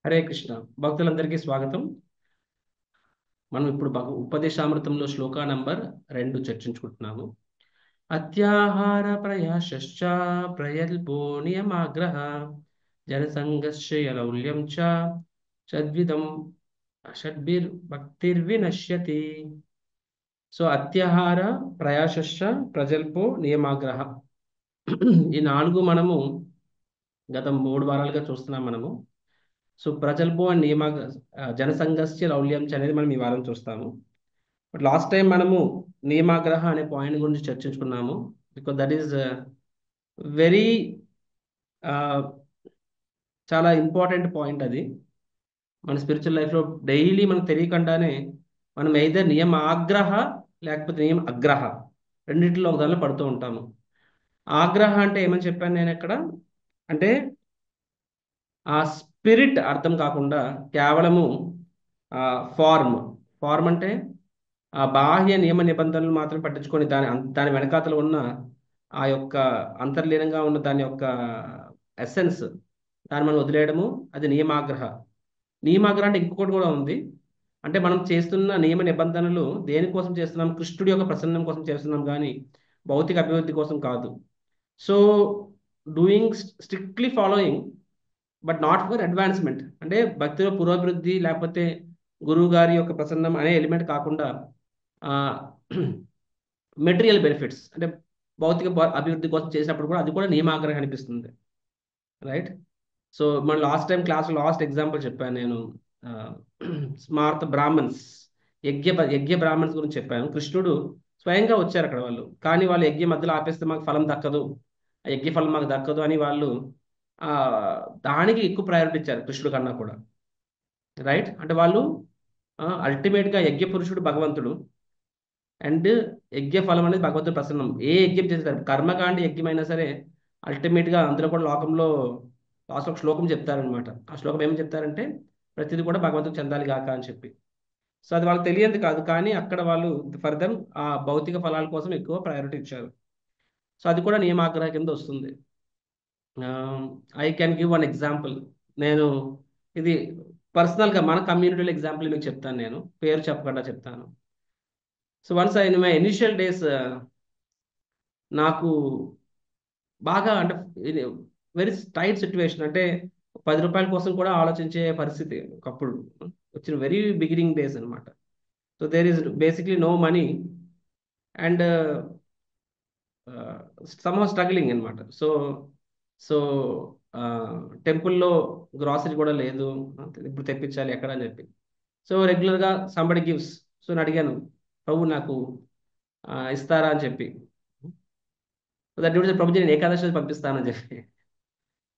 హరే కృష్ణ భక్తులందరికీ స్వాగతం. మనం ఇప్పుడు ఉపదేశామృతంలో శ్లోక నంబర్ 2 చర్చించుకుంటున్నాము. అత్యాహార ప్రయాశ్చ ప్రయల్పో నియమాగ్రహ జనసంగస్య లౌల్యం చ షద్విధం షడ్భిర్భక్తిర్వినశ్యతి. సో అత్యాహార ప్రయాశ్చ ప్రజల్పో నియమాగ్రహ ఈ 4 మనము గత 3 వారాలుగా చూస్తున్నాం మనము. సో ప్రజల్పో అండ్ జనసంఘస్య లౌల్యం చ అనేది మనం ఈ వారం చూస్తాము. బట్ లాస్ట్ టైం మనము నియమాగ్రహ అనే పాయింట్ గురించి చర్చించుకున్నాము. బికాస్ దట్ ఈస్ వెరీ చాలా ఇంపార్టెంట్ పాయింట్ అది. మన స్పిరిచువల్ లైఫ్లో డైలీ మనకు తెలియకుండానే మనం ఏదో నియమ ఆగ్రహ లేకపోతే నియమ అగ్రహ రెండింటిలో ఒక దానిలో పడుతూ ఉంటాము. ఆగ్రహ అంటే ఏమని చెప్పాను నేను ఎక్కడ అంటే ఆ స్పిరిట్ అర్థం కాకుండా కేవలము ఫార్మ్ ఫార్మ్ అంటే ఆ బాహ్య నియమ నిబంధనలు మాత్రం పట్టించుకొని దాని వెనకాతలు ఉన్న ఆ యొక్క అంతర్లీనంగా ఉన్న దాని యొక్క ఎసెన్స్ దాన్ని మనం వదిలేయడము, అది నియమాగ్రహ. నియమాగ్రహ అంటే ఇంకొకటి కూడా ఉంది. అంటే మనం చేస్తున్న నియమ నిబంధనలు దేనికోసం చేస్తున్నాం? కృష్ణుడి యొక్క ప్రసన్నం కోసం చేస్తున్నాం, కానీ భౌతిక అభివృద్ధి కోసం కాదు. So doing strictly following but not for advancement, అంటే భక్తిలో పురోభివృద్ధి లేకపోతే గురువు గారి యొక్క ప్రసన్నం అనే ఎలిమెంట్ కాకుండా మెటీరియల్ బెనిఫిట్స్ అంటే భౌతిక అభివృద్ధి కోసం చేసినప్పుడు కూడా అది కూడా నియమాగ్రహం అనిపిస్తుంది, రైట్? సో మన last time class last example చెప్పాను నేను. స్మార్త బ్రాహ్మణ్స్, యజ్ఞ బ్రాహ్మణ్స్ గురించి చెప్పాను. కృష్ణుడు స్వయంగా వచ్చారు అక్కడ వాళ్ళు, కానీ వాళ్ళు యజ్ఞ మధ్యలో ఆపేస్తే మాకు ఫలం దక్కదు, ఆ యజ్ఞ ఫలం మాకు దక్కదు అని వాళ్ళు ఆ దానికి ఎక్కువ ప్రయారిటీ ఇచ్చారు కృష్ణుడు కన్నా కూడా, రైట్? అంటే వాళ్ళు అల్టిమేట్గా యజ్ఞ పురుషుడు భగవంతుడు అండ్ యజ్ఞ ఫలం అనేది భగవంతుడు ప్రసన్నం. ఏ యజ్ఞం చేస్తారు, కర్మకాండ యజ్ఞమైనా సరే అల్టిమేట్గా అందులో కూడా లోకంలో లాస్ట్ ఒక శ్లోకం చెప్తారనమాట. ఆ శ్లోకం ఏమని చెప్తారంటే ప్రతిదీ కూడా భగవంతుడు చెందాలి గాక అని చెప్పి. సో అది వాళ్ళకి తెలియదు కాదు, కానీ అక్కడ వాళ్ళు ఫర్ దెమ్ ఆ భౌతిక ఫలాల కోసం ఎక్కువ ప్రయారిటీ ఇచ్చారు. సో అది కూడా నియమాగ్రహ కింద వస్తుంది. I can give one example. నేను ఇది పర్సనల్గా మన కమ్యూనిటీలో ఎగ్జాంపుల్ మీకు చెప్తాను, నేను పేరు చెప్పకుండా చెప్తాను. So once in my initial days నాకు బాగా అంటే వెరీ టైట్ సిచ్యువేషన్, అంటే 10 రూపాయల కోసం కూడా ఆలోచించే పరిస్థితి ఒకప్పుడు వచ్చిన వెరీ బిగినింగ్ డేస్ అనమాట. So there is basically no money and somehow struggling అనమాట. సో సో టెంపుల్లో గ్రాసరీ కూడా లేదు, ఇప్పుడు తెప్పించాలి ఎక్కడ అని చెప్పి. సో రెగ్యులర్గా సంబడి గివ్స్. సో నేను అడిగాను, ప్రభు నాకు ఇస్తారా అని చెప్పి. దట్ ప్రభుజీ నేను ఏకాదశి రోజు పంపిస్తానని చెప్పి.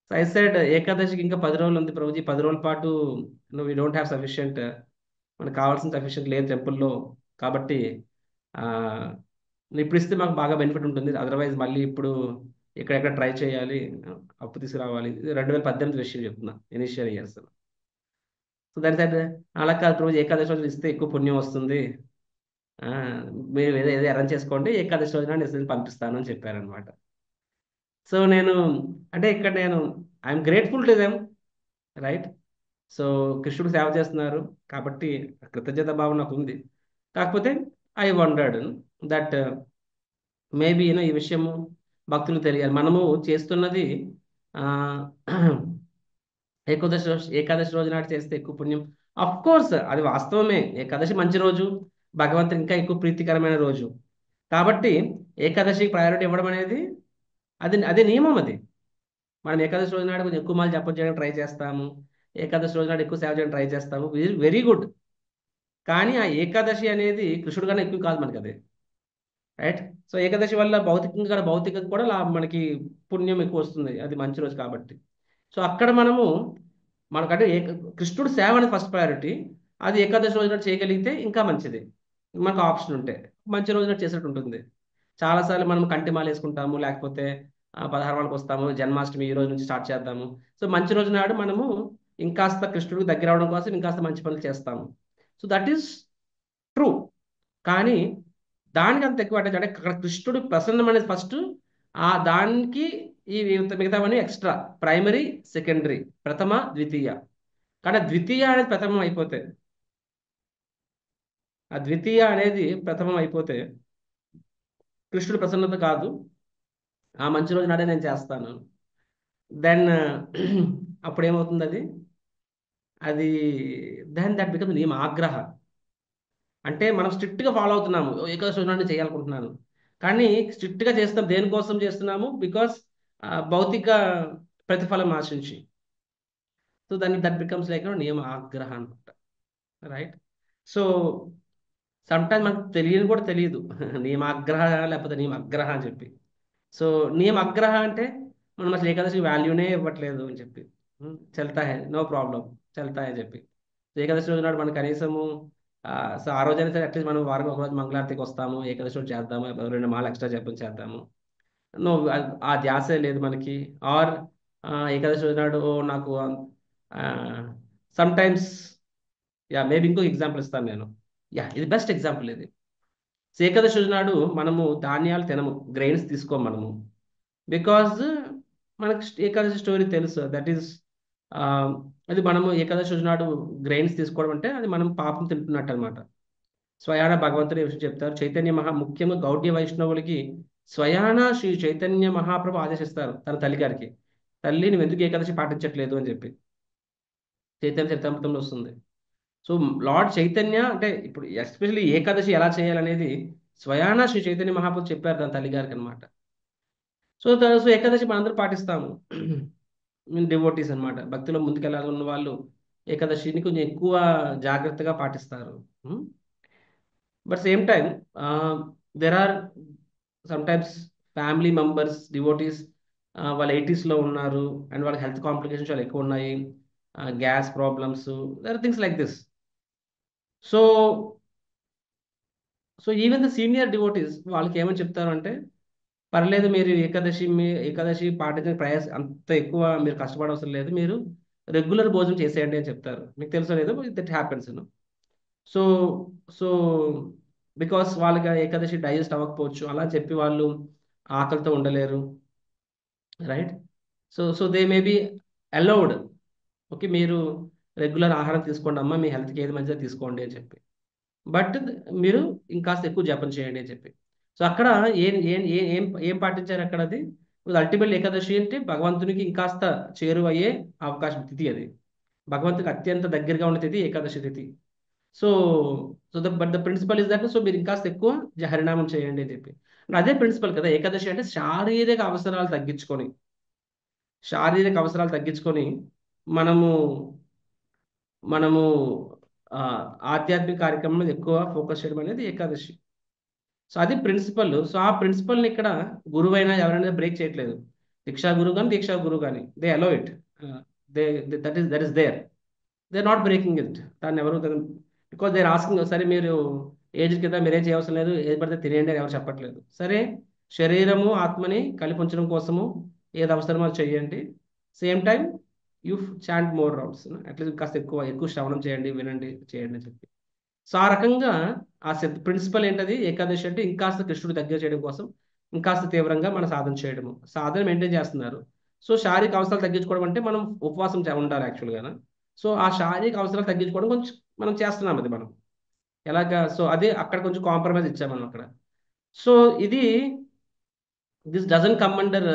సో ఐ సెడ్ ఏకాదశికి ఇంకా 10 రోజులు ఉంది ప్రభుజీ, 10 రోజుల పాటు వీ డోంట్ హ్యావ్ సఫిషియంట్, మనకు కావాల్సిన సఫిషియంట్ లేదు టెంపుల్లో, కాబట్టి ఆ, ఇప్పుడు ఇస్తే మాకు బాగా బెనిఫిట్ ఉంటుంది, అదర్వైజ్ మళ్ళీ ఇప్పుడు ఎక్కడెక్కడ ట్రై చేయాలి, అప్పు తీసుకురావాలి. ఇది 2018 విషయం చెప్తున్నా, ఇనిషియల్ ఇయర్స్. సో దాని సైడ్ అలా కాదు ప్రభుజీ, ఏకాదశి రోజు ఇస్తే ఎక్కువ పుణ్యం వస్తుంది, ఆ, మీరు ఏదో ఏదో అరేంజ్ చేసుకోండి, ఏకాదశి రోజున నేను పంపిస్తాను అని చెప్పారనమాట. సో నేను అంటే ఇక్కడ నేను I'm grateful to them, right? So కృష్ణుడు సేవ చేస్తున్నారు కాబట్టి కృతజ్ఞత భావం నాకు ఉంది. కాకపోతే ఐ వండర్డ్ దట్ మేబీ ఈ విషయము భక్తులు తెలియాలి. మనము చేస్తున్నది ఆ, ఏకాదశి రోజు నాడు చేస్తే ఎక్కువ పుణ్యం. అఫ్ కోర్స్ అది వాస్తవమే, ఏకాదశి మంచి రోజు, భగవంతుని ఇంకా ఎక్కువ ప్రీతికరమైన రోజు. కాబట్టి ఏకాదశికి ప్రయారిటీ ఇవ్వడం అనేది అదే నియమం అది. మనం ఏకాదశి రోజు నాడు కొంచెం ఎక్కువ మాలు జపం చేయడానికి ట్రై చేస్తాము, ఏకాదశి రోజు నాడు ఎక్కువ సేవ చేయడానికి ట్రై చేస్తాము, వెరీ వెరీ గుడ్. కానీ ఆ ఏకాదశి అనేది కృష్ణుడు కన్నా ఎక్కువ కాదు మనకి అది, రైట్? సో ఏకాదశి వల్ల భౌతికంగా కూడా మనకి పుణ్యం ఎక్కువ వస్తుంది, అది మంచి రోజు కాబట్టి. సో అక్కడ మనకంటే కృష్ణుడు సేవ అనేది ఫస్ట్ ప్రయారిటీ. అది ఏకాదశి రోజున చేయగలిగితే ఇంకా మంచిది, మనకు ఆప్షన్ ఉంటే మంచి రోజున చేసేట్టు ఉంటుంది. చాలాసార్లు మనం కంటిమాల వేసుకుంటాము, లేకపోతే 16 వాళ్ళకి వస్తాము, జన్మాష్టమి ఈ రోజు నుంచి స్టార్ట్ చేద్దాము. సో మంచి రోజు నాడు మనము ఇంకాస్త కృష్ణుడికి దగ్గర అవడం కోసం ఇంకాస్త మంచి పనులు చేస్తాము. So that is true. కానీ దానికి అంత ఎక్కువ అటాచ్ అంటే అక్కడ కృష్ణుడు ప్రసన్నం అనేది ఫస్ట్, దానికి ఈ మిగతావన్నీ ఎక్స్ట్రా, ప్రైమరీ సెకండరీ, ప్రథమ ద్వితీయ. కానీ ఆ ద్వితీయ అనేది ప్రథమం అయిపోతే, ఆ ద్వితీయ అనేది ప్రథమం అయిపోతే కృష్ణుడు ప్రసన్నత కాదు, ఆ మంచి రోజు నాడే నేను చేస్తాను. దెన్ అప్పుడు ఏమవుతుంది అది, అది దెన్ దట్ బికమ్ నియమ ఆగ్రహ. అంటే మనం స్ట్రిక్ట్గా ఫాలో అవుతున్నాము, ఏకాదశి రోజు నాడే చేయాలనుకుంటున్నాను, కానీ స్ట్రిక్ట్గా చేస్తాం దేనికోసం చేస్తున్నాము, బికాస్ భౌతిక ప్రతిఫలం ఆశించి. సో దాన్ని దట్ బికమ్స్ లైక్ నియమ ఆగ్రహ అనమాట. రైట్. సో సమ్ టైమ్ మనకు తెలియని కూడా తెలియదు నియమాగ్రహ లేకపోతే నియమగ్రహ అని చెప్పి. సో నియమగ్రహ అంటే మనం అసలు ఏకాదశి వాల్యూనే ఇవ్వట్లేదు అని చెప్పి. చల్తా హై, నో ప్రాబ్లం, చల్తా అని చెప్పి. సో ఏకాదశి రోజు నాడు మనం కనీసము ఆ, సో ఆ రోజైనా సరే అట్లీస్ట్ మనం వారం ఒక రోజు మంగళారతికి వస్తాము, ఏకాదశి రోజు చేద్దాము, 2 మాల ఎక్స్ట్రా జపం చేద్దాము. నో, ఆ ధ్యాసే లేదు మనకి. ఆర్ ఏకాదశి రోజు నాడు ఓ నాకు సమ్ టైమ్స్, యా మేబీ ఇంకో ఎగ్జాంపుల్ ఇస్తాను నేను. యా ఇది బెస్ట్ ఎగ్జాంపుల్ ఇది. సో ఏకాదశి రోజు నాడు మనము ధాన్యాలు తినము, గ్రెయిన్స్ తీసుకోము మనము, బికాజ్ మనకు ఏకాదశి స్టోరీ తెలుసు. దట్ ఈస్ అది మనము ఏకాదశి రోజు నాడు గ్రెయిన్స్ తీసుకోవడం అంటే అది మనం పాపం తింటున్నట్టు అనమాట. స్వయాన భగవంతుడు ఈ విషయం చెప్తారు. చైతన్య ముఖ్యంగా గౌడీయ వైష్ణవులకి స్వయాన శ్రీ చైతన్య మహాప్రభు ఆదేశిస్తారు తన తల్లి గారికి, తల్లి నువ్వు ఎందుకు ఏకాదశి పాటించట్లేదు అని చెప్పి. చైతన్య చరితామృతంలో వస్తుంది. సో లార్డ్ చైతన్య అంటే ఇప్పుడు ఎస్పెషల్లీ ఏకాదశి ఎలా చేయాలనేది స్వయానా శ్రీ చైతన్య మహాప్రభు చెప్పారు తన తల్లి గారికి అనమాట. సో ఏకాదశి మనందరూ పాటిస్తాము. మేము డివోటీస్ అనమాట, భక్తిలో ముందుకెళ్ళాలన్న వాళ్ళు ఏకాదశిని కొంచెం ఎక్కువ జాగ్రత్తగా పాటిస్తారు. But same time there are sometimes family members devotees వాళ్ళ 80s లో ఉన్నారు అండ్ వాళ్ళకి హెల్త్ కాంప్లికేషన్స్ చాలా ఎక్కువ ఉన్నాయి, gas problems, there are things like this. So so even the senior devotees వాళ్ళకి ఏమని చెప్తారు అంటే, పర్లేదు మీరు ఏకాదశి పాటించిన ప్రయాస అంత ఎక్కువ మీరు కష్టపడవసరం లేదు, మీరు రెగ్యులర్ భోజనం చేసేయండి అని చెప్తారు. మీకు తెలుసో లేదో that happens. So so because వాళ్ళకి ఆ ఏకాదశి డైజెస్ట్ అవ్వకపోవచ్చు, అలా చెప్పి వాళ్ళు ఆకలితో ఉండలేరు. Right. So they may be allowed, okay మీరు రెగ్యులర్ ఆహారం తీసుకోండి అమ్మా, మీ హెల్త్కి ఏది మంచిదో తీసుకోండి అని చెప్పి, బట్ మీరు ఇంకాస్త ఎక్కువ జపం చేయండి అని చెప్పి. సో అక్కడ ఏం ఏం ఏం ఏం ఏం పాటించారు అక్కడ అది. అల్టిమేట్ ఏకాదశి అంటే భగవంతునికి ఇంకాస్త చేరువయ్యే అవకాశం తిథి అది, భగవంతునికి అత్యంత దగ్గరగా ఉన్న తిథి ఏకాదశి తిథి. So but the principle is that, so మీరు ఇంకాస్త ఎక్కువ హరినామం చేయండి అని చెప్పి. అదే ప్రిన్సిపల్ కదా ఏకాదశి అంటే, శారీరక అవసరాలు తగ్గించుకొని మనము మనము ఆ, ఆధ్యాత్మిక కార్యక్రమం మీద ఎక్కువ ఫోకస్ చేయడం అనేది ఏకాదశి. సో అది ప్రిన్సిపల్. సో ఆ ప్రిన్సిపల్ని ఇక్కడ గురువైనా ఎవరైనా బ్రేక్ చేయట్లేదు. దీక్షా గురువు కానీ they allow it, they that is there, they are not breaking it. దాన్ని ఎవరు, బికాస్ దే ఆర్ ఆస్కింగ్, సరే మీరు ఏజ్ కింద మీరేం చేయవలసిన లేదు, ఏది పడితే తినేయండి అని ఎవరు చెప్పట్లేదు. సరే శరీరము ఆత్మని కలిపి ఉంచడం కోసము ఏది అవసరమో అది చేయండి, same time you chant more rounds, at least కాస్త ఎక్కువ ఎక్కువ శ్రవణం చేయండి, వినండి, చేయండి అని చెప్పి. సో ఆ రకంగా ఆ ప్రిన్సిపల్ ఏంటది, ఏకాదశి అంటే ఇంకాస్త కృష్ణుడు దగ్గర చేయడం కోసం ఇంకాస్త తీవ్రంగా మన సాధన చేయడము, సాధన మెయింటైన్ చేస్తున్నారు. సో శారీరక అవసరాలు తగ్గించుకోవడం అంటే మనం ఉపవాసం ఉండాలి యాక్చువల్గా. సో ఆ శారీరక అవసరాలు తగ్గించుకోవడం కొంచెం మనం చేస్తున్నాం అది మనం ఎలాగా. సో అదే అక్కడ కొంచెం కాంప్రమైజ్ ఇచ్చాం మనం అక్కడ. సో ఇది దిస్ డజన్ కమ్ అండర్,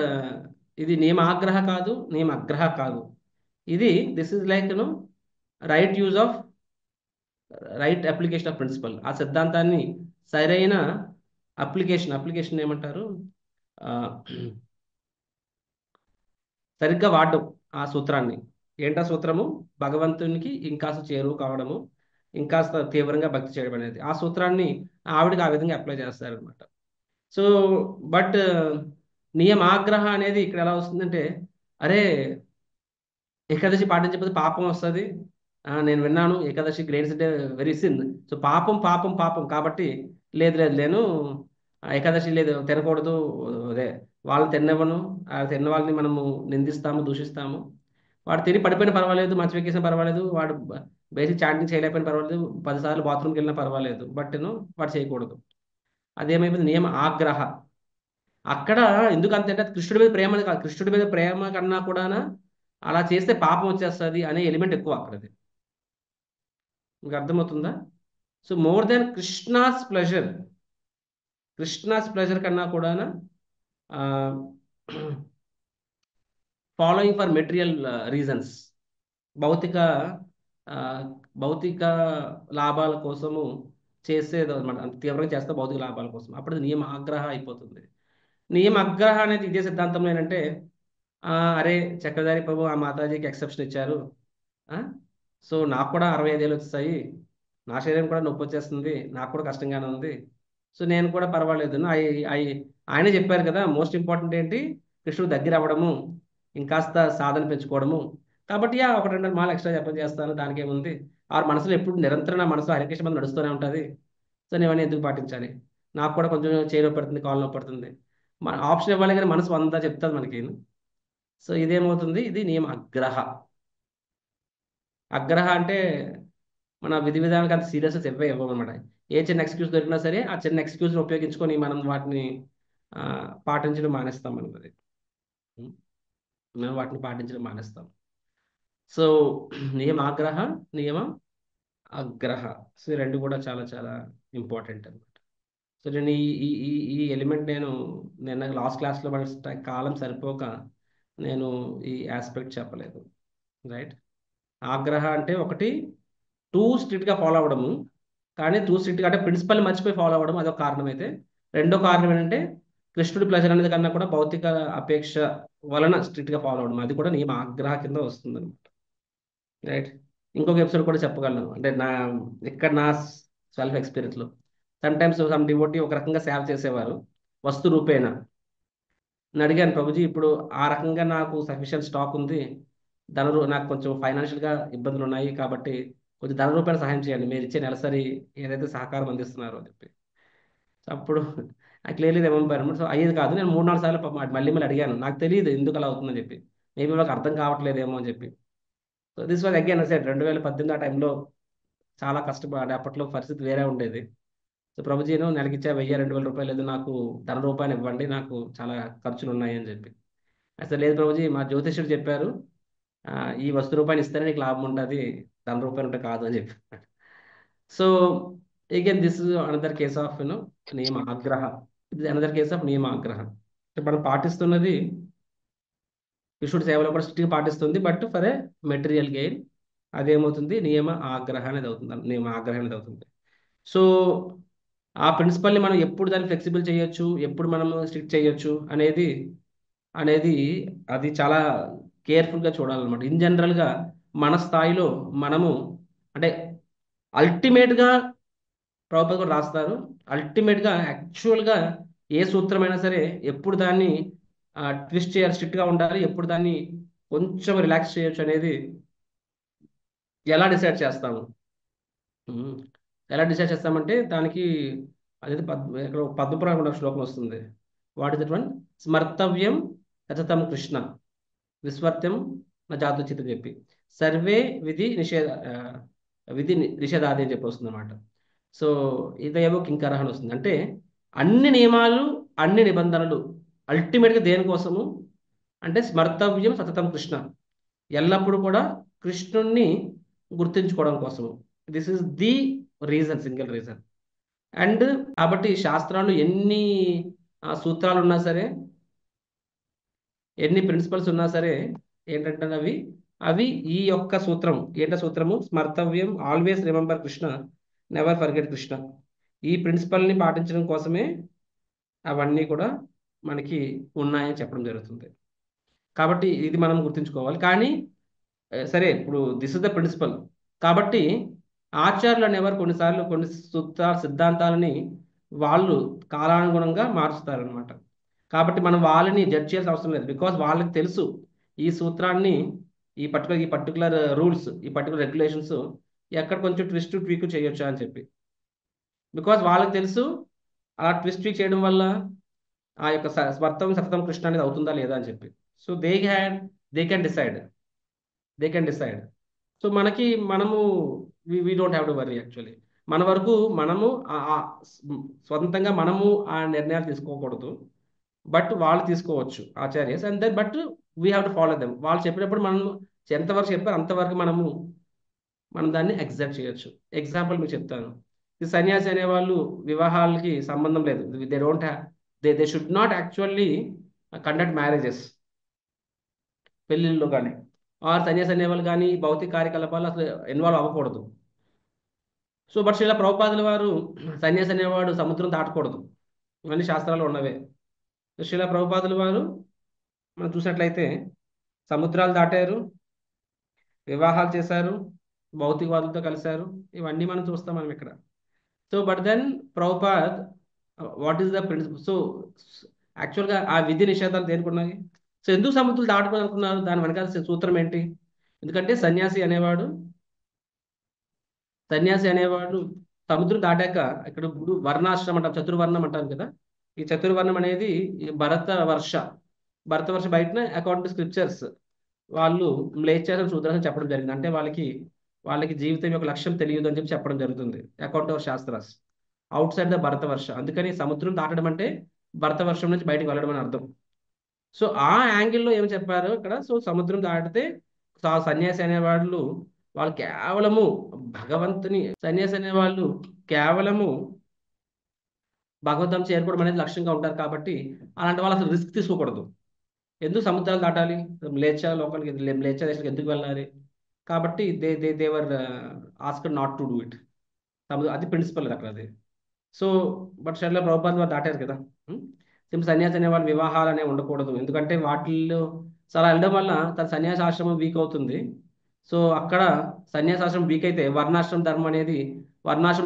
ఇది నియమ ఆగ్రహ కాదు, నియమ అగ్రహ కాదు. ఇది this is like right use of, right application of principle. ఆ సిద్ధాంతాన్ని సరైన అప్లికేషన్ ఏమంటారు, ఆ, సరిగ్గా వాడడం ఆ సూత్రాన్ని. ఏంటా సూత్రము, భగవంతునికి ఇంకాస్త చేరువ కావడము, ఇంకాస్త తీవ్రంగా భక్తి చేయడం అనేది ఆ సూత్రాన్ని ఆవిడకి ఆ విధంగా అప్లై చేస్తారనమాట. సో బట్ నియమాగ్రహ అనేది ఇక్కడ ఎలా వస్తుందంటే, అరే ఏకాదశి పాటించకపోతే పాపం వస్తుంది, నేను విన్నాను ఏకాదశి గ్రేట్స్ అంటే వెరీ సిన్, సో పాపం పాపం పాపం కాబట్టి లేదు లేదు నేను ఏకాదశి లేదు తినకూడదు, అదే వాళ్ళు తిన్నవను, ఆ తిన్న వాళ్ళని మనము నిందిస్తాము, దూషిస్తాము. వాడు తిని పడిపోయినా పర్వాలేదు, మంచి వెక్కేసినా పర్వాలేదు, వాడు బేసిక్ చాంటింగ్ చేయలేకపోయినా పర్వాలేదు, 10 సార్లు బాత్రూమ్కి వెళ్ళినా పర్వాలేదు, బట్ వాడు చేయకూడదు. అదేమైపోయింది నియమ ఆగ్రహ. అక్కడ ఎందుకు అంతే అంటే అది కృష్ణుడి మీద ప్రేమ కాదు, కృష్ణుడి మీద ప్రేమ కన్నా కూడా అలా చేస్తే పాపం వచ్చేస్తుంది అనే ఎలిమెంట్ ఎక్కువ అక్కడది. మీకు అర్థమవుతుందా? So more than Krishna's pleasure కన్నా కూడా ఫాలోయింగ్ ఫర్ మెటీరియల్ రీజన్స్, భౌతిక ఆ, భౌతిక లాభాల కోసము చేసేది అనమాట. అంత తీవ్రంగా చేస్తే భౌతిక లాభాల కోసం, అప్పుడు అది నియమ ఆగ్రహ అయిపోతుంది. నియమ ఆగ్రహ అనేది ఇదే సిద్ధాంతంలో ఏంటంటే, ఆ, అరే చక్రధారి ప్రభు ఆ మాతాజీకి ఎక్సెప్షన్ ఇచ్చారు, ఆ, సో నాకు కూడా 65 ఏళ్ళు వచ్చాయి, నా శరీరం కూడా నొప్పి వచ్చేస్తుంది, నాకు కూడా కష్టంగానే ఉంది, సో నేను కూడా పర్వాలేదు. ఆయనే చెప్పారు కదా, మోస్ట్ ఇంపార్టెంట్ ఏంటి, కృష్ణుడు దగ్గర అవ్వడము, ఇంకాస్త సాధన పెంచుకోవడము. కాబట్టి ఒక 2 మాలు ఎక్స్ట్రా జపం చేస్తాను, దానికి ఏముంది. ఆ మనసులో ఎప్పుడు నిరంతరం నా మనసులో హరికృష్ణ మంది నడుస్తూనే ఉంటుంది, సో నేను ఇవన్నీ ఎందుకు పాటించాలి, నాకు కూడా కొంచెం చేయి నొప్పి పడుతుంది, కాలు నొప్పి పడుతుంది, మన ఆప్షన్ ఇవ్వాలి కానీ మనసు అంతా చెప్తుంది మనకి. సో ఇదేమవుతుంది, ఇది నియమ అగ్రహ. అగ్రహ అంటే మన విధి విధానాలకు అంత సీరియస్నెస్ ఇవ్వమన్నమాట. ఏ చిన్న ఎక్స్క్యూజ్ దొరికినా సరే ఆ చిన్న ఎక్స్క్యూజ్ని ఉపయోగించుకొని మనం వాటిని ఆ, పాటించడం మానేస్తాం మనం. అది ఉం? మనం వాటిని పాటించడం మానేస్తాం. సో నియమ ఆగ్రహ, నియమ అగ్రహ, సో ఈ రెండు కూడా చాలా చాలా ఇంపార్టెంట్ అనమాట. సో నేను ఈ ఎలిమెంట్ నేను నిన్న లాస్ట్ క్లాస్లో మన కాలం సరిపోక నేను ఈ ఆస్పెక్ట్ చెప్పలేదు. రైట్. ఆగ్రహ అంటే ఒకటి టూ స్ట్రిక్ట్గా ఫాలో అవ్వడము, కానీ టూ స్ట్రిక్ట్గా అంటే ప్రిన్సిపల్ మర్చిపోయి ఫాలో అవ్వడం అదొక కారణం అయితే, రెండో కారణం ఏంటంటే కృష్ణుడి ప్లెజర్ అనేది కన్నా కూడా భౌతిక అపేక్ష వలన స్ట్రిక్ట్గా ఫాలో అవ్వడం, అది కూడా నియమ ఆగ్రహ కింద వస్తుంది అనమాట. రైట్. ఇంకొక ఎపిసోడ్ కూడా చెప్పగలను, అంటే ఇక్కడ నా సెల్ఫ్ ఎక్స్పీరియన్స్లో సమ్ టైమ్స్ సమ్ డివోటీ ఒక రకంగా సేవ చేసేవారు వస్తు రూపేణ. నేను అడిగాను, ప్రభుజీ ఇప్పుడు ఆ రకంగా నాకు సఫిషియెంట్ స్టాక్ ఉంది, నాకు కొంచెం ఫైనాన్షియల్గా ఇబ్బందులు ఉన్నాయి కాబట్టి కొంచెం ధన రూపాయలు సహాయం చేయండి, మీరు ఇచ్చే నెలసరి ఏదైతే సహకారం అందిస్తున్నారో అని చెప్పి. సో అప్పుడు ఐ క్లియర్లీ రిమెంబర్. సో అయ్యేది కాదు, నేను 3-4 సార్లు పాపం మళ్ళీ మళ్ళీ అడిగాను, నాకు తెలియదు ఎందుకు అలా అవుతుందని చెప్పి, మేబీ వాళ్ళకి అర్థం కావట్లేదేమో అని చెప్పి. So this was again set 2018 ఆ టైంలో చాలా కష్టపడి, అప్పట్లో పరిస్థితి వేరే ఉండేది. సో ప్రభుజీను నెలకిచ్చే 1000-2000 రూపాయలు లేదు, నాకు ధన రూపాయలు ఇవ్వండి, నాకు చాలా ఖర్చులు ఉన్నాయి అని చెప్పి. అసలు లేదు ప్రభుజీ, మా జ్యోతిష్యుడు చెప్పారు, ఆ, ఈ వస్తు రూపాయలు ఇస్తేనే నీకు లాభం ఉంటుంది, ధన రూపాయలు ఉంటే కాదు అని చెప్పి. So again this is another case of నియమ ఆగ్రహ. ఇది అనదర్ కేస్ ఆఫ్ నియమ ఆగ్రహ. మనం పాటిస్తున్నది కృష్ణుడి సేవలో కూడా స్ట్రిక్ట్గా పాటిస్తుంది, but for a material gain, అదేమవుతుంది, నియమ ఆగ్రహ అనేది అవుతుంది, నియమ ఆగ్రహం అనేది అవుతుంది. సో ఆ ప్రిన్సిపల్ని మనం ఎప్పుడు దాన్ని ఫ్లెక్సిబుల్ చేయొచ్చు, ఎప్పుడు మనం స్ట్రిక్ట్ చేయొచ్చు అనేది అనేది అది చాలా కేర్ఫుల్గా చూడాలన్నమాట. ఇన్ జనరల్గా మన స్థాయిలో మనము, అంటే అల్టిమేట్గా ప్రభుత్వం కూడా రాస్తారు, అల్టిమేట్గా యాక్చువల్గా ఏ సూత్రమైనా సరే ఎప్పుడు దాన్ని ట్విస్ట్ చేయాలి, స్ట్రిక్ట్గా ఉండాలి, ఎప్పుడు దాన్ని కొంచెం రిలాక్స్ చేయొచ్చు అనేది ఎలా డిసైడ్ చేస్తాము. ఉమ్. ఎలా డిసైడ్ చేస్తామంటే దానికి అదే ఇక్కడ పద్మపురాణం ఒక శ్లోకం వస్తుంది. What is that one? స్మర్తవ్యం సతతం కృష్ణ విస్మర్త్యం నా జాతోచిత చెప్పి, సర్వే విధి నిషేధాది అని చెప్పి వస్తుంది అనమాట. సో ఇదేమో కింకరహ అని వస్తుంది, అంటే అన్ని నియమాలు, అన్ని నిబంధనలు అల్టిమేట్గా దేనికోసము అంటే స్మర్తవ్యం సతతం కృష్ణ, ఎల్లప్పుడూ కూడా కృష్ణుణ్ణి గుర్తుంచుకోవడం కోసము. This is the reason, single reason. And కాబట్టి శాస్త్రాలు ఎన్ని సూత్రాలు ఉన్నా సరే, ఎన్ని ప్రిన్సిపల్స్ ఉన్నా సరే, ఏంటంటే అవి అవి ఈ యొక్క సూత్రం, సూత్రము స్మర్తవ్యం, always remember Krishna, never forget Krishna, ఈ ప్రిన్సిపల్ని పాటించడం కోసమే అవన్నీ కూడా మనకి ఉన్నాయని చెప్పడం జరుగుతుంది. కాబట్టి ఇది మనం గుర్తుంచుకోవాలి. కానీ సరే ఇప్పుడు దిస్ ఇస్ ద ప్రిన్సిపల్, కాబట్టి ఆచార్యులు అనేవారు కొన్నిసార్లు కొన్ని సిద్ధాంతాలని వాళ్ళు కాలానుగుణంగా మారుస్తారనమాట. కాబట్టి మనం వాళ్ళని జడ్జ్ చేయాల్సిన అవసరం లేదు, బికాజ్ వాళ్ళకి తెలుసు ఈ సూత్రాన్ని, ఈ పర్టికులర్ రూల్స్, ఈ పర్టికులర్ రెగ్యులేషన్స్ ఎక్కడ కొంచెం ట్విస్ట్ ట్వీక్ చేయొచ్చా అని చెప్పి. బికాజ్ వాళ్ళకి తెలుసు అలా ట్విస్ట్ ట్వీక్ చేయడం వల్ల ఆ యొక్క స్మర్థం సతతం కృష్ణ అనేది అవుతుందా లేదా అని చెప్పి. So they can decide, so మనము we don't have to worry actually. మన వరకు మనము స్వతంత్రంగా మనము ఆ నిర్ణయాలు తీసుకోకూడదు, బట్ వాళ్ళు తీసుకోవచ్చు ఆచార్యస్, and then but we have to follow them. వాళ్ళు చెప్పినప్పుడు మనం ఎంతవరకు చెప్పారు అంతవరకు మనం దాన్ని ఎగ్జాక్ట్ చేయొచ్చు. ఎగ్జాంపుల్ మీకు చెప్తాను. ఈ సన్యాసి అనేవాళ్ళు వివాహాలకి సంబంధం లేదు. They don't have, they should not actually conduct marriages, పెళ్ళిళ్ళు కానీ, ఆర్ సన్యాసి అనేవాళ్ళు కానీ భౌతిక కార్యకలాపాలు అసలు ఇన్వాల్వ్ అవ్వకూడదు. సో బట్ ఇలా ప్రభుపాదుల వారు సన్యాసి అనేవాడు సముద్రం దాటకూడదు, ఇవన్నీ శాస్త్రాలు ఉన్నవే. శిలా ప్రభుపాదుల వారు మనం చూసినట్లయితే సముద్రాలు దాటారు, వివాహాలు చేశారు, భౌతికవాదులతో కలిశారు, ఇవన్నీ మనం చూస్తాం మనం ఇక్కడ. So but then Prabhupad, what is the principle? So యాక్చువల్గా ఆ విధి నిషేధాలు దేనికి ఉన్నాయి? సో ఎందుకు సముద్రాలు దాటుకోవాలనుకున్నారు? దాని వెనకాల సూత్రం ఏంటి? ఎందుకంటే సన్యాసి అనేవాడు సముద్రం దాటాక ఇక్కడ ఇప్పుడు వర్ణాశ్రమం అంటాం, చతుర్వర్ణం అంటాం కదా. ఈ చతుర్వర్ణం అనేది ఈ భరతవర్ష బయటన అకార్డింగ్ టు స్క్రిప్చర్స్ వాళ్ళు మ్లేచ్ఛాసం శూద్రాసం చెప్పడం జరిగింది. అంటే వాళ్ళకి జీవితం యొక్క లక్ష్యం తెలియదు అని చెప్పి చెప్పడం జరుగుతుంది according to shastras out side the Bharatavarsha. అందుకని సముద్రం దాటడం అంటే భరతవర్షం నుంచి బయటికి వెళ్ళడం అని అర్థం. సో ఆ యాంగిల్లో ఏమి చెప్పారు ఇక్కడ? సో సముద్రం దాటితే సన్యాసి అనేవాళ్ళు వాళ్ళు కేవలము సన్యాసి అనేవాళ్ళు కేవలము భగవంతం చేరుకోవడం అనేది లక్ష్యంగా ఉంటారు కాబట్టి అలాంటి వాళ్ళు అసలు రిస్క్ తీసుకోకూడదు. ఎందుకు సముద్రాలు దాటాలి? మ్లేచ్ఛ దేశాలకు ఎందుకు వెళ్ళాలి? కాబట్టి they were asked not to do it. అది ప్రిన్సిపల్ అక్కడ అది. సో బట్ షర్లో ప్రభుపాద వారు దాటారు కదా. సింపుల్ సన్యాసి అనే వాళ్ళు వివాహాలు అనేవి ఉండకూడదు, ఎందుకంటే వాటిల్లో చాలా వెళ్ళడం వల్ల తన సన్యాసాశ్రమం వీక్ అవుతుంది. సో అక్కడ సన్యాసాశ్రమం వీక్ అయితే వర్ణాశ్రమ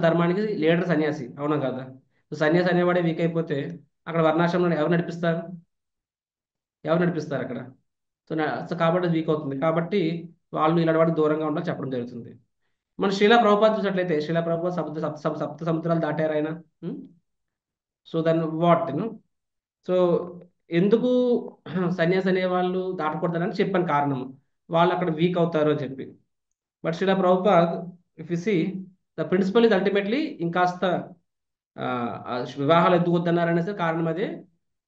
ధర్మానికి లీడర్ సన్యాసి, అవునా కదా? సో సన్యాసి అనేవాడే వీక్ అయిపోతే అక్కడ వర్ణాశ్రమం ఎవరు నడిపిస్తారు అక్కడ? సో కాబట్టి వీక్ అవుతుంది. కాబట్టి వాళ్ళు ఇలాంటి వాటికి దూరంగా ఉండాలని చెప్పడం జరుగుతుంది. మన శీలా ప్రభుపాద చూసినట్లయితే శీలా ప్రభుపాద సప్త సముద్రాలు దాటారు ఆయన. సో దాన్ని వాట్ సో ఎందుకు సన్యాసి అనే వాళ్ళు దాటకూడదని చెప్పాను కారణం, వాళ్ళు అక్కడ వీక్ అవుతారు అని చెప్పి. But Srila Prabhupad, if you see the principle is ultimately ఇంకాస్త వివాహాలు ఎందుకు వద్దన్నారు అనేసి కారణం అదే.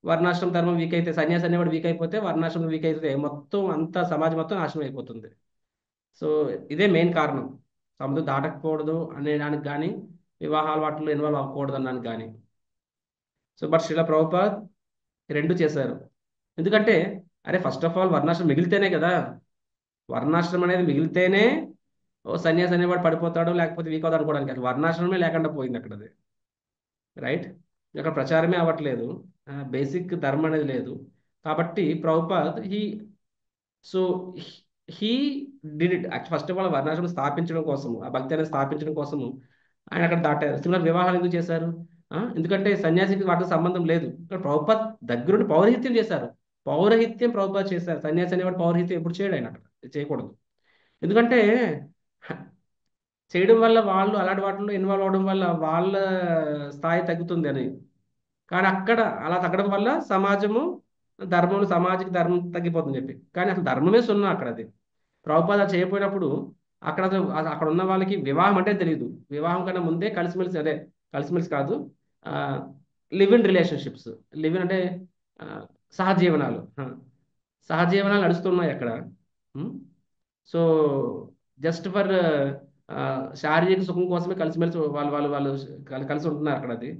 వర్ణాశ్రమ ధర్మం వీక్ అయితే, సన్యాసి అనేవాడు వీక్ అయిపోతే, వర్ణాశ్రమం వీక్ అయితే మొత్తం అంతా సమాజం మొత్తం నాశనం అయిపోతుంది. సో ఇదే మెయిన్ కారణం, సముద్రం దాటకూడదు అనే దానికి కానీ వివాహాల వాటిలో ఇన్వాల్వ్ అవ్వకూడదు అన్నానికి కానీ. సో బట్ శిలా ప్రభుపాద్ రెండు చేశారు. ఎందుకంటే అరే ఫస్ట్ ఆఫ్ ఆల్ వర్ణాశ్రమం మిగిలితేనే కదా, వర్ణాశ్రమం అనేది మిగిలితేనే ఓ సన్యాసి అనేవాడు పడిపోతాడు లేకపోతే వీక్ అవుతాడు అనుకోవడానికి. అసలు వర్ణాశ్రమమే లేకుండా పోయింది అక్కడ, అది రైట్. అక్కడ ప్రచారమే అవ్వట్లేదు, బేసిక్ ధర్మం అనేది లేదు. కాబట్టి Prabhupad so he did it. First of all వర్ణాశ్రమం స్థాపించడం కోసము, ఆ భక్తి అనేది స్థాపించడం కోసము ఆయన అక్కడ దాటారు. సిమిలర్ వివాహాలు ఎందుకు చేశారు? ఎందుకంటే సన్యాసికి వాటికి సంబంధం లేదు. ఇక్కడ ప్రభుపాద్ దగ్గరుండి పౌరహిత్యం చేశారు. ప్రభుపాద్ చేశారు. సన్యాసి అనేవాడు పౌరహిత్యం ఎప్పుడు చేయడు, ఆయన అక్కడ చేయకూడదు. ఎందుకంటే చేయడం వల్ల వాళ్ళు అలాంటి వాటిలో ఇన్వాల్వ్ అవడం వల్ల వాళ్ళ స్థాయి తగ్గుతుంది అని. కానీ అక్కడ అలా తగ్గడం వల్ల సామాజిక ధర్మం తగ్గిపోతుంది చెప్పి. కానీ అసలు ధర్మమే సున్నా అక్కడ. అది ప్రభుపాద చేయకపోయినప్పుడు అక్కడ ఉన్న వాళ్ళకి వివాహం అంటే తెలియదు. వివాహం కన్నా ముందే కలిసిమెలిసి కాదు, live in relationships, live in అంటే ఆ, సహజీవనాలు నడుస్తున్నాయి అక్కడ. సో జస్ట్ ఫర్ శారీరక సుఖం కోసమే కలిసిమెలిసి వాళ్ళు కలిసి ఉంటున్నారు అక్కడ. అది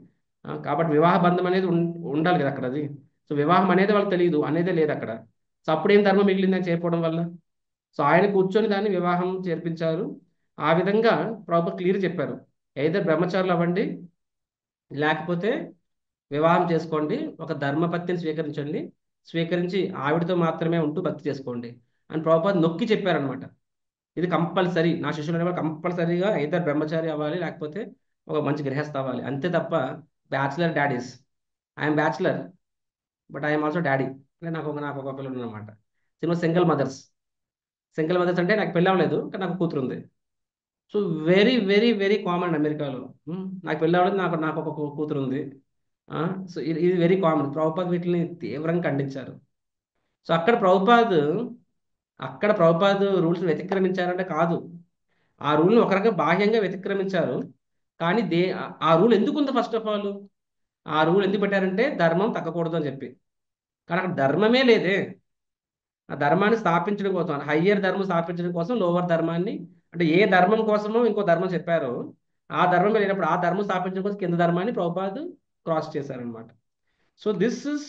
కాబట్టి వివాహ బంధం అనేది ఉండాలి కదా అక్కడ. అది సో వివాహం అనేది వాళ్ళకి తెలియదు, అనేదే లేదు అక్కడ. సో అప్పుడు ఏం ధర్మం మిగిలిందని చేయకపోవడం వల్ల సో ఆయన కూర్చొని దాన్ని వివాహం చేర్పించారు. ఆ విధంగా ప్రాపర్ క్లియర్ చెప్పారు, ఏదైతే బ్రహ్మచారులు అవ్వండి లేకపోతే వివాహం చేసుకోండి, ఒక ధర్మపత్నిని స్వీకరించి ఆవిడతో మాత్రమే ఉంటూ భక్తి చేసుకోండి అని ప్రభుపాద నొక్కి చెప్పారనమాట. ఇది కంపల్సరీ, నా శిష్యులు అనేవాళ్ళు కంపల్సరీగా ఇద్దరు బ్రహ్మచారి అవ్వాలి లేకపోతే ఒక మంచి గృహస్థ అవ్వాలి, అంతే తప్ప bachelor daddies, I'm bachelor but I'm also daddy అంటే నాకు ఒక పిల్లలు అనమాట. సింగిల్ మదర్స్ అంటే నాకు పెళ్ళి అవ్వలేదు కానీ నాకు కూతురు ఉంది. So very very very common అమెరికాలో. నాకు పెళ్ళి అవ్వలేదు, నాకు ఒక కూతురు ఉంది. సో ఇది వెరీ కామన్. ప్రభుపాద్ వీటిని తీవ్రంగా ఖండించారు. సో అక్కడ ప్రభుపాద్ రూల్స్ వ్యతిక్రమించారంటే కాదు, ఆ రూల్ని ఒక రకంగా బాహ్యంగా వ్యతిక్రమించారు. కానీ ఆ రూల్ ఎందుకు ఉంది? ఫస్ట్ ఆఫ్ ఆల్ ఆ రూల్ ఎందుకు పెట్టారంటే ధర్మం తగ్గకూడదు అని చెప్పి. కానీ అక్కడ ధర్మమే లేదే. ఆ ధర్మాన్ని స్థాపించడం కోసం, హయ్యర్ ధర్మం స్థాపించడం కోసం లోవర్ ధర్మాన్ని, అంటే ఏ ధర్మం కోసమో ఇంకో ధర్మం చెప్పారో ఆ ధర్మం వెళ్ళినప్పుడు ఆ ధర్మం స్థాపించడం కోసం కింద ధర్మాన్ని ప్రభుపాద్ క్రాస్ చేశారనమాట. So this is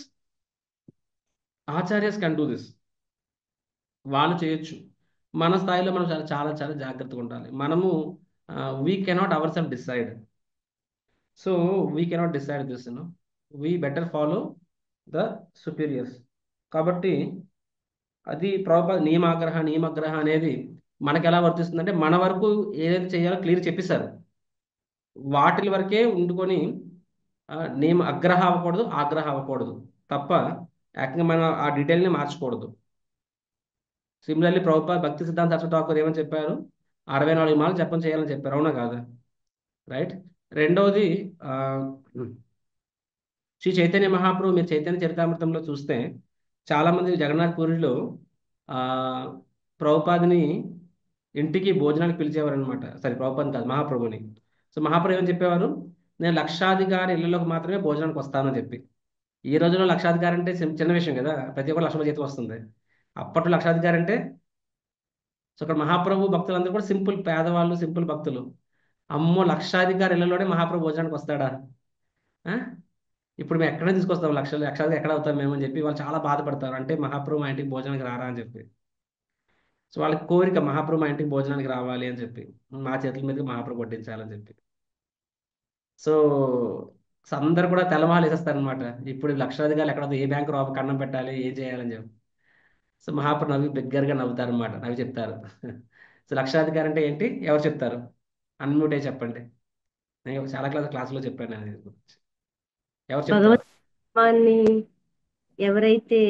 acharyas can do this. వాళ్ళు చేయొచ్చు. మన స్థాయిలో మనం చాలా చాలా చాలా జాగ్రత్తగా ఉండాలి. మనము we cannot our self decide. So we cannot decide this, we better follow the superiors. కాబట్టి అది ప్రభుపాద నియమాగ్రహ అనేది మనకి ఎలా వర్తిస్తుందంటే, మన వరకు ఏదైతే చేయాలో క్లియర్ చెప్పేశారు, వాటి వరకే ఉండుకొని నియమ అగ్రహ అవ్వకూడదు, ఆగ్రహ అవ్వకూడదు తప్ప ఏకంగా మనం ఆ డీటెయిల్ని మార్చకూడదు. సిమిలర్లీ ప్రభుపాద భక్తి సిద్ధాంత సరస్వతి ఠాకూర్ ఏమని చెప్పారు? 64 మాలు జపం చేయాలని చెప్పారు, అవునా కాదా? రైట్. రెండవది, ఆ, శ్రీ చైతన్య మహాప్రభు, మీరు చైతన్య చరితామృతంలో చూస్తే చాలా మంది జగన్నాథ్ పూరిలో ఆ ప్రభుపాదిని ఇంటికి భోజనానికి పిలిచేవారు అనమాట. సరే, ప్రభుపాద్ కాదు, మహాప్రభుని. సో మహాప్రభు ఏమని చెప్పేవారు? నేను లక్షాధికారి ఇళ్లలోకి మాత్రమే భోజనానికి వస్తానని చెప్పి. ఈ రోజుల్లో లక్షాధికారి అంటే చిన్న విషయం కదా, ప్రతి ఒక్కరు లక్షల జీతం వస్తుంది. అప్పట్లో లక్షాధికారి అంటే, సో అక్కడ మహాప్రభు భక్తులందరూ కూడా సింపుల్ పేదవాళ్ళు, సింపుల్ భక్తులు. అమ్మో, లక్షాధికారి ఇళ్లలోనే మహాప్రభు భోజనానికి వస్తాడా? ఆ? ఇప్పుడు మేము ఎక్కడ తీసుకొస్తాం, లక్షాధికారి ఎక్కడ అవుతాం మేము అని చెప్పి వాళ్ళు చాలా బాధపడతారు. అంటే మహాప్రభు మా ఇంటికి భోజనానికి రారా అని చెప్పి. సో వాళ్ళకి కోరిక మహాప్రభు మా ఇంటికి భోజనానికి రావాలి అని చెప్పి, మా చేతుల మీదకి మహాప్రభు వడ్డించాలని చెప్పి. సో సో అందరు కూడా తెల్లవాళ్ళు వేసేస్తారు అనమాట. ఇప్పుడు లక్షాధికారులు ఎక్కడ, ఏ బ్యాంకు కన్నం పెట్టాలి, ఏం చేయాలని చెప్పి. సో మహాప్రభు నవ్వి బిగ్గరగా నవ్వుతారు అనమాట, నవ్వి చెప్తారు. సో లక్షాధికారి అంటే ఏంటి, ఎవరు చెప్తారు? అన్మ్యూట్ అయ్యి చెప్పండి. నేను చాలా క్లాసులో చెప్పాను నేను దీని గురించి. ఎవరు చెప్తారు? భగవత్ నామాన్ని ఎవరైతే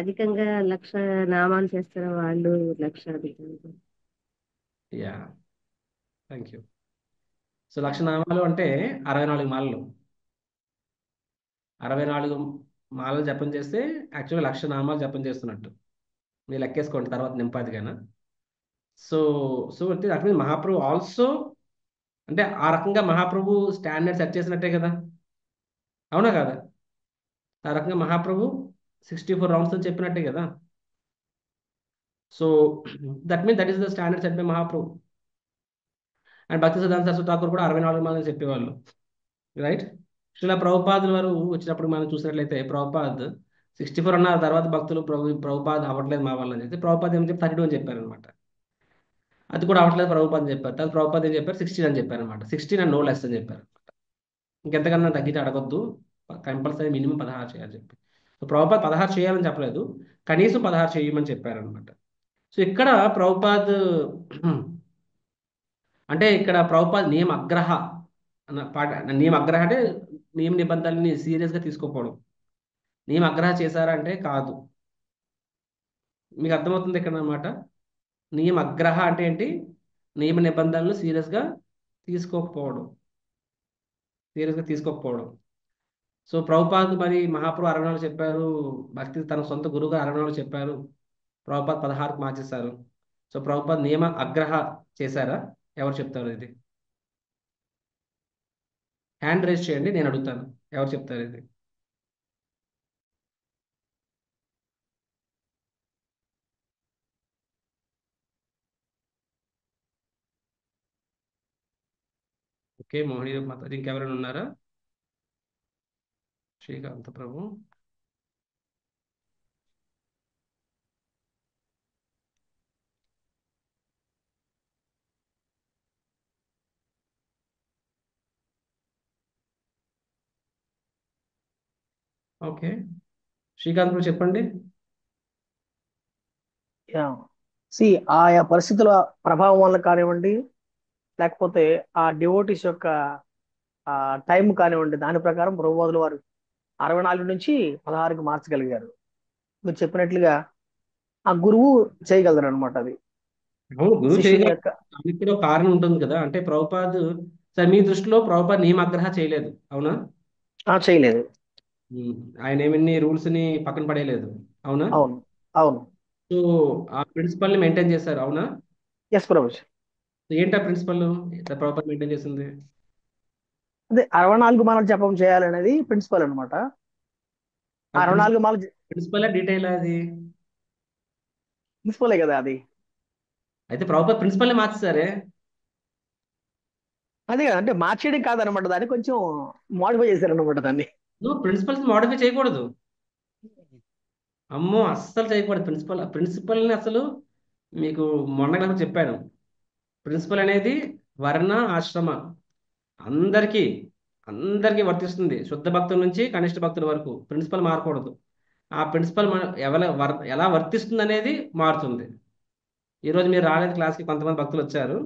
అధికంగా లక్ష నామాలు చేస్తారో వాళ్ళు లక్షాధికారులు. Yeah, thank you. సో లక్ష నామాలు అంటే 64 మాలలు. 64 మాలలు జపం చేస్తే యాక్చువల్గా లక్ష నామాలు జపం చేస్తున్నట్టు మీరు లెక్కేసుకోండి తర్వాత నింపాదిగానా. సో సో అంటే అట్లా మహాప్రభు ఆల్సో, అంటే ఆ రకంగా మహాప్రభు స్టాండర్డ్ సెట్ చేసినట్టే కదా, అవునా కదా? ఆ రకంగా మహాప్రభు 64 రౌండ్స్ అని చెప్పినట్టే కదా. So that is the standard set by Mahaprabhu. And భక్తి సిద్ధాంత సరస్వతి ఠాకూర్ కూడా 64 మంది చెప్పేవాళ్ళు, రైట్. ఇలా ప్రభుపాదుల వారు వచ్చినప్పుడు మనం చూసినట్లయితే ప్రభుపాద్ 64 అన్నారు. తర్వాత భక్తులు ప్రభుపాద్ అవ్వట్లేదు మా వల్ల అని చెప్తే ప్రభుపాద్ ఏం చెప్పి 32 అని చెప్పారు అనమాట. అది కూడా అవ్వట్లేదు ప్రభుపాద్ అని చెప్పారు. తర్వాత ప్రభుపాద్ ఏం చెప్పారు, 16 అని చెప్పారు అనమాట. 16 అండ్ నో లెస్ అని చెప్పారు. ఇంకెంతకన్నా తగ్గించి అడగొద్దు, కంపల్సరీ మినిమం 16 చేయాలని చెప్పి. సో ప్రభుపాద్ 16 చేయాలని చెప్పలేదు, కనీసం 16 చేయమని చెప్పారనమాట. సో ఇక్కడ ప్రభుపాద్ అంటే ఇక్కడ ప్రభుపాద్ నియమ అగ్రహ అన్న పాట. నియమ అగ్రహ అంటే నియమ నిబంధనల్ని సీరియస్గా తీసుకోకపోవడం. నియమ అగ్రహ చేశారా అంటే కాదు. మీకు అర్థమవుతుంది ఇక్కడ అన్నమాట. నియమ అగ్రహ అంటే ఏంటి? నియమ నిబంధనలు తీసుకోకపోవడం సీరియస్గా తీసుకోకపోవడం. సో ప్రభుపాద్ మరి మహాప్రభు 64 చెప్పారు, భక్తి తన సొంత గురువుగా 64 చెప్పారు, ప్రభుపాద్ 16కు మార్చేశారు. సో ప్రభుపాద్ నియమ అగ్రహ చేశారా? ఎవరు చెప్తారు ఇది? హ్యాండ్ రేస్ చేయండి, నేను అడుగుతాను. ఎవరు చెప్తారు ఇది? ఓకే, మోహిని మాతాజీ, ఇంకెవరైనా ఉన్నారా? శ్రీకాంత ప్రభు. ఓకే, శ్రీకాంత్ ప్రభు చెప్పండి. సి ఆయా పరిస్థితుల ప్రభావం వల్ల కానివ్వండి, లేకపోతే ఆ డివోటీస్ యొక్క ఆ టైం కానివ్వండి, దాని ప్రకారం ప్రభువాదుల వారు 64 నుంచి 16కి మార్చగలిగారు. మీరు చెప్పినట్లుగా ఆ గురువు చేయగలరు అనమాట. అది అవును, గురువు శిష్యుని చేయగలరు. యొక్క దానికి కూడా ఒక కారణం ఉంటుంది కదా. అంటే ప్రభుపాద్, సరే మీ దృష్టిలో ప్రభుపాద్ నియమాగ్రహ చేయలేదు, అవునా? చేయలేదు. ఉమ్, ఆయన ఏమన్ని రూల్స్ ని పక్కన పడేయలేదు, అవునా? అవును, అవును. సో ఆ ప్రిన్సిపల్ ని మెయింటైన్ చేశారు, అవునా? ఎస్ ప్రభు. సో ఏంటి ఆ ప్రిన్సిపల్ ప్రభుపాద్ మెయింటైన్ చేసింది? అదే 64 మాలలు జపం చేయాలనేది ప్రిన్సిపల్ అనమాట. అది 64 మాలలు ప్రిన్సిపల్ డీటెయిల్ అది? ప్రిన్సిపలే కదా అది. అయితే ప్రభుపాద ప్రిన్సిపల్ని మార్చేసారే. అదే కదా, అంటే మార్చేయడం కాదనమాట, దాన్ని కొంచెం మోడిఫై చేశారనమాట దాన్ని. నువ్వు ప్రిన్సిపల్స్ మోడిఫై చేయకూడదు. అమ్మో, అస్సలు చేయకూడదు. ప్రిన్సిపల్ని అసలు మీకు మొన్న కదా చెప్పాను. ప్రిన్సిపల్ అనేది వర్ణ ఆశ్రమ అందరికీ అందరికీ వర్తిస్తుంది. శుద్ధ భక్తుల నుంచి కనిష్ట భక్తుల వరకు ప్రిన్సిపల్ మారకూడదు. ఆ ప్రిన్సిపల్ ఎలా వర్తిస్తుంది అనేది మారుతుంది. ఈరోజు మీరు రాలేదు క్లాస్కి, కొంతమంది భక్తులు వచ్చారు.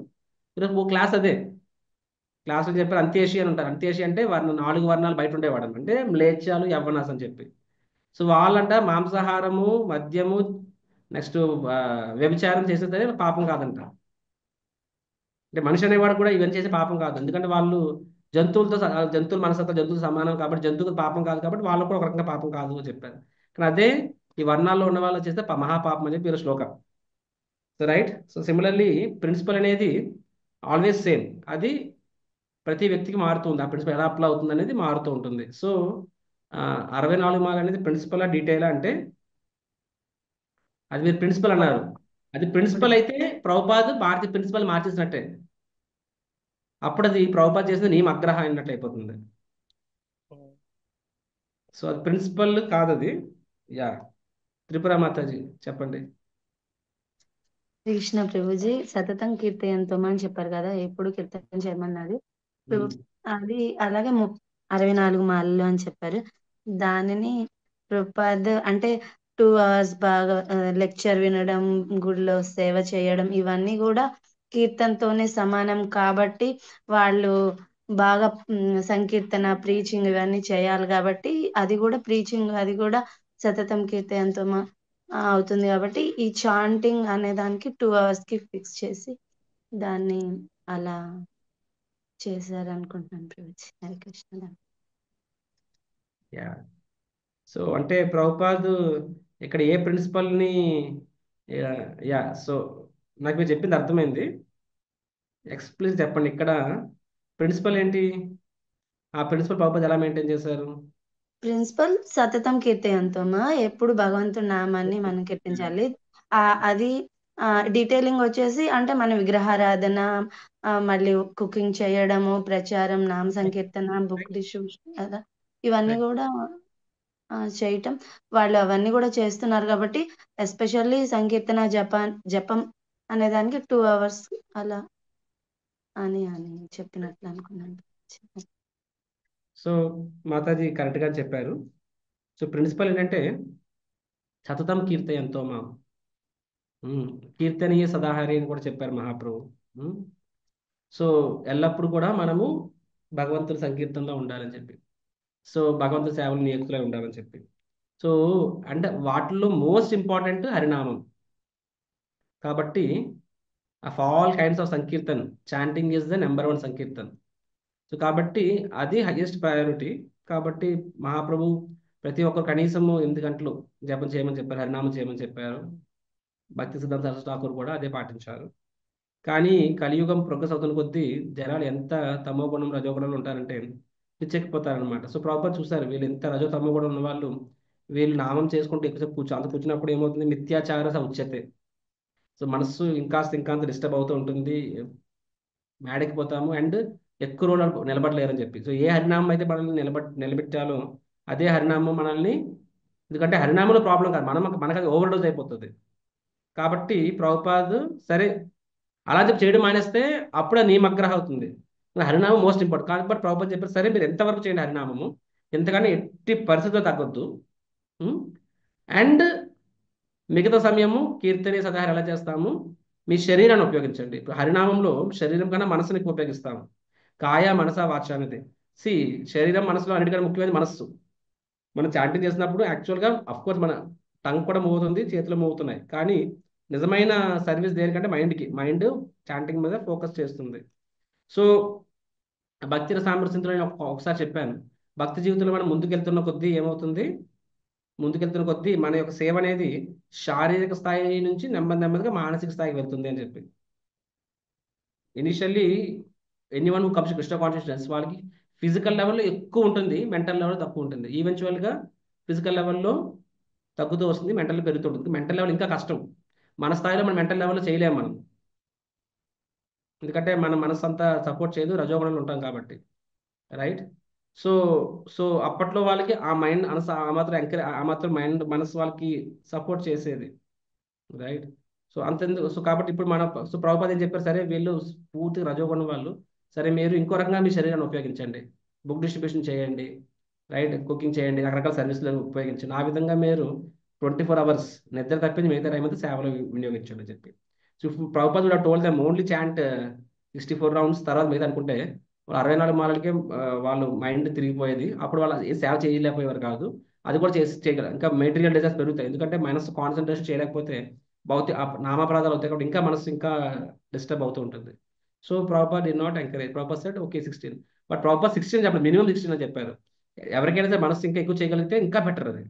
ఈరోజు ఓ క్లాస్ అదే క్లాసులు చెప్పారు. అంత్యేషి అని ఉంటారు. అంత్యేషి అంటే 4 వర్ణాలు బయట ఉండేవాడు అంటే మ్లేచ్చాలు, యవ్వనాస్ అని చెప్పి. సో వాళ్ళంట మాంసాహారము, మద్యము, నెక్స్ట్ వ్యభిచారం చేసేది పాపం కాదంట. అంటే మనిషి అనేవాడు కూడా ఇవన్నీ చేసే పాపం కాదు. ఎందుకంటే వాళ్ళు జంతువుల మనసంతా జంతువులు సమానం కాబట్టి జంతువులు పాపం కాదు, కాబట్టి వాళ్ళు కూడా ఒక రకంగా పాపం కాదు అని చెప్పారు. కానీ అదే ఈ వర్ణాల్లో ఉన్న వాళ్ళు చేస్తే మహాపాపం అని చెప్పి వీళ్ళ శ్లోకం. So right. So similarly principle అనేది ఆల్వేస్ సేమ్. అది ప్రతి వ్యక్తికి మారుతుంది. ఆ ప్రిన్సిపల్ ఎలా అప్లై అవుతుంది అనేది మారుతూ ఉంటుంది. సో 64 మాల అనేది ప్రిన్సిపల్ డీటెయిల్ అంటే అది మీరు ప్రిన్సిపల్ అన్నారు. అది ప్రిన్సిపల్ అయితే ప్రభుపాద్ భారతీయ ప్రిన్సిపల్ మార్చేసినట్టే. అప్పుడు అది ప్రభుపాద్ చేసిన నియమ అగ్రహ అయినట్టు అయిపోతుంది. సో అది ప్రిన్సిపల్ కాదు అది. యా, త్రిపుర మాతాజీ చెప్పండి. కృష్ణ ప్రభుజీ సతతం కీర్తయంతో అని చెప్పారు కదా, ఎప్పుడు కీర్తన చేయమన్నది. అది అలాగే 64 మాలలు అని చెప్పారు. దానిని ప్రభుపాద్ అంటే 2 hours బాగా లెక్చర్ వినడం, గుడిలో సేవ చేయడం, ఇవన్నీ కూడా కీర్తనతోనే సమానం. కాబట్టి వాళ్ళు బాగా సంకీర్తన, ప్రీచింగ్ ఇవన్నీ చేయాలి. కాబట్టి అది కూడా ప్రీచింగ్, అది కూడా సతతం కీర్తయంతో అవుతుంది. కాబట్టి ఈ చాంటింగ్ అనే దానికి 2 hours కి ఫిక్స్ చేసి దాన్ని అలా చేశారు అనుకుంటున్నాను ప్రభుజీ. హరే కృష్ణ. యా, సో అంటే ప్రభుపాద్ ఇక్కడ ఏ ప్రిన్సిపల్ని, యా, సో నాకు మీరు చెప్పింది అర్థమైంది. ఎక్స్ప్లెయిన్ చెప్పండి. ఇక్కడ ప్రిన్సిపల్ ఏంటి? ఆ ప్రిన్సిపల్ ప్రభుపాద్ ఎలా మెయింటైన్ చేశారు? ప్రిన్సిపల్ సతతం కీర్తయంతోమా, ఎప్పుడు భగవంతుడి నామాన్ని మనం కీర్తించాలి. అది డీటెయిలింగ్ వచ్చేసి అంటే మన విగ్రహారాధన, మళ్ళీ కుకింగ్ చేయడము, ప్రచారం, నామ సంకీర్తన, బుక్ డిస్ట్రిబ్యూషన్ కదా, ఇవన్నీ కూడా చేయటం. వాళ్ళు అవన్నీ కూడా చేస్తున్నారు. కాబట్టి ఎస్పెషల్లీ సంకీర్తన, జపం అనే దానికి 2 hours అలా అని చెప్పినట్లు అనుకున్నాను. సో మాతాజీ కరెక్ట్గా చెప్పారు. సో ప్రిన్సిపల్ ఏంటంటే సతతం కీర్తయంతో మా కీర్తనీయ సదాహరి అని కూడా చెప్పారు మహాప్రభు. సో ఎల్లప్పుడూ కూడా మనము భగవంతుని సంకీర్తనలో ఉండాలని చెప్పి, సో భగవంతుని సేవలు నియుక్తులై ఉండాలని చెప్పి. సో అంటే వాటిల్లో మోస్ట్ ఇంపార్టెంట్ హరినామం. కాబట్టి ఆఫ్ ఆల్ కైండ్స్ ఆఫ్ సంకీర్తన్ చాంటింగ్ ఈజ్ ద నెంబర్ 1 సంకీర్తన్. సో కాబట్టి అది హైయెస్ట్ ప్రయారిటీ. కాబట్టి మహాప్రభు ప్రతి ఒక్కరు కనీసం 8 గంటలు జపం చేయమని చెప్పారు, హరినామం చేయమని చెప్పారు. భక్తి సిద్ధాంత సరస్వతి ఠాకూర్ కూడా అదే పాటించారు. కానీ కలియుగం ప్రోగ్రెస్ అవుతున్న కొద్దీ జనాలు ఎంత తమో గుణం రజోగుణంలో ఉంటారంటే పిచ్చెక్కిపోతారనమాట. సో ప్రాపర్ చూసారు వీళ్ళు ఎంత రజో తమో గుణం ఉన్న వాళ్ళు, వీళ్ళు నామం చేసుకుంటూ ఎక్కువసేపు అంత కూర్చున్నప్పుడు ఏమవుతుంది, మిథ్యాచార ఉచ్యతే. సో మనస్సు ఇంకాంత డిస్టర్బ్ అవుతూ ఉంటుంది, మేడెక్కిపోతాము, అండ్ ఎక్కువ రోజులు నిలబడలేరని చెప్పి. సో ఏ హరినామం అయితే మనల్ని నిలబెట్టాలో అదే హరినామం మనల్ని, ఎందుకంటే హరినామంలో ప్రాబ్లం కాదు, మనకు అది ఓవర్ డోస్ అయిపోతుంది. కాబట్టి ప్రభుపాద్ సరే అలా చెప్పి చేయడం మానేస్తే అప్పుడే నియమగ్రహ అవుతుంది. హరినామం మోస్ట్ ఇంపార్టెంట్. కాబట్టి ప్రభుపాద్ చెప్పారు సరే మీరు ఎంతవరకు చేయండి హరినామము, ఎంతగానో ఎట్టి పరిస్థితిలో తగ్గొద్దు. అండ్ మిగతా సమయము కీర్తన సదాహారం ఎలా చేస్తాము, మీ శరీరాన్ని ఉపయోగించండి. ఇప్పుడు హరినామంలో శరీరం కన్నా మనసుని ఎక్కువ ఉపయోగిస్తాము. కాయ మనస వాచ అనేది. శరీరం మనసులో అన్నిటికన్నా ముఖ్యమైనది మనస్సు. మనం చాంటింగ్ చేసినప్పుడు యాక్చువల్గా కోర్స్ మన టంగ్ కూడా మూవ్ అవుతుంది, చేతులు మూవ్ అవుతున్నాయి, కానీ నిజమైన సర్వీస్ దేనికంటే మైండ్ చాంటింగ్ మీద ఫోకస్ చేస్తుంది. సో భక్తి సామర్థ్యంతో నేను ఒకసారి చెప్పాను, భక్తి జీవితంలో మనం ముందుకెళ్తున్న కొద్దీ ఏమవుతుంది, ముందుకెళ్తున్న కొద్దీ మన యొక్క సేవ అనేది శారీరక స్థాయి నుంచి నెమ్మదిగా మానసిక స్థాయికి వెళ్తుంది అని చెప్పి. Initially anyone who comes Krishna consciousness వాళ్ళకి ఫిజికల్ లెవెల్లో ఎక్కువ ఉంటుంది, మెంటల్ లెవెల్ తక్కువ ఉంటుంది. ఈవెన్చువల్గా ఫిజికల్ లెవెల్లో తగ్గుతూ వస్తుంది, మెంటల్ పెరుగుతూ ఉంటుంది. మెంటల్ లెవెల్ ఇంకా కష్టం. మన స్థాయిలో మన మెంటల్ లెవెల్లో చేయలేము మనం, ఎందుకంటే మన మనసు అంతా సపోర్ట్ చేయదు, రజోగుణంలో ఉంటాం కాబట్టి, రైట్. సో సో అప్పట్లో వాళ్ళకి ఆ మైండ్ అనస ఆ మాత్రం ఎంకరేజ్, ఆ మాత్రం మైండ్ మనసు వాళ్ళకి సపోర్ట్ చేసేది, రైట్. సో అంతెందుకు, సో కాబట్టి ఇప్పుడు మన సో ప్రభుపాద ఏం చెప్పారు, సరే వీళ్ళు పూర్తి రజోగుణం వాళ్ళు, సరే మీరు ఇంకో రకంగా మీ శరీరాన్ని ఉపయోగించండి, బుక్ డిస్ట్రిబ్యూషన్ చేయండి, రైట్, కుకింగ్ చేయండి, రకరకాల సర్వీసులను ఉపయోగించండి, ఆ విధంగా మీరు 24 hours నిద్ర తప్పించి మిగతా టైం అంతా సేవలు వినియోగించండి అని చెప్పి. సో ప్రభుపాద కూడా told them only chant 64 rounds, తర్వాత మిగతా అనుకుంటే వాళ్ళు 64 మాలలకే వాళ్ళు మైండ్ తిరిగిపోయేది, అప్పుడు వాళ్ళు ఏ సేవ చేయలేకపోయేవారు కాదు. అది కూడా చేయగలరు, ఇంకా మెటీరియల్ డిజైర్స్ పెరుగుతాయి, ఎందుకంటే మనసు కాన్సన్ట్రేషన్ చేయలేకపోతే భౌతిక నామాపరాధాలు అవుతాయి కాబట్టి ఇంకా మనసు ఇంకా డిస్టర్బ్ అవుతూ ఉంటుంది. So proper did not encourage, proper set okay 16, but proper 16 చెప్పారు, మినిమం 16 అని చెప్పారు. ఎవరికైనా సరే మనసు ఇంకా ఎక్కువ చేయగలిగితే ఇంకా బెటర్ అది.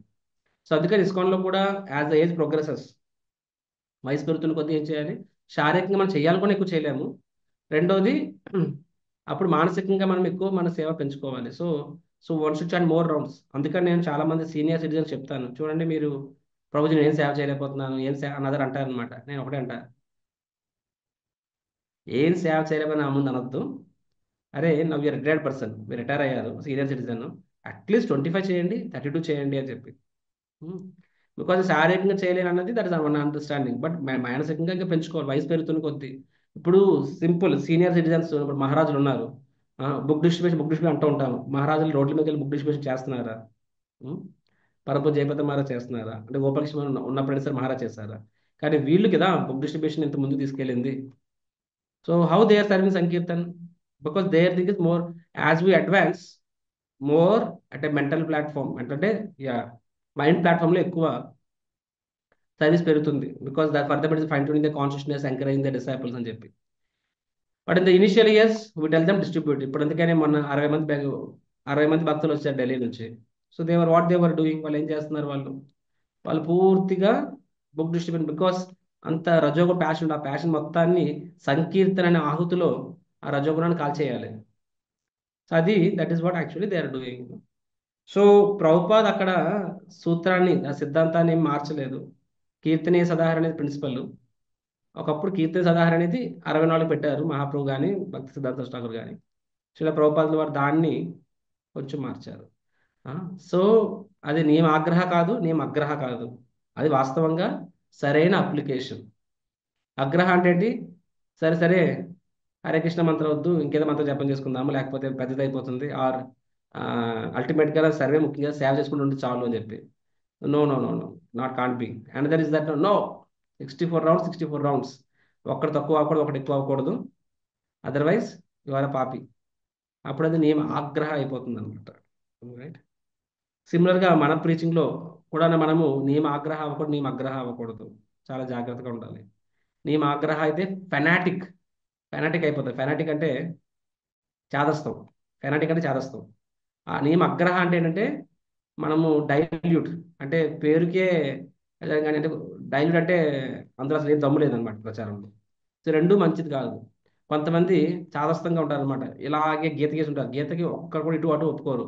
సో అందుకని ఇస్కాన్లో కూడా యాజ్ ద ఏజ్ ప్రోగ్రెసెస్, వయసు పెరుగుతున్న కొద్దీ ఏం చేయాలి, శారీరకంగా మనం చేయాలనుకుని ఎక్కువ చేయలేము, రెండోది అప్పుడు మానసికంగా మనం ఎక్కువ మన సేవ పెంచుకోవాలి. So so one should chant more rounds. అందుకని నేను చాలా మంది సీనియర్ సిటిజన్స్ చెప్తాను, చూడండి మీరు ప్రభుజీ నేను ఏం సేవ చేయలేకపోతున్నాను, ఏం సేవ అన్నదర్ అంటారనమాట. నేను ఒకటే అంటా, ఏం సేవ చేయలేకపోయినా నా ముందు అనొద్దు, అరే నవ్వు రిటైర్డ్ పర్సన్, మీరు రిటైర్ అయ్యారు, సీనియర్ సిటిజన్, అట్లీస్ట్ 25 చేయండి, 32 చేయండి అని చెప్పి. బికాజ్ శారీరకంగా చేయలేను అన్నది that is one understanding, but మానసికంగా ఇంకా పెంచుకోవాలి వయసు పెరుగుతున్న కొద్దీ. ఇప్పుడు సింపుల్ సీనియర్ సిటిజన్స్, ఇప్పుడు మహారాజులు ఉన్నారు, బుక్ డిస్ట్రిబ్యూషన్ అంటూ ఉంటాము, మహారాజులు రోడ్ల మీద వెళ్ళి బుక్ డిస్ట్రిబ్యూషన్ చేస్తున్నారా? పరపు జయపతి మహారాజ్ చేస్తున్నారా? అంటే గోపాలకృష్ణ ఉన్నప్పుడు సార్ మహారాజ్ చేస్తారా? కానీ వీళ్ళు కదా బుక్ డిస్ట్రిబ్యూషన్ ఇంత ముందు తీసుకెళ్ళింది. So how they are serving Sankirtan, because there think is more, as we advance more అంటే మెంటల్ ప్లాట్ఫామ్ అంటే యా మైండ్ ప్లాట్ఫామ్లో ఎక్కువ సర్వీస్ పెరుగుతుంది, because that for that is fine tuning the consciousness, encouraging the disciples అని చెప్పి. But in the initial years we tell them distribute. ఇప్పుడు అందుకనే మొన్న 60 మంది భక్తులు వచ్చారు ఢిల్లీ నుంచి. So they're what they're doing, వాళ్ళు ఏం చేస్తున్నారు, వాళ్ళు పూర్తిగా బుక్ డిస్ట్రిబ్యూషన్, బికాస్ అంత రజోగుణ ప్యాషన్, ఆ ప్యాషన్ మొత్తాన్ని సంకీర్తన అనే ఆహుతిలో ఆ రజోగుణాన్ని కాల్చేయాలి. సో అది that is what actually they are doing. So Prabhupad అక్కడ సూత్రాన్ని, ఆ సిద్ధాంతాన్ని ఏం మార్చలేదు. కీర్తనీయ సదాహరణ అనేది ప్రిన్సిపల్. ఒకప్పుడు కీర్తన సదాహరణ అనేది 64 పెట్టారు మహాప్రభు కానీ భక్తి సిద్ధాంత ఠాకూర్ కానీ. శిలా ప్రభుపాదుల వారు దాన్ని కొంచెం మార్చారు. సో అది నియమ ఆగ్రహ కాదు, నియమ అగ్రహ కాదు, అది వాస్తవంగా సరైన అప్లికేషన్. అగ్రహ అంటే ఏంటి, సరే సరే హరే కృష్ణ మంత్రం వద్దు, ఇంకేదో మంత్రం జపం చేసుకుందాము, లేకపోతే పెద్దది అయిపోతుంది, ఆర్ అల్టిమేట్గా సర్వే ముఖ్యంగా సేవ చేసుకుంటూ ఉంటే చాలు అని చెప్పి. No no no no, not can't be. And there is that no 64 rounds, ఒకటి తక్కువ అవ్వకూడదు, ఒకటి ఎక్కువ అవ్వకూడదు, అదర్వైజ్ యువర్ పాపి. అప్పుడు అది నియమ ఆగ్రహ అయిపోతుంది అనమాట, రైట్. సిమిలర్గా మన ప్రీచింగ్లో కూడా మనము నియమ ఆగ్రహ అవ్వకూడదు, నియమ అగ్రహ అవ్వకూడదు, చాలా జాగ్రత్తగా ఉండాలి. నియమ ఆగ్రహ అయితే ఫెనాటిక్ అయిపోతుంది. ఫెనాటిక్ అంటే చాదస్తం, చాదస్తం. ఆ నియమ అగ్రహ అంటే ఏంటంటే మనము డైల్యూట్, అంటే పేరుకే కానీ, అంటే డైల్యూట్ అంటే అందులో అసలు ఏం దమ్ము లేదనమాట ప్రచారంలో. సో రెండు మంచిది కాదు. కొంతమంది చాదస్తంగా ఉంటారు అనమాట, ఇలాగే గీత గీసి ఉంటారు, గీతకి ఒక్కరు కూడా ఇటు అటు ఒప్పుకోరు.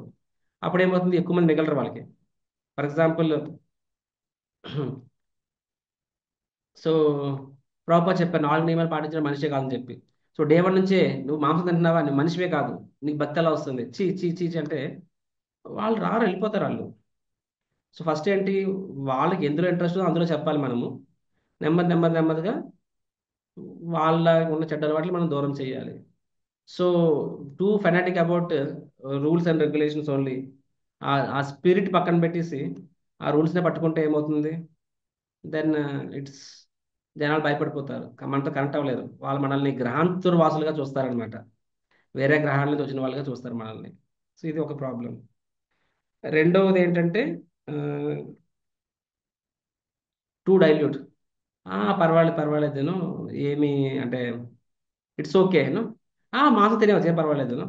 అప్పుడు ఏమవుతుంది, ఎక్కువ మంది మిగలరు వాళ్ళకి. ఫర్ ఎగ్జాంపుల్ సో ప్రాపర్ చెప్పారు 4 నియమాలు పాటించిన మనిషే కాదని చెప్పి. సో డే 1 నుంచే నువ్వు మాంసం తింటున్నావా, నువ్వు మనిషివే కాదు, నీకు భక్తి ఎలా వస్తుంది, చీ చీ చీ చీ అంటే వాళ్ళు రారు, వెళ్ళిపోతారు వాళ్ళు. సో ఫస్ట్ ఏంటి, వాళ్ళకి ఎందులో ఇంట్రెస్ట్ అందులో చెప్పాలి మనము. నెమ్మదిగా వాళ్ళ ఉన్న చెడ్డ అలవాట్లు మనం దూరం చేయాలి. So two fanatic about rules and regulations only, ఆ స్పిరిట్ పక్కన పెట్టేసి ఆ రూల్స్నే పట్టుకుంటే ఏమవుతుంది, దెన్ ఇట్స్ జనాలు భయపడిపోతారు, మనతో కనెక్ట్ అవ్వలేరు, వాళ్ళు మనల్ని గ్రహాంతర్వాసులుగా చూస్తారనమాట, వేరే గ్రహాల నుంచి వచ్చిన వాళ్ళుగా చూస్తారు మనల్ని. సో ఇది ఒక ప్రాబ్లం. రెండవది ఏంటంటే టూ డైల్యూట్. పర్వాలేదును, ఏమి అంటే ఇట్స్ ఓకేను, మాసం తినేవచ్చు ఏం పర్వాలేదును,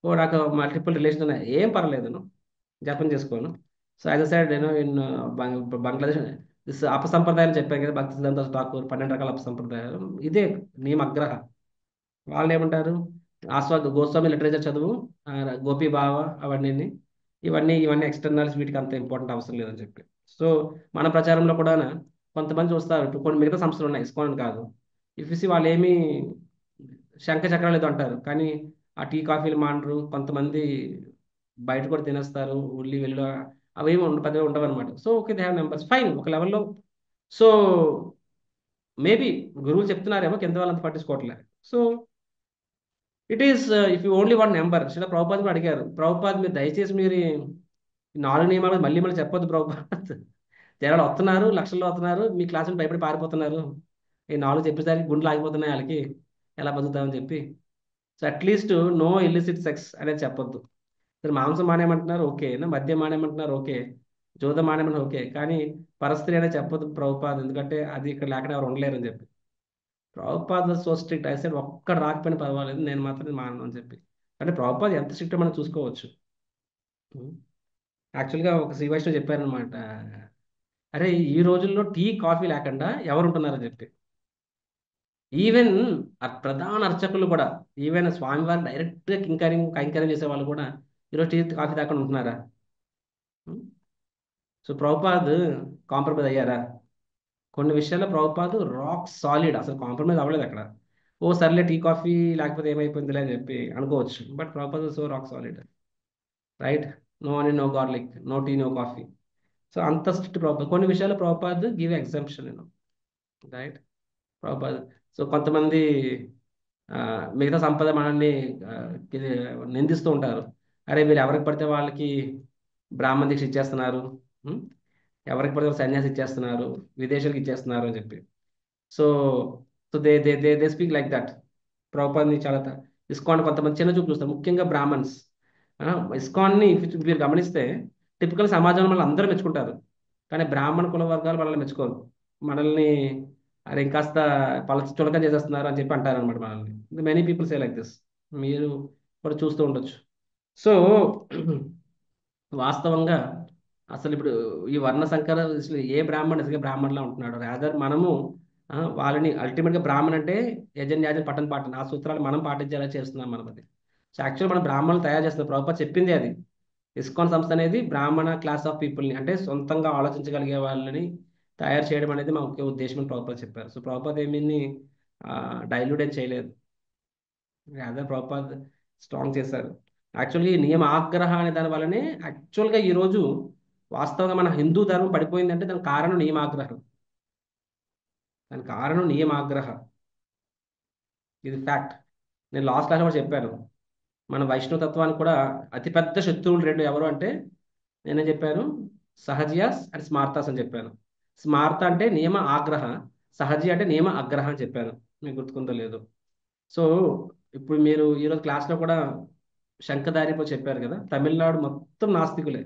ఓ నాకు మల్టిపుల్ రిలేషన్స్ ఉన్నాయి ఏం పర్వాలేదును, జపం చేసుకోను. సో యాజ్ అ సైడ్ నేను ఇన్ బంగ్లాదేశ్ దిస్ అపసంప్రదాయాలు చెప్పాను కదా, భక్తి సిద్ధాంత ఠాకూర్ 12 రకాల అపసంప్రదాయాలు, ఇదే నియమగ్రహ. వాళ్ళు ఏమంటారు, గోస్వామి లిటరేచర్ చదువు, గోపీ బావ, ఇవన్నీ ఎక్స్టర్నల్స్, వీటికి అంత ఇంపార్టెంట్ అవసరం లేదని చెప్పి. సో మన ప్రచారంలో కూడా కొంతమంది చూస్తారు, ఇప్పుడు కొన్ని మిగతా సంస్థలు ఉన్నాయి, ఇస్కాన్ అని కాదు. ఇఫ్సి వాళ్ళు ఏమీ శంఖ చక్రాలు ఏదో అంటారు, కానీ ఆ టీ కాఫీలు మానరు. కొంతమంది బయట కూడా తినేస్తారు, ఉల్లి వెల్లు అవేమి పెద్దగా ఉండవు అనమాట. So okay, they have numbers, fine ఒక లెవెల్లో. సో మేబీ గురువులు చెప్తున్నారేమో, కింద వాళ్ళంతా పట్టించుకోవట్లే. So it is if you only one number. శిలా ప్రభుపాద్ కూడా అడిగారు, ప్రభుపాద్ మీరు దయచేసి మీరు ఈ 4 నియమాలు మళ్ళీ మళ్ళీ చెప్పొద్దు ప్రభుపాద్. జనాలు వస్తున్నారు, లక్షల్లో వస్తున్నారు, మీ క్లాసులు భయపడి పారిపోతున్నారు, ఈ 4 చెప్పేసరికి గుండెలు ఆగిపోతున్నాయి వాళ్ళకి, ఎలా బతుకుతామని చెప్పి. So at least no illicit sex అనేది చెప్పొద్దు. సరే మాంసం మానేయమంటున్నారు ఓకే, మద్యం మానేయమంటున్నారు ఓకే, జూదం మానేయమంటున్నారు ఓకే, కానీ పరస్త్రీ అనేది చెప్పొద్దు ప్రభుపాద్, ఎందుకంటే అది ఇక్కడ లేకుండా ఎవరు ఉండలేరు అని చెప్పి. Prabhupad so strict, I side ఒక్కడ రాకపోయినా పర్వాలేదు, నేను మాత్రం మానను అని చెప్పి. అంటే ప్రభుపాద్ ఎంత స్ట్రిక్ట్ మనం చూసుకోవచ్చు. యాక్చువల్గా ఒక శ్రీ వైష్ణవ్ చెప్పారనమాట, అరే ఈ రోజుల్లో టీ కాఫీ లేకుండా ఎవరు ఉంటున్నారని చెప్పి. ఈవెన్ ప్రధాన అర్చకులు కూడా, ఈవెన్ స్వామివారు డైరెక్ట్గా కైంకర్యం చేసే వాళ్ళు కూడా ఈరోజు టీ కాఫీ తాకుండా ఉంటున్నారా? సో ప్రభుపాద్ కాంప్రమైజ్ అయ్యారా? కొన్ని విషయాల్లో ప్రభుపాద్ రాక్ సాలిడ్, అసలు కాంప్రమైజ్ అవ్వలేదు అక్కడ. ఓ సర్లే టీ కాఫీ లేకపోతే ఏమైపోయిందిలే అని చెప్పి అనుకోవచ్చు, but Prabhupad so rock solid, right? No అని, no garlic, no tea, no coffee. So అంత స్ట్రిక్ట్ ప్రభుపాద్. కొన్ని విషయాల్లో Prabhupad give exemption, right? Prabhupad. So కొంతమంది ఆ, మిగతా సంపద మనల్ని ఆ, ఇది నిందిస్తూ ఉంటారు, అరే మీరు ఎవరికి పడితే వాళ్ళకి బ్రాహ్మణ దీక్ష ఇచ్చేస్తున్నారు, ఉం? ఎవరికి పడితే వాళ్ళకి సన్యాసి ఇచ్చేస్తున్నారు, విదేశాలకు ఇచ్చేస్తున్నారు అని చెప్పి. So so they speak like that. ప్రభుపాద్ని చాలా ఇస్కాన్ కొంతమంది చిన్న చూపు చూస్తారు, ముఖ్యంగా బ్రాహ్మణ్స్. ఇస్కాన్ని మీరు గమనిస్తే టిపికల్ సమాజంలో మనల్ని అందరూ మెచ్చుకుంటారు, కానీ బ్రాహ్మణ కుల వర్గాలు మనల్ని మెచ్చుకోరు. మనల్ని అరే ఇంకాస్త చులకన చేసేస్తున్నారు అని చెప్పి అంటారు అనమాట మనల్ని. Many people say like this, మీరు కూడా చూస్తూ ఉండొచ్చు. సో వాస్తవంగా అసలు ఇప్పుడు ఈ వర్ణ సంకర అసలు ఏ బ్రాహ్మణ్ నిజంగా బ్రాహ్మణ్లా ఉంటున్నాడు? రాదర్ మనము వాళ్ళని అల్టిమేట్గా బ్రాహ్మణ్ అంటే యజన్ యాజన్ పట్టణ పాటన ఆ సూత్రాలు మనం పాటించేలా చేస్తున్నాం మనం అది. సో యాక్చువల్ మన బ్రాహ్మణులు తయారు చేస్తున్నారు, ప్రభుపాద్ చెప్పింది అది. ఇస్కాన్ సంస్థ అనేది బ్రాహ్మణ క్లాస్ ఆఫ్ పీపుల్ని, అంటే సొంతంగా ఆలోచించగలిగే వాళ్ళని తయారు చేయడం అనేది మా ముఖ్య ఉద్దేశం అని ప్రభుపాద్ చెప్పారు. సో ప్రభుపాద్ ఏమీ డైల్యూట్ ఏం చేయలేదు, రాదర్ ప్రభుపాద్ స్ట్రాంగ్ చేశారు. యాక్చువల్లీ నియమ ఆగ్రహ అనే దాని వల్లనే యాక్చువల్గా ఈరోజు వాస్తవంగా మన హిందూ ధర్మం పడిపోయిందంటే దానికి కారణం నియమాగ్రహం. దానికి కారణం నియమాగ్రహ, ఇది ఫ్యాక్ట్. నేను లాస్ట్ క్లాస్ కూడా చెప్పాను, మన వైష్ణవ తత్వానికి కూడా అతిపెద్ద శత్రువులు 2 ఎవరు అంటే, నేనే చెప్పాను, సహజియాస్ అండ్ స్మార్తాస్ అని చెప్పాను. స్మార్త అంటే నియమ ఆగ్రహ, సహజి అంటే నియమ అగ్రహ అని చెప్పాను, మీకు గుర్తుకుందో లేదు. సో ఇప్పుడు మీరు ఈరోజు క్లాస్లో కూడా శంఖదారిపో చెప్పారు కదా, తమిళనాడు మొత్తం నాస్తికులే.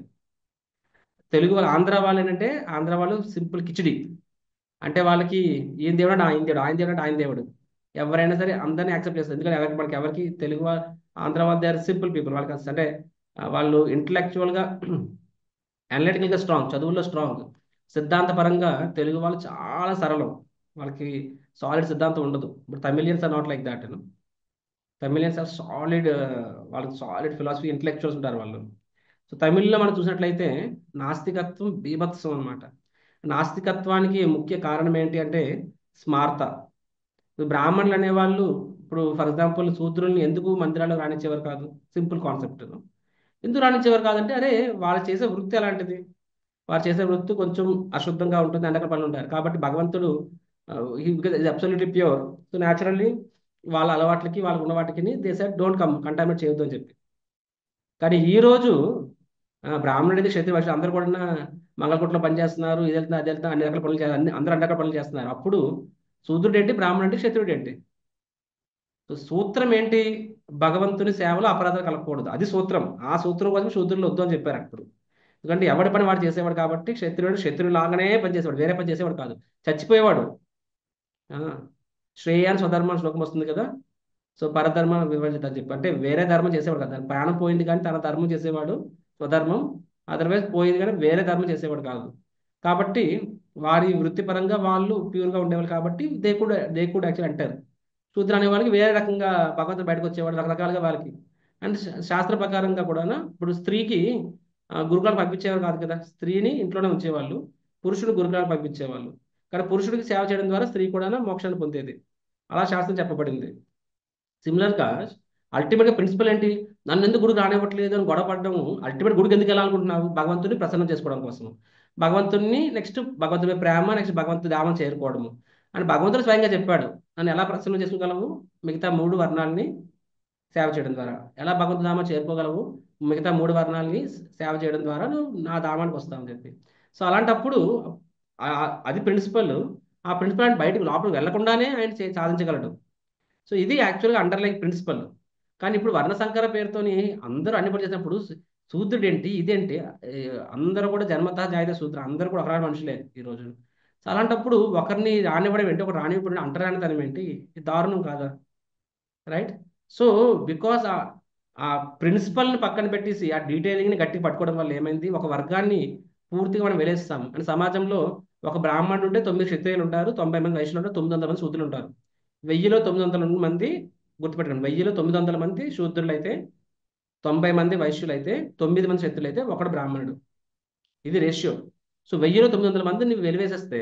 తెలుగు వాళ్ళు, ఆంధ్ర వాళ్ళు ఏంటంటే, ఆంధ్ర వాళ్ళు సింపుల్ కిచిడి, అంటే వాళ్ళకి ఈయన దేవుడు అంటే ఆయన దేవుడు, ఆయన దేవుడు అంటే ఆయన దేవుడు. ఎవరైనా సరే అందరినీ యాక్సెప్ట్ చేస్తారు, ఎందుకంటే మనకి ఎవరికి తెలుగు ఆంధ్ర వాళ్ళు దే ఆర్ సింపుల్ పీపుల్. వాళ్ళకి అంటే వాళ్ళు ఇంటలెక్చువల్గా అనలిటికల్గా స్ట్రాంగ్, చదువుల్లో స్ట్రాంగ్, సిద్ధాంతపరంగా తెలుగు వాళ్ళు చాలా సరళం, వాళ్ళకి సాలిడ్ సిద్ధాంతం ఉండదు. ఇప్పుడు Tamilians are not like that. Tamilians are solid, వాళ్ళకి సాలిడ్ ఫిలాసఫీ, ఇంటలెక్చువల్స్ ఉంటారు వాళ్ళు. సో తమిళ్లో మనం చూసినట్లయితే నాస్తికత్వం బీభత్సం అనమాట. నాస్తికత్వానికి ముఖ్య కారణం ఏంటి అంటే స్మార్త. ఇప్పుడు బ్రాహ్మణులు అనేవాళ్ళు, ఇప్పుడు ఫర్ ఎగ్జాంపుల్ శూద్రుల్ని ఎందుకు మందిరాల్లో రాణించేవారు కాదు? Simple concept. ఎందుకు రాణించేవారు కాదంటే, అరే వాళ్ళు చేసే వృత్తి ఎలాంటిది, వారు చేసే వృత్తి కొంచెం అశుద్ధంగా ఉంటుంది, అండక పనులు ఉంటారు, కాబట్టి భగవంతుడు because absolutely pure, so naturally వాళ్ళ అలవాట్లకి వాళ్ళకు ఉన్న వాటికి they said don't come, contaminate చేయొద్దు అని చెప్పి. కానీ ఈ రోజు బ్రాహ్మణుడు అయితే క్షత్రియ వైశ్యులు అందరూ కూడా మంగళకొట్లో పనిచేస్తున్నారు, ఇది వెళ్తున్నా అది వెళ్తున్నా, అన్ని రకాల పనులు చేస్తారు, అందరూ అన్ని రకాల పనులు చేస్తున్నారు. అప్పుడు శూద్రుడు ఏంటి, బ్రాహ్మణుడు ఏంటి, క్షత్రుడు ఏంటి? సో సూత్రం ఏంటి? భగవంతుని సేవలో అపరాధాలు కలగకూడదు, అది సూత్రం. ఆ సూత్రం కోసం శూద్రులు వద్దు అని చెప్పారు అప్పుడు. ఎందుకంటే ఎవడి పని వాడు చేసేవాడు కాబట్టి, క్షత్రుడు లాగానే పని చేసేవాడు, వేరే పని చేసేవాడు కాదు, చచ్చిపోయేవాడు. శ్రేయాన్ స్వధర్మం శ్లోకం వస్తుంది కదా, సో పరధర్మ వివర్జిత అని చెప్పి, అంటే వేరే ధర్మం చేసేవాడు కదా, ప్రాణం పోయింది కానీ తన ధర్మం చేసేవాడు స్వధర్మం, అదర్వైజ్ పోయింది కానీ వేరే ధర్మం చేసేవాడు కాదు. కాబట్టి వారి వృత్తిపరంగా వాళ్ళు ప్యూర్గా ఉండేవాళ్ళు, కాబట్టి దే కుడ్ యాక్చువల్ అంటారు. శూద్ర అనే వాళ్ళకి వేరే రకంగా భగవంతుడు బయటకు వచ్చేవాడు, రకరకాలుగా వాళ్ళకి. అండ్ శాస్త్ర ప్రకారంగా కూడా ఇప్పుడు స్త్రీకి గురుకులాలకు పంపించేవారు కాదు కదా, స్త్రీని ఇంట్లోనే ఉంచేవాళ్ళు, పురుషుడు గురుకులాలకు పంపించేవాళ్ళు. కానీ పురుషుడికి సేవ చేయడం ద్వారా స్త్రీ కూడా మోక్షాన్ని పొందేది. అలా శాస్త్రం చెప్పబడింది. సిమిలర్గా అల్టిమేట్గా ప్రిన్సిపల్ ఏంటి? నన్ను ఎందుకు గుడికి రానివ్వట్లేదు అని గొడవ పడడం. అల్టిమేట్ గుడికి ఎందుకు వెళ్ళాలనుకుంటున్నావు? భగవంతుని ప్రసన్నం చేసుకోవడం కోసం. భగవంతుని నెక్స్ట్ భగవంతుని ప్రేమ, నెక్స్ట్ భగవంతుడి ధామం చేరుకోవడము అని భగవంతుడు స్వయంగా చెప్పాడు. నన్ను ఎలా ప్రసన్నం చేసుకోగలవు? మిగతా 3 వర్ణాలని సేవ చేయడం ద్వారా. ఎలా భగవంతుడి ధామం చేరుకోగలవు? మిగతా 3 వర్ణాలని సేవ చేయడం ద్వారా నువ్వు నా ధామానికి వస్తావని చెప్పి. సో అలాంటప్పుడు అది ప్రిన్సిపల్. ఆ ప్రిన్సిపల్ ఆయన బయటకు లోపలికి వెళ్లకుండానే ఆయన సాధించగలడు. సో ఇది యాక్చువల్గా అండర్లైన్ ప్రిన్సిపల్. కానీ ఇప్పుడు వర్ణ సంకర పేరుతోని అందరూ అన్ని పని చేసినప్పుడు శూద్రుడు ఏంటి ఇదేంటి, అందరూ కూడా జన్మత జాయిత శూద్ర, అందరూ కూడా ఒకలాంటి మనుషులే ఈరోజు. సో అలాంటప్పుడు ఒకరిని రానివ్వడం ఏంటి, ఒకరు రానివ్వడం అంటరానితనం ఏంటి? ఇది దారుణం కాదా? రైట్. సో బికాస్ ఆ ప్రిన్సిపల్ని పక్కన పెట్టేసి ఆ డీటెయిలింగ్ని గట్టిగా పట్టుకోవడం వల్ల ఏమైంది, ఒక వర్గాన్ని పూర్తిగా మనం వెలేస్తాం. అంటే సమాజంలో ఒక బ్రాహ్మణుడు ఉంటే 9 క్షత్రియులు ఉంటారు, 90 మంది వైశ్యులు ఉంటారు, 900 మంది శూద్రులు ఉంటారు. 1000లో 900 మంది గుర్తుపెట్టండి, 1000లో 900 మంది శూద్రులు అయితే, 90 మంది వైశ్యులు అయితే, 9 మంది క్షత్రులు అయితే, ఒకడు బ్రాహ్మణుడు. ఇది రేషియో. సో 1000లో 900 మంది నువ్వు వెలివేసేస్తే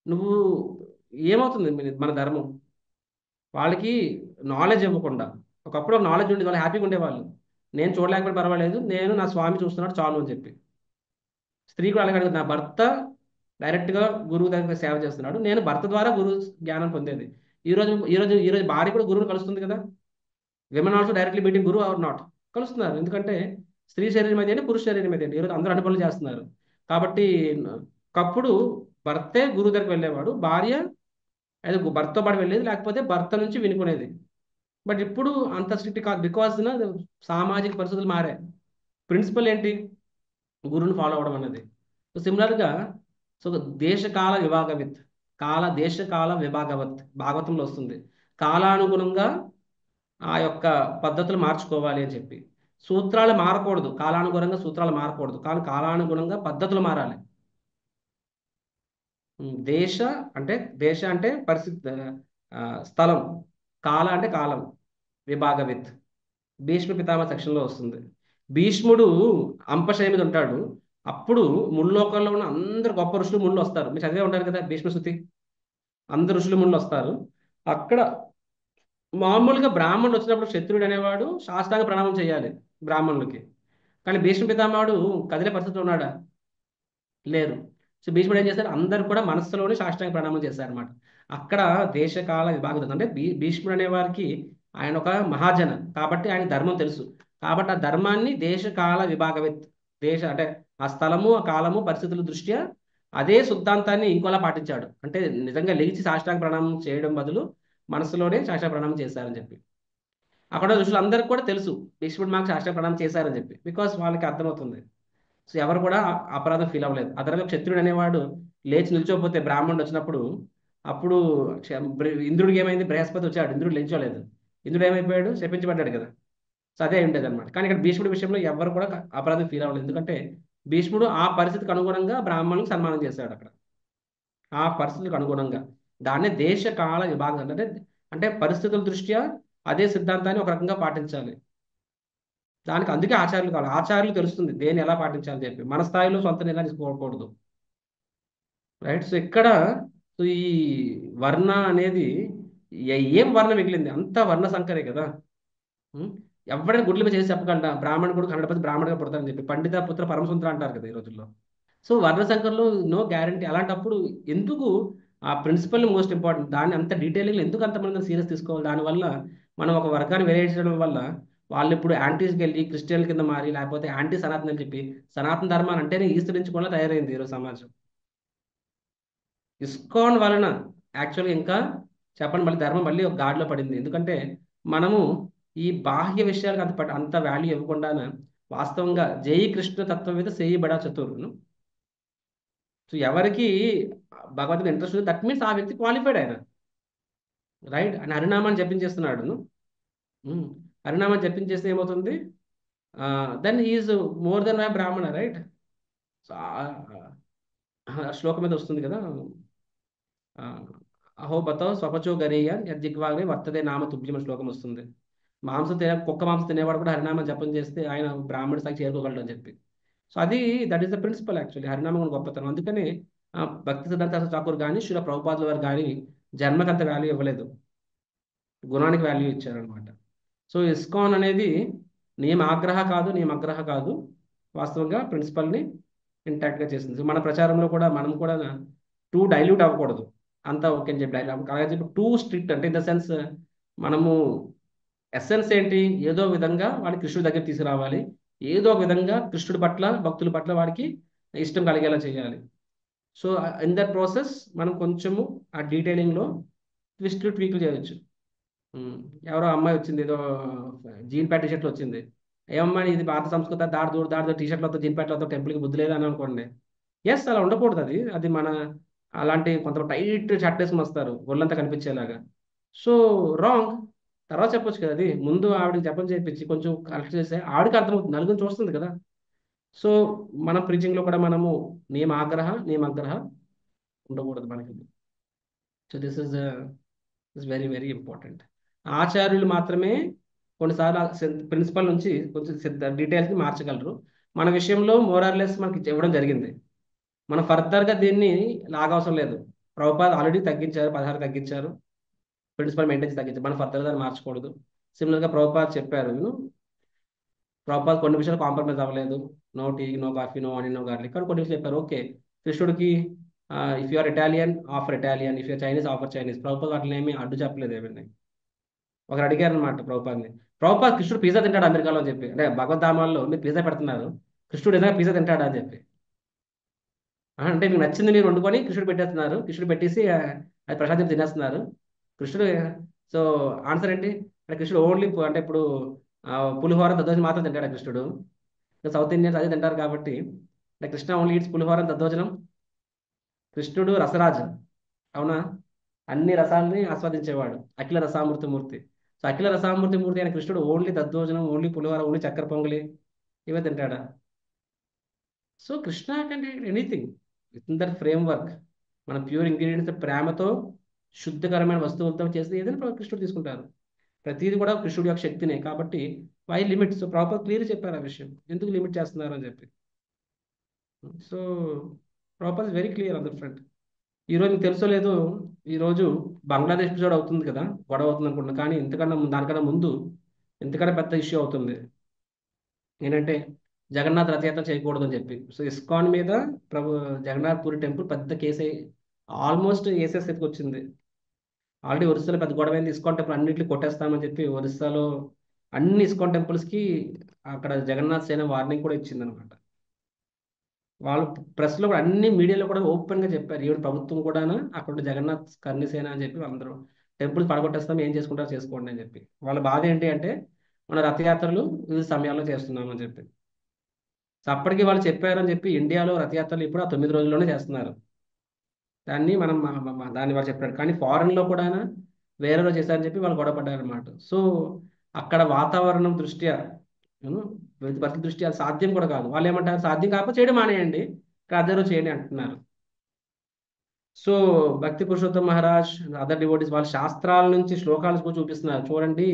నువ్వు ఏమవుతుంది మన ధర్మం? వాళ్ళకి నాలెడ్జ్ ఇవ్వకుండా, ఒకప్పుడు ఒక నాలెడ్జ్ ఉండేది, వాళ్ళు హ్యాపీగా ఉండేవాళ్ళు. నేను చూడలేకపోయినా పర్వాలేదు, నేను నా స్వామి చూస్తున్నాడు చాలు అని చెప్పి. స్త్రీ కూడా అలాగే అడుగుతుంది, నా భర్త డైరెక్ట్గా గురువు దగ్గర సేవ చేస్తున్నాడు, నేను భర్త ద్వారా గురువు జ్ఞానం పొందేది. ఈరోజు భార్య కూడా గురువుని కలుస్తుంది కదా. విమెన్ ఆల్సో డైరెక్ట్లీ మీటింగ్ గురువు ఆర్ నాట్ కలుస్తున్నారు. ఎందుకంటే స్త్రీ శరీరం అయితే పురుష శరీరం అయితే ఈరోజు అందరూ అన్ని పనులు చేస్తున్నారు. కాబట్టి ఒకప్పుడు భర్తే గురువు దగ్గరికి వెళ్ళేవాడు, భార్య అయితే భర్తతో పాటు వెళ్ళేది, లేకపోతే భర్త నుంచి వినుకునేది. బట్ ఇప్పుడు అంత స్ట్రిక్ట్ కాదు, బికాస్ సామాజిక పరిస్థితులు మారాయి. ప్రిన్సిపల్ ఏంటి? గురువుని ఫాలో అవ్వడం అన్నది. సో సిమిలర్గా సో దేశకాల విభాగవిత్, దేశకాల విభాగవత్ భాగవతంలో వస్తుంది. కాలానుగుణంగా ఆ యొక్క పద్ధతులు మార్చుకోవాలి అని చెప్పి. సూత్రాలు మారకూడదు, కాలానుగుణంగా సూత్రాలు మారకూడదు, కానీ కాలానుగుణంగా పద్ధతులు మారాలి. దేశ అంటే పరిస్థితి, స్థలం, కాల అంటే కాలం, విభాగవిత్ భీష్మ పితామహ సెక్షన్లో వస్తుంది. భీష్ముడు అంపశయ మీద ఉంటాడు. అప్పుడు ముల్లోకంలో ఉన్న అందరు గొప్ప ఋషులు ముళ్ళు వస్తారు. మీరు చదివే ఉంటారు కదా భీష్మ శృతి. అందరు ఋషులు ముళ్ళు వస్తారు. అక్కడ మామూలుగా బ్రాహ్మణుడు వచ్చినప్పుడు క్షత్రుడు అనేవాడు సాష్టాంగ ప్రణామం చేయాలి బ్రాహ్మణులకి. కానీ భీష్మ పితామహుడు కదిలే పరిస్థితిలో ఉన్నాడా? లేరు. సో భీష్ముడు ఏం చేశారు, అందరు కూడా మనస్సులోనే సాష్టాంగ ప్రణామం చేశారనమాట. అక్కడ దేశకాల విభాగం అంటే భీష్ముడు అనే వారికి ఆయన ఒక మహాజన కాబట్టి ఆయన ధర్మం తెలుసు. కాబట్టి ఆ ధర్మాన్ని దేశకాల విభాగవిత్, అంటే ఆ స్థలము, ఆ కాలము, పరిస్థితుల దృష్ట్యా అదే సిద్ధాంతాన్ని ఇంకోలా పాటించాడు. అంటే నిజంగా లేచి సాష్టాంగ ప్రణామం చేయడం బదులు మనసులోనే సాష్టాంగ ప్రణామం చేశారని చెప్పి. అక్కడ ఋషులు అందరికి కూడా తెలుసు భీష్ముడు మాకు సాష్టాంగ ప్రణామం చేశారని చెప్పి, బికాస్ వాళ్ళకి అర్థమవుతుంది. సో ఎవరు కూడా అపరాధం ఫీల్ అవ్వలేదు. అదనంగా క్షత్రుడు అనేవాడు లేచి నిల్చోపోతే బ్రాహ్మణుడు వచ్చినప్పుడు, అప్పుడు ఇంద్రుడికి ఏమైంది, బృహస్పతి వచ్చాడు, ఇంద్రుడు నిల్చోలేదు, ఇంద్రుడు ఏమైపోయాడు, శపించబడ్డాడు కదా. సో అదే ఉండేది అనమాట. కానీ ఇక్కడ భీష్ముడి విషయంలో ఎవరు కూడా అపరాధం ఫీల్ అవ్వలేదు, ఎందుకంటే భీష్ముడు ఆ పరిస్థితికి అనుగుణంగా బ్రాహ్మణులకు సన్మానం చేశాడు అక్కడ, ఆ పరిస్థితులకు అనుగుణంగా. దాన్నే దేశ కాల విభాగం అంటే పరిస్థితుల దృష్ట్యా అదే సిద్ధాంతాన్ని ఒక రకంగా పాటించాలి. దానికి అందుకే ఆచార్యులు కావాలి. ఆచార్యులు తెలుస్తుంది దేన్ని ఎలా పాటించాలని చెప్పి. మన స్థాయిలో సొంత నిర్ణయం తీసుకోకూడదు. రైట్. సో ఇక్కడ ఈ వర్ణ అనేది ఏం వర్ణ మిగిలింది? అంత వర్ణ సంకరే కదా. ఎవరైనా గుడ్ల మీద చేసి చెప్పగలరా బ్రాహ్మణుడు కూడా 100% బ్రాహ్మణుడిగా పుడతారని చెప్పి? పండిత పుత్ర పరమసుంత్ర అంటారు కదా ఈ రోజుల్లో. సో వర్ణ సంకర్లో నో గ్యారంటీ. అలాంటప్పుడు ఎందుకు ఆ ప్రిన్సిపల్ మోస్ట్ ఇంపార్టెంట్, దాన్ని అంత డీటెయిలింగ్ ఎందుకు అంతమంది సీరియస్ తీసుకోవాలి? దానివల్ల మనం ఒక వర్గాన్ని వేరేయడం వల్ల వాళ్ళు ఇప్పుడు యాంటీస్కి వెళ్ళి క్రిస్టియన్ కింద మారి, లేకపోతే యాంటీ సనాతన్ అని చెప్పి, సనాతన ధర్మాన్ని అంటేనే ఈస్తరించుకోవడం తయారైంది ఈరోజు సమాజం. ఇస్కాన్ వలన యాక్చువల్గా ఇంకా చెప్పండి మళ్ళీ ధర్మం మళ్ళీ ఒక గాడిలో పడింది. ఎందుకంటే మనము ఈ బాహ్య విషయాలకు అంత వాల్యూ ఇవ్వకుండా వాస్తవంగా జై కృష్ణ తత్వవేత్త సేయి బడా చతుర్ను. సో ఎవరికి భగవద్గీత ఇంట్రెస్ట్ ఉంది, దట్ మీన్స్ ఆ వ్యక్తి క్వాలిఫైడ్ ఆయన. రైట్. అని హరినామాన్ని జపించేస్తున్నాడు. హరినామాన్ని జపించేస్తే ఏమవుతుంది? Then is more than my బ్రాహ్మణ. రైట్. సో శ్లోకం మీద వస్తుంది కదా, అహో బతో స్వపచో గరేయ యజ్జిగ్వాగ్రే వర్తదే నామ తుభ్యం శ్లోకం వస్తుంది. కుక్క మాంసం తినేవాడు కూడా హరినామం జపం చేస్తే ఆయన బ్రాహ్మణ స్థాయికి చేరుకోగలడు అని చెప్పి. సో అది that is the principle actually. హరినామం గొప్పతనం. అందుకని భక్తి సిద్ధాంత ఠాకూర్ కానీ శిల ప్రభుపాదుల వారు కానీ జన్మకి అంత వాల్యూ ఇవ్వలేదు, గుణానికి వాల్యూ ఇచ్చారనమాట. సో ఇస్కాన్ అనేది నియమ ఆగ్రహ కాదు, నియమగ్రహ కాదు, వాస్తవంగా ప్రిన్సిపల్ని ఇంటాక్ట్గా చేసింది. మన ప్రచారంలో కూడా మనం కూడా టూ డైల్యూట్ అవ్వకూడదు, అంతా ఓకే అని చెప్పి డైల్యూట్ అలాగే చెప్పి టూ స్ట్రిక్ట్, అంటే ఇన్ ద సెన్స్ మనము ఎస్సెన్స్ ఏంటి, ఏదో విధంగా వాడిని కృష్ణుడి దగ్గర తీసుకురావాలి, ఏదో ఒక విధంగా కృష్ణుడి పట్ల భక్తుల పట్ల వాడికి ఇష్టం కలిగేలా చేయాలి. సో ఇన్ దట్ ప్రాసెస్ మనం కొంచెము ఆ డీటెయిలింగ్లో ట్విస్ట్లు ట్వీక్లు చేయొచ్చు. ఎవరో అమ్మాయి వచ్చింది, ఏదో జీన్ ప్యాంట్ టీషర్ట్లు వచ్చింది, ఏమమ్మా ఇది భారత సంస్కృతి, దాడి టీషర్ట్లతో జీన్ ప్యాంట్లతో టెంపుల్కి బుద్ధి లేదని అనుకోండి. ఎస్, అలా ఉండకూడదు, అది మన అలాంటి కొంత టైట్ షర్ట్ వేసుకుని వస్తారు ఒళ్ళంతా కనిపించేలాగా. So wrong. తర్వాత చెప్పొచ్చు కదా, అది ముందు ఆవిడకి జపం చేయించి కొంచెం కరెక్ట్ చేస్తే ఆవిడకి అర్థమవుతుంది, నలుగురు చూస్తుంది కదా. సో మన ప్రీచింగ్లో కూడా మనము నియమాగ్రహ ఉండకూడదు మనకి. So this is very very important. ఆచార్యులు మాత్రమే కొన్నిసార్లు ప్రిన్సిపల్ నుంచి కొంచెం డీటెయిల్స్ని మార్చగలరు. మన విషయంలో మోరార్లెస్ మనకి ఇవ్వడం జరిగింది, మనం ఫర్దర్గా దీన్ని లాగవసరం లేదు. ప్రభుపాద్ ఆల్రెడీ తగ్గించారు, 16 తగ్గించారు, ప్రిన్సిపల్ మెయింటెన్స్ తగ్గించారు, మనం ఫర్దర్గా దాన్ని మార్చకూడదు. సిమిలర్గా ప్రభుపాద్ చెప్పారు, ప్రభుపాద్ కొన్ని విషయాలు కాంప్రమైజ్ అవ్వలేదు, no tea, no coffee, no onion, no garlic, కానీ కొన్ని విషయాలు చెప్పారు. ఓకే, కృష్ణుడికి if you're Italian offer Italian, if you're Chinese offer Chinese. Prabhupad వాటిని ఏమీ అడ్డు చెప్పలేదు ఏమన్నా. ఒకరు అడిగారు అనమాట ప్రభుపాద్ని, ప్రభుపాద్ కృష్ణుడు పిజ్జా తింటాడు అమెరికాలో అని చెప్పి, అంటే భగవద్ధామాల్లో మీరు పిజ్జా పెడుతున్నారు, కృష్ణుడు ఏదైనా పిజ్జా తింటాడా అని చెప్పి. అంటే మీకు నచ్చింది మీరు వండుకొని కృష్ణుడు పెట్టేస్తున్నారు, కృష్ణుడు పెట్టేసి అది ప్రసాదం తినేస్తున్నారు కృష్ణుడు. సో ఆన్సర్ ఏంటి అంటే, కృష్ణుడు ఓన్లీ అంటే ఇప్పుడు పులిహోర దద్దోజనం మాత్రం తింటాడు కృష్ణుడు. సౌత్ ఇండియన్స్ అదే తింటారు కాబట్టి, అంటే కృష్ణ ఓన్లీ ఈట్స్ పులిహోర దద్దోజనం. కృష్ణుడు రసరాజు, అవునా, అన్ని రసాలని ఆస్వాదించేవాడు, అఖిల రసామృతి మూర్తి. సో అఖిల రసామృతి మూర్తి అయిన కృష్ణుడు ఓన్లీ దద్దోజనం, ఓన్లీ పులిహోర, ఓన్లీ చక్కెర పొంగలి ఇవే తింటాడా? So Krishna can anything with in that framework. మన ప్యూర్ ఇంగ్రీడియంట్స్ ప్రేమతో శుద్ధకరమైన వస్తువులతో చేస్తే ఏదైనా కృష్ణుడు తీసుకుంటారు. ప్రతిదీ కూడా కృష్ణుడి యొక్క శక్తినే, కాబట్టి why limit. So proper clear చెప్పారు ఆ విషయం, ఎందుకు లిమిట్ చేస్తున్నారు అని చెప్పి. So proper very clear on the front. ఈరోజు మీకు తెలుసో లేదో, ఈరోజు బంగ్లాదేశ్ ఎపిసోడ్ అవుతుంది కదా, గొడవ అవుతుంది అనుకుంటున్నాను, కానీ దానికన్నా ముందు ఇంతకన్నా పెద్ద ఇష్యూ అవుతుంది. ఏంటంటే జగన్నాథ్ రథయాత్ర చేయకూడదు అని చెప్పి. సో ఇస్కాన్ మీద జగన్నాథ్ పూరి టెంపుల్ పెద్ద కేసు ఆల్మోస్ట్ ఏసే స్థితికి వచ్చింది. ఆల్రెడీ ఒరిస్సాలో పెద్ద గొడవ అయింది, ఇస్కాన్ టెంపుల్ అన్నింటినీ కొట్టేస్తామని చెప్పి ఒరిస్సాలో అన్ని ఇస్కాన్ టెంపుల్స్కి అక్కడ జగన్నాథ్ సేన వార్నింగ్ కూడా ఇచ్చింది అనమాట. వాళ్ళు ప్రెస్లో కూడా అన్ని మీడియాలో కూడా ఓపెన్గా చెప్పారు, ఈవెన్ ప్రభుత్వం కూడా అక్కడ జగన్నాథ్ కర్ణిసేన అని చెప్పి అందరూ టెంపుల్స్ పడగొట్టేస్తాం, ఏం చేసుకుంటారో చేసుకోండి అని చెప్పి. వాళ్ళ బాధ ఏంటి అంటే, మన రథయాత్రలు వివిధ సమయాల్లో చేస్తున్నామని చెప్పి. సో అప్పటికి వాళ్ళు చెప్పారని చెప్పి ఇండియాలో రథయాత్రలు ఇప్పుడు ఆ 9 రోజుల్లోనే చేస్తున్నారు. దాన్ని దాన్ని వాళ్ళు చెప్పారు, కానీ ఫారెన్లో కూడా వేరే రోజు చేశారని చెప్పి వాళ్ళు గొడవపడ్డారు అనమాట. సో అక్కడ వాతావరణం దృష్ట్యా, పరిస్థితి దృష్ట్యా అది సాధ్యం కూడా కాదు. వాళ్ళు ఏమంటారు, సాధ్యం కాకపోతే చేయడం మానేయండి, అదే రోజు చేయండి అంటున్నారు. సో భక్తి పురుషోత్తం మహారాజ్, అదర్ డివోటీస్ వాళ్ళ శాస్త్రాల నుంచి శ్లోకాలు కూడా చూపిస్తున్నారు. చూడండి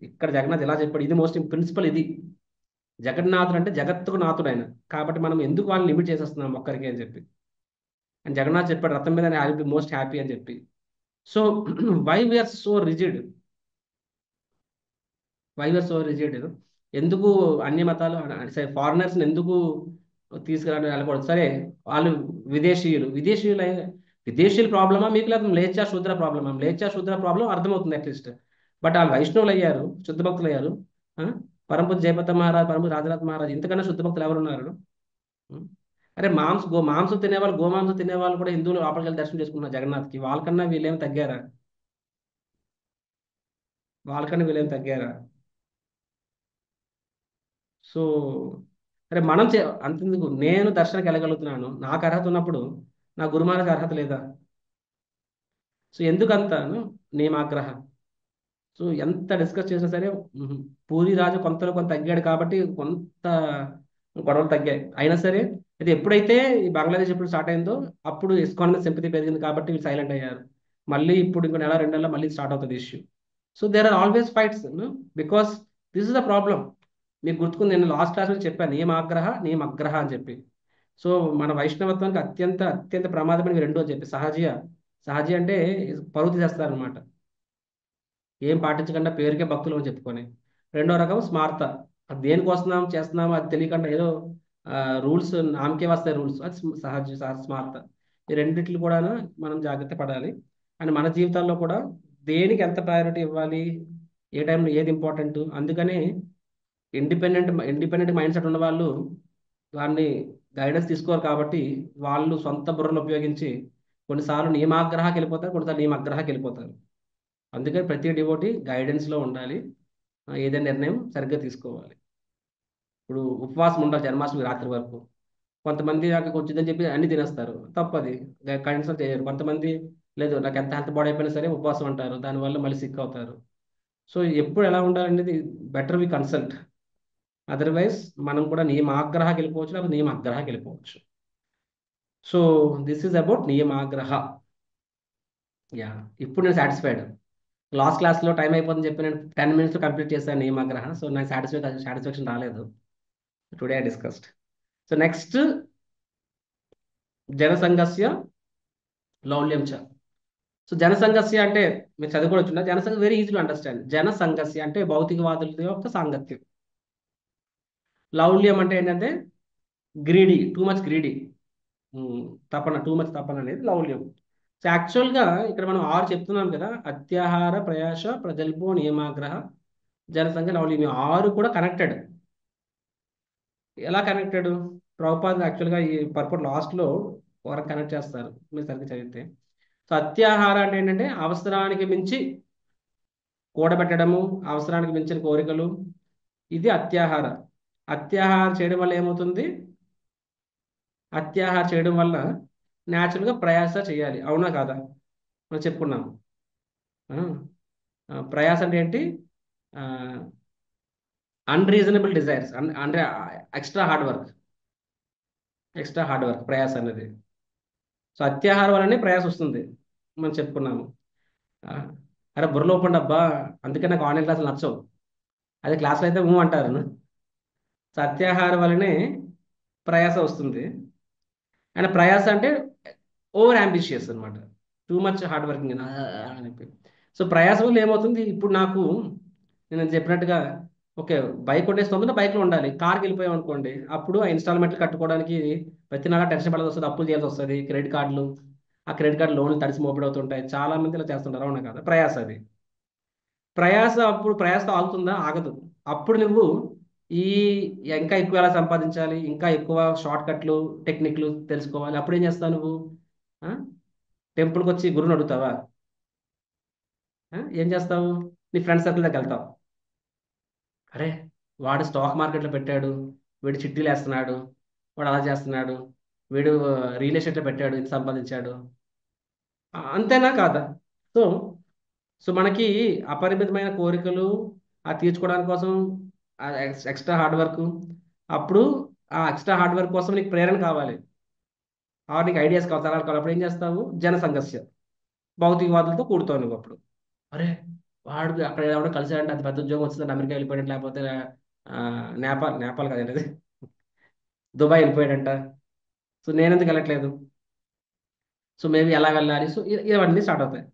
ఇక్కడ జగన్నాథ్ ఎలా చెప్పాడు, ఇది మోస్ట్ ప్రిన్సిపల్. ఇది జగన్నాథుడు అంటే జగత్తుకు నాథుడు ఆయన, కాబట్టి మనం ఎందుకు వాళ్ళని లిమిట్ చేసేస్తున్నాం ఒక్కరికి అని చెప్పి. అండ్ జగన్నాథ్ చెప్పాడు, రథం మీద I will be most happy అని చెప్పి. So why we're so rigid, ఎందుకు అన్య మతాలు సరే ఫారినర్స్ని ఎందుకు తీసుకురావడం వెళ్ళకూడదు? సరే వాళ్ళు విదేశీయుల ప్రాబ్లమా మీకు, లేదా లేచా శూద్ర ప్రాబ్లమా? లేచా శూద్ర ప్రాబ్లం అర్థమవుతుంది అట్లీస్ట్. బట్ వాళ్ళు వైష్ణవులు అయ్యారు, శుద్ధ భక్తులు అయ్యారు. పరంపూజ్ జయపత మహారాజ్, పరంపూజ్ రాజనాథ్ మహారాజ్, ఇంతకన్నా శుద్ధ భక్తులు ఎవరు ఉన్నారు? అరే మాంసం తినేవాళ్ళు, గోమాంసం తినేవాళ్ళు కూడా హిందువులు లోపలికి వెళ్ళి దర్శనం చేసుకున్నారు జగన్నాథ్కి. వాళ్ళకన్నా వీళ్ళేమి తగ్గారా? సో అరే మనం అంతెందుకు, నేను దర్శనానికి వెళ్ళగలుగుతున్నాను, నాకు అర్హత ఉన్నప్పుడు నా గురు మహారాజ్ అర్హత లేదా? సో ఎందుకంతాను నియమాగ్రహ. సో ఎంత డిస్కస్ చేసినా సరే పూరి రాజు కొంతలో కొంత తగ్గాడు కాబట్టి కొంత గొడవలు తగ్గాయి. అయినా సరే ఇది ఎప్పుడైతే ఈ బంగ్లాదేశ్ ఎప్పుడు స్టార్ట్ అయిందో అప్పుడు ఇస్కాన్ మీద సింపతి పెరిగింది కాబట్టి వీళ్ళు సైలెంట్ అయ్యారు. మళ్ళీ ఇప్పుడు ఇంకో నెల 2 నెలల్లో మళ్ళీ స్టార్ట్ అవుతుంది issue. So there are always fights, because this is the problem. మీకు గుర్తుకుంది, నేను లాస్ట్ క్లాస్లో చెప్పాను నియమాగ్రహ నియమగ్రహ అని చెప్పి. సో మన వైష్ణవత్వానికి అత్యంత అత్యంత ప్రమాదమైన రెండో అని చెప్పి సహజ అంటే పరువు తీసేస్తారనమాట. ఏం పాటించకుండా పేరుకే భక్తులు అని చెప్పుకొని. రెండో రకం స్మార్త. అది దేనికి వస్తున్నాం చేస్తున్నాం అది తెలియకుండా ఏదో రూల్స్ నామకే వస్తాయి రూల్స్, అది స్మార్త. ఈ రెండిట్లు కూడా మనం జాగ్రత్త పడాలి. అండ్ మన జీవితాల్లో కూడా దేనికి ఎంత ప్రయారిటీ ఇవ్వాలి, ఏ టైంలో ఏది ఇంపార్టెంట్. అందుకని ఇండిపెండెంట్ మైండ్ సెట్ ఉన్న వాళ్ళు వారిని గైడెన్స్ తీసుకోరు కాబట్టి వాళ్ళు సొంత బుర్రలు ఉపయోగించి కొన్నిసార్లు నియమాగ్రహాకి వెళ్ళిపోతారు, కొన్నిసార్లు నియమాగ్రహాకి వెళ్ళిపోతారు. అందుకని ప్రతి డివోటీ గైడెన్స్లో ఉండాలి. ఏదైనా నిర్ణయం సరిగ్గా తీసుకోవాలి. ఇప్పుడు ఉపవాసం ఉండాలి జన్మాష్టమి రాత్రి వరకు. కొంతమంది నాకు కొంచెం అని చెప్పి అన్ని తినేస్తారు, తప్పది, కన్సల్ట్ చేయరు. కొంతమంది లేదు నాకు ఎంత హెల్త్ బాడీ అయిపోయినా సరే ఉపవాసం అంటారు, దానివల్ల మళ్ళీ సిక్ అవుతారు. సో ఎప్పుడు ఎలా ఉండాలనేది బెటర్ వి కన్సల్ట్. అదర్వైజ్ మనం కూడా నియమాగ్రహాకి వెళ్ళిపోవచ్చు, లేకపోతే నియమాగ్రహాకి వెళ్ళిపోవచ్చు. సో దిస్ ఈజ్ అబౌట్ నియమాగ్రహ. యా, ఇప్పుడు నేను సాటిస్ఫైడ్. క్లాస్లో టైం అయిపోతుందని చెప్పి నేను 10 minutes కంప్లీట్ చేశాను నియమాగ్రహ. సో నాకు సాటిస్ఫాక్షన్ రాలేదు. Today I discussed. So next జనసంఘస్య లౌల్యం చ. సో జనసంఘస్య అంటే మీరు చదువుకోవచ్చున్నా. జనసంఘ వెరీ ఈజీ టు అండర్స్టాండ్. జనసంఘస్య అంటే భౌతికవాదుల యొక్క సాంగత్యం. లౌల్యం అంటే ఏంటంటే గ్రీడీ, టూ మచ్ గ్రీడీ, తపన, టూ మచ్ తపన అనేది లౌల్యం. సో యాక్చువల్గా ఇక్కడ మనం 6 చెప్తున్నాం కదా, అత్యాహార, ప్రయాస, ప్రజల్పో, నియమాగ్రహ, జనసంఘ, లౌల్యం. 6 కూడా కనెక్టెడ్. ఎలా కనెక్టెడ్? ప్రభుపాద యాక్చువల్గా ఈ పర్పట్ లాస్ట్లో వరకు కనెక్ట్ చేస్తారు మీరు సరిగ్గా చదివితే. సో అత్యాహార అంటే ఏంటంటే అవసరానికి మించి కూడబెట్టడము, అవసరానికి మించిన కోరికలు, ఇది అత్యాహార. అత్యాహార చేయడం వల్ల ఏమవుతుంది? అత్యాహార చేయడం వల్ల న్యాచురల్గా ప్రయాస చేయాలి, అవునా కాదా? మనం చెప్పుకున్నాము. ప్రయాస అంటే ఏంటి? అన్రీజనబుల్ డిజైర్స్, అంటే ఎక్స్ట్రా హార్డ్ వర్క్ ప్రయాస అనేది. సో అత్యాహారం వల్లనే ప్రయాస వస్తుంది, మనం చెప్పుకున్నాము. అరే బుర్రలో ఒప్పండి అబ్బా, అందుకే నాకు ఆన్లైన్ క్లాసులు నచ్చవు. అదే క్లాసులు అయితే అంటారు. సో అత్యాహారం వల్లనే ప్రయాస వస్తుంది. అండ్ ప్రయాస అంటే ఓవర్ అంబిషియస్ అనమాట, టూ మచ్ హార్డ్ వర్కింగ్ అని చెప్పి. సో ప్రయాస వల్ల ఏమవుతుంది? ఇప్పుడు నాకు నేను చెప్పినట్టుగా ఓకే, బైక్ కొట్టేస్తుంటే బైక్లో ఉండాలి. కార్కి వెళ్ళిపోయాం అనుకోండి, అప్పుడు ఆ ఇన్స్టాల్మెంట్లు కట్టుకోవడానికి ప్రతి నెల టెన్షన్ పడాల్సి వస్తుంది, అప్పులు చేయాల్సి వస్తుంది, క్రెడిట్ కార్డులు, ఆ క్రెడిట్ కార్డు లోన్లు తడిసి మోపిడవుతుంటాయి. చాలా మంది ఇలా చేస్తుంటారు, అవునా కదా? ప్రయాస అది. అప్పుడు ప్రయాస ఆగుతుందా? ఆగదు. అప్పుడు నువ్వు ఈ ఇంకా ఎక్కువ ఎలా సంపాదించాలి, ఇంకా ఎక్కువ షార్ట్ కట్లు, టెక్నిక్లు తెలుసుకోవాలి. అప్పుడు ఏం చేస్తావు నువ్వు? టెంపుల్కి వచ్చి గురువుని అడుగుతావా? ఏం చేస్తావు? నీ ఫ్రెండ్ సర్కిల్ దగ్గర వెళ్తావు. అరే వాడు స్టాక్ మార్కెట్లో పెట్టాడు, వీడు చిట్టీలు వేస్తున్నాడు, వాడు అలా చేస్తున్నాడు, వీడు రియల్ ఎస్టేట్లో పెట్టాడు, ఇది సంపాదించాడు. అంతేనా కాదా? సో సో మనకి అపరిమితమైన కోరికలు ఆ తీర్చుకోవడానికి కోసం ఎక్స్ట్రా హార్డ్ వర్క్. అప్పుడు ఆ ఎక్స్ట్రా హార్డ్ వర్క్ కోసం నీకు ప్రేరణ కావాలి, నీకు ఐడియాస్ కావాలి, తరాలు కావాలి. అప్పుడు ఏం చేస్తావు? జనసంఘర్ష, భౌతికవాదులతో కూడుతావు నువ్వు. అప్పుడు అరే వాడు అక్కడ ఎవడో కలిసాడంటే అది పెద్ద ఉద్యోగం వస్తుంది, అమెరికా వెళ్ళిపోయాడు, లేకపోతే నేపాల్ కదండి, దుబాయ్ వెళ్ళిపోయాడంట. సో నేను ఎందుకు వెళ్ళట్లేదు? సో మేబీ ఎలా వెళ్ళాలి? సో ఇవన్నీ స్టార్ట్ అవుతాయి.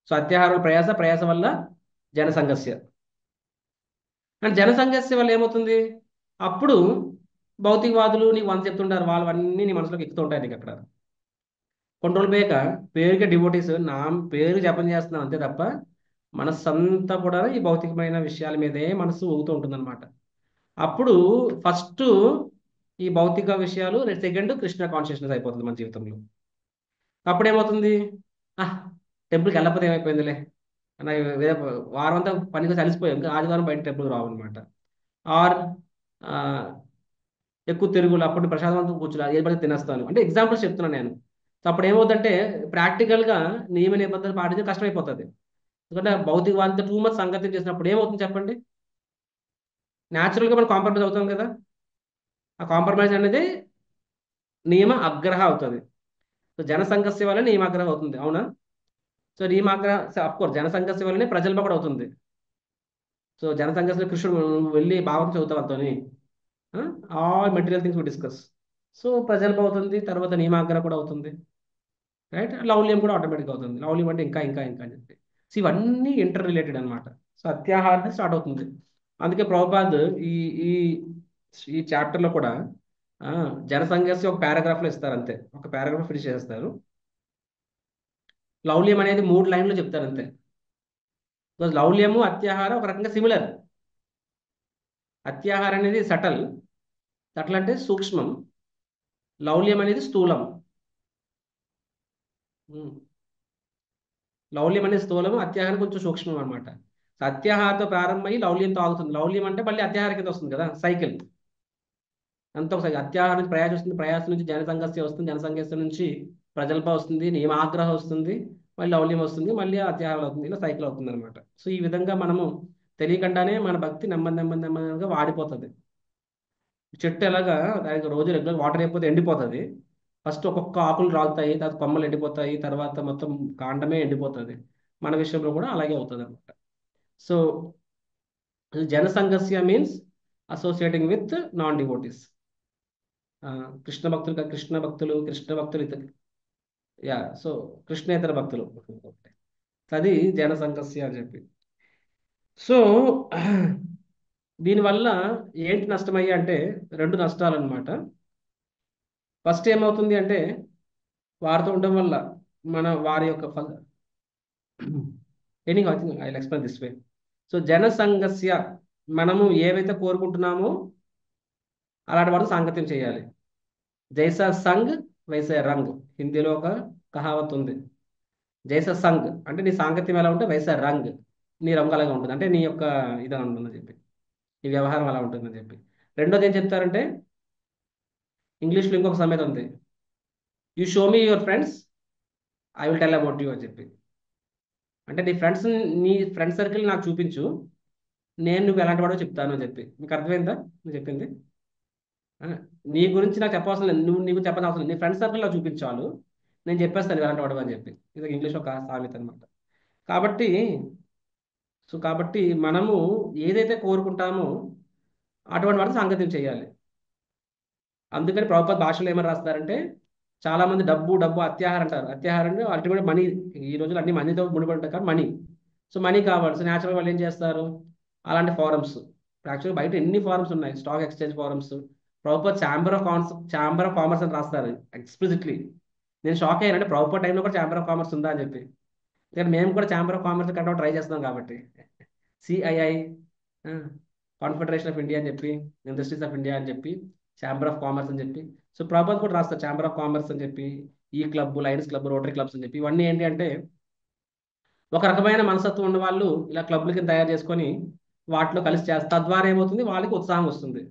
సో అత్యాహారం ప్రయాస వల్ల జనసంఘర్ష. అండ్ జనసంఘర్ష వల్ల ఏమవుతుంది? అప్పుడు భౌతికవాదులు నీకు 100 చెప్తుంటారు, వాళ్ళవన్నీ నీ మనసులోకి ఎక్కుతుంటాయి. నీకు అక్కడ కొన్ని రోజులు పోయాక పేరుగా డివోటీస్ నా పేరు జపం చేస్తున్నాం అంతే తప్ప మనస్సంతా కూడా ఈ భౌతికమైన విషయాల మీదే మనసు ఊగుతూ ఉంటుందన్నమాట. అప్పుడు ఫస్ట్ ఈ భౌతిక విషయాలు, సెకండ్ కృష్ణ కాన్షియస్నెస్ అయిపోతుంది మన జీవితంలో. అప్పుడు ఏమవుతుంది? టెంపుల్కి వెళ్ళకపోతే ఏమైపోయిందిలే అన్న, వారం అంతా పనిగా కలిసిపోయాం, ఇంకా ఆదివారం బయట టెంపుల్కి రావన్నమాట. ఆర్ ఎక్కువ తిరుగులు, అప్పుడు ప్రశాంతంగా కూర్చోలే, ఏ పడితే తినేస్తాను అంటే ఎగ్జాంపుల్స్ చెప్తున్నాను నేను. సో అప్పుడు ఏమవుతుందంటే ప్రాక్టికల్గా నియమ నిబంధనలు పాటించడం కష్టమైపోతుంది. ఎందుకంటే భౌతికవాదంతో టూ మచ్ సంగతి చేసినప్పుడు ఏమవుతుంది చెప్పండి? న్యాచురల్గా మనం కాంప్రమైజ్ అవుతాం కదా. ఆ కాంప్రమైజ్ అనేది నియమ అగ్రహ అవుతుంది. సో జనసంఘర్ష వల్ల నియమాగ్రహం అవుతుంది, అవునా? సో నియమాగ్రహ అఫ్కోర్స్ జనసంఘర్ష వల్లనే ప్రజల్ప కూడా అవుతుంది. సో జనసంఘర్షణ కృష్ణుడు వెళ్ళి భాగవతం చదువుతావు అంతోని, all material things we discuss. So ప్రజల్ప అవుతుంది, తర్వాత నియమాగ్రహ కూడా అవుతుంది, రైట్. లౌల్యం కూడా ఆటోమేటిక్ అవుతుంది. లౌల్యం అంటే ఇంకా ఇంకా ఇంకా అని చెప్పి. సో ఇవన్నీ ఇంటర్ రిలేటెడ్ అనమాట. సో అత్యాహారం స్టార్ట్ అవుతుంది. అందుకే ప్రభుపాద్ ఈ ఈ ఈ చాప్టర్లో కూడా ఆ, జనసంఘర్షి ఒక పారాగ్రాఫ్లో ఇస్తారు అంతే, ఒక పారాగ్రాఫ్ ఫినిష్ చేస్తారు. లౌల్యం అనేది 3 లైన్లు చెప్తారు అంతే. బికాజ్ లౌల్యము అత్యాహారం ఒక రకంగా సిమిలర్. అత్యాహారం అనేది సటల్, సటల్ అంటే సూక్ష్మం. లౌల్యం అనేది స్థూలం. ఉమ్. లౌల్యం అనేది స్థూలం, అత్యాహారం కొంచెం సూక్ష్మం అనమాట. అత్యాహారతో ప్రారంభమై లౌల్యంతో ఆగుతుంది. లౌల్యం అంటే మళ్ళీ అత్యాహార కింద వస్తుంది కదా, సైకిల్ అంతా ఒకసారి. అత్యాహారం నుంచి ప్రయాస వస్తుంది, ప్రయాస నుంచి జనసంఘర్షణ వస్తుంది, జనసంఘర్షణ నుంచి ప్రజల్ప వస్తుంది, నియమాగ్రహం వస్తుంది, మళ్ళీ లౌల్యం వస్తుంది, మళ్ళీ అత్యాహారం అవుతుంది, ఇలా సైకిల్ అవుతుంది అనమాట. సో ఈ విధంగా మనము తెలియకుండానే మన భక్తి నెమ్మది నెమ్మది నెమ్మదిగా వాడిపోతుంది. చెట్టు ఎలాగా దానికి రోజు రెగ్యులర్ వాటర్ అయిపోతే ఎండిపోతుంది. ఫస్ట్ ఒక్కొక్క ఆకులు రాలుతాయి, తర్వాత కొమ్మలు ఎండిపోతాయి, తర్వాత మొత్తం కాండమే ఎండిపోతుంది. మన విషయంలో కూడా అలాగే అవుతుంది అనమాట. సో జనసంఘర్షణ means associating with non devotees. Krishna భక్తులు కృష్ణ భక్తులు, కృష్ణ భక్తులు యా, సో కృష్ణేతర భక్తులు, అది జనసంఘర్షణ అని చెప్పి. సో దీనివల్ల ఏంటి నష్టమయ్యా అంటే 2 నష్టాలు అనమాట. ఫస్ట్ ఏమవుతుంది అంటే వారితో ఉండడం వల్ల వారి యొక్క anyhow I think I will explain this way. So జనసంఘస్య మనము ఏవైతే కోరుకుంటున్నామో అలాంటి వారితో సాంగత్యం చేయాలి. జైసా సంగ్ వైసే రంగ్, హిందీలో ఒక కహావత్ ఉంది. జైసా సంగ్ అంటే నీ సాంగత్యం ఎలా ఉంటే వైసా రంగ్, నీ రంగు అలాగే ఉంటుంది, అంటే నీ యొక్క ఇది ఉంటుందని చెప్పి, నీ వ్యవహారం అలా ఉంటుందని చెప్పి. రెండోది ఏం చెప్తారంటే ఇంగ్లీష్లో ఇంకొక సామెత ఉంది, you show me your friends, I will tell about you అని చెప్పి. అంటే నీ ఫ్రెండ్ సర్కిల్ నాకు చూపించు, నేను నువ్వు ఎలాంటి వాడో చెప్తాను అని చెప్పి. మీకు అర్థమైందా నువ్వు చెప్పింది? ఆ, నీ గురించి నాకు చెప్పవలసిన లేదు, నువ్వు నీకు చెప్పని అవసరం లేదు, నీ ఫ్రెండ్ సర్కిల్లో చూపించాలు, నేను చెప్పేస్తాను ఎలాంటి వాడు అని చెప్పి. ఇది ఇంగ్లీష్ ఒక సామెత అనమాట. కాబట్టి కాబట్టి మనము ఏదైతే కోరుకుంటామో అటువంటి వాటితో సాంగత్యం చేయాలి. అందుకని ప్రభుపాద భాషలో ఏమని రాస్తారంటే, చాలా మంది డబ్బు డబ్బు అత్యాహారం అంటారు. అత్యాహారం అంటే అల్టిమేట్ మనీ. ఈ రోజులు అన్ని మనీతో ముడిపడి ఉంటాయి కాబట్టి మనీ. సో మనీ కావాలి. సో న్యాచురల్ వాళ్ళు ఏం చేస్తారు, అలాంటి ఫారమ్స్. యాక్చువల్గా బయట ఎన్ని ఫారమ్స్ ఉన్నాయి, stock exchange forms. Prabhupada chamber of commerce అని రాస్తారు ఎక్స్ప్లిసిట్లీ. నేను షాక్ అయ్యానంటే ప్రభుపాద టైంలో కూడా ఛాంబర్ ఆఫ్ కామర్స్ ఉందా అని చెప్పి. ఎందుకంటే మేము కూడా ఛాంబర్ ఆఫ్ కామర్స్ కట్టడం ట్రై చేస్తున్నాం కాబట్టి. సిఐఐ, కాన్ఫెడరేషన్ ఆఫ్ ఇండియా అని చెప్పి, ఇండస్ట్రీస్ ఆఫ్ ఇండియా అని చెప్పి, ఛాంబర్ ఆఫ్ కామర్స్ అని చెప్పి. సో ప్రభుపాద్ కూడా రాస్తారు ఛాంబర్ ఆఫ్ కామర్స్ అని చెప్పి, ఈ club, Lions club, rotary clubs అని చెప్పి. ఇవన్నీ ఏంటి అంటే ఒక రకమైన మనస్తత్వం ఉన్న వాళ్ళు ఇలా క్లబ్ల కింద తయారు చేసుకొని వాటిలో కలిసి చేస్తారు. తద్వారా ఏమవుతుంది, వాళ్ళకి ఉత్సాహం వస్తుంది.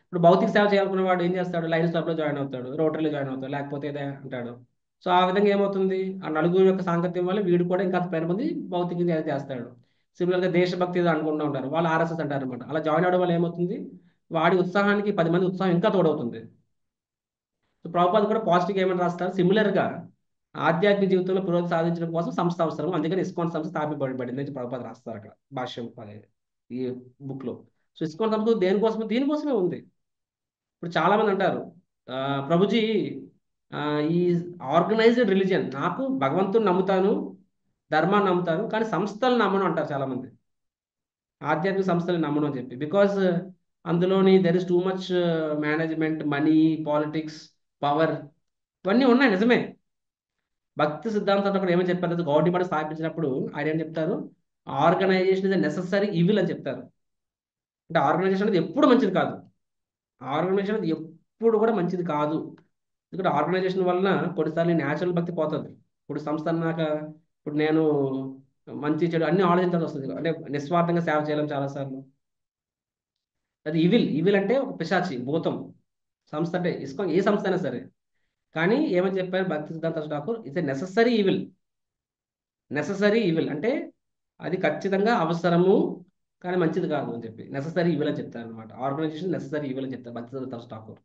ఇప్పుడు భౌతిక సేవ చేయాలనుకున్న వాడు ఏం చేస్తాడు, లయన్స్ క్లబ్లో జాయిన్ అవుతాడు, రోటరీలో జాయిన్ అవుతాడు, లేకపోతే ఏదో అంటాడు. సో ఆ విధంగా ఏమవుతుంది, ఆ నలుగురు యొక్క సాంగత్యం వల్ల వీడు కూడా ఇంకా 10 మంది భౌతిక సేవ చేస్తాడు. సిమిలర్గా దేశభక్తి ఏదో అనుకుంటూ ఉంటారు, వాళ్ళు ఆర్ఎస్ఎస్ అంటారు అనమాట. అలా జాయిన్ అవడం వల్ల ఏమవుతుంది, వాడి ఉత్సాహానికి 10 మంది ఉత్సాహం ఇంకా తోడవుతుంది. సో ప్రభుపాద్ కూడా పాజిటివ్ ఏమని రాస్తారు, సిమిలర్గా ఆధ్యాత్మిక జీవితంలో పురోగతి సాధించడం కోసం సంస్థ అవసరం, అందుకని ఇస్కాన్ సంస్థ స్థాపించబడింది అని ప్రభుపాద్ రాస్తారు అక్కడ భాష్యం ఈ బుక్ లో. సో ఇస్కాన్ సంస్థ దీనికోసమే ఉంది. ఇప్పుడు చాలా మంది అంటారు, ప్రభుజీ ఈ ఆర్గనైజ్డ్ రిలీజియన్, నాకు భగవంతుని నమ్ముతాను, ధర్మాన్ని నమ్ముతాను, కానీ సంస్థలు నమ్మను అంటారు చాలా మంది. ఆధ్యాత్మిక సంస్థలు నమ్మను అని చెప్పి. బికాస్ అందులోని there is too much management, money, politics, power, ఇవన్నీ ఉన్నాయి, నిజమే. భక్తి సిద్ధాంతం కూడా ఏమని చెప్పారు, గవర్నమెంట్ స్థాపించినప్పుడు ఆయన ఏం చెప్తారు, ఆర్గనైజేషన్ ఇస్ నెసెసరీ ఈవిల్ అని చెప్తారు. అంటే ఆర్గనైజేషన్ అనేది ఎప్పుడు మంచిది కాదు, ఆర్గనైజేషన్ అనేది ఎప్పుడు కూడా మంచిది కాదు. ఎందుకంటే ఆర్గనైజేషన్ వలన కొన్నిసార్లు న్యాచురల్ భక్తి పోతుంది. ఇప్పుడు సంస్థ అన్నాక ఇప్పుడు నేను మంచి చెడు అన్ని ఆలోచించాల్సి వస్తుంది, అంటే నిస్వార్థంగా సేవ చేయలేం చాలాసార్లు. అది ఈవిల్ అంటే ఒక పిశాచి, భూతం. సంస్థ అంటే ఏ సంస్థ అయినా సరే. కానీ ఏమని చెప్పారు భక్తి సిద్ధాంత Thakur, it's a necessary evil అంటే అది ఖచ్చితంగా అవసరము కానీ మంచిది కాదు అని చెప్పి నెసెసరీ ఈవిల్ అని చెప్తారు అనమాట. ఆర్గనైజేషన్ నెసెసరీ ఈవిల్ అని చెప్తారు భక్తి సిద్ధాంత ఠాకూర్.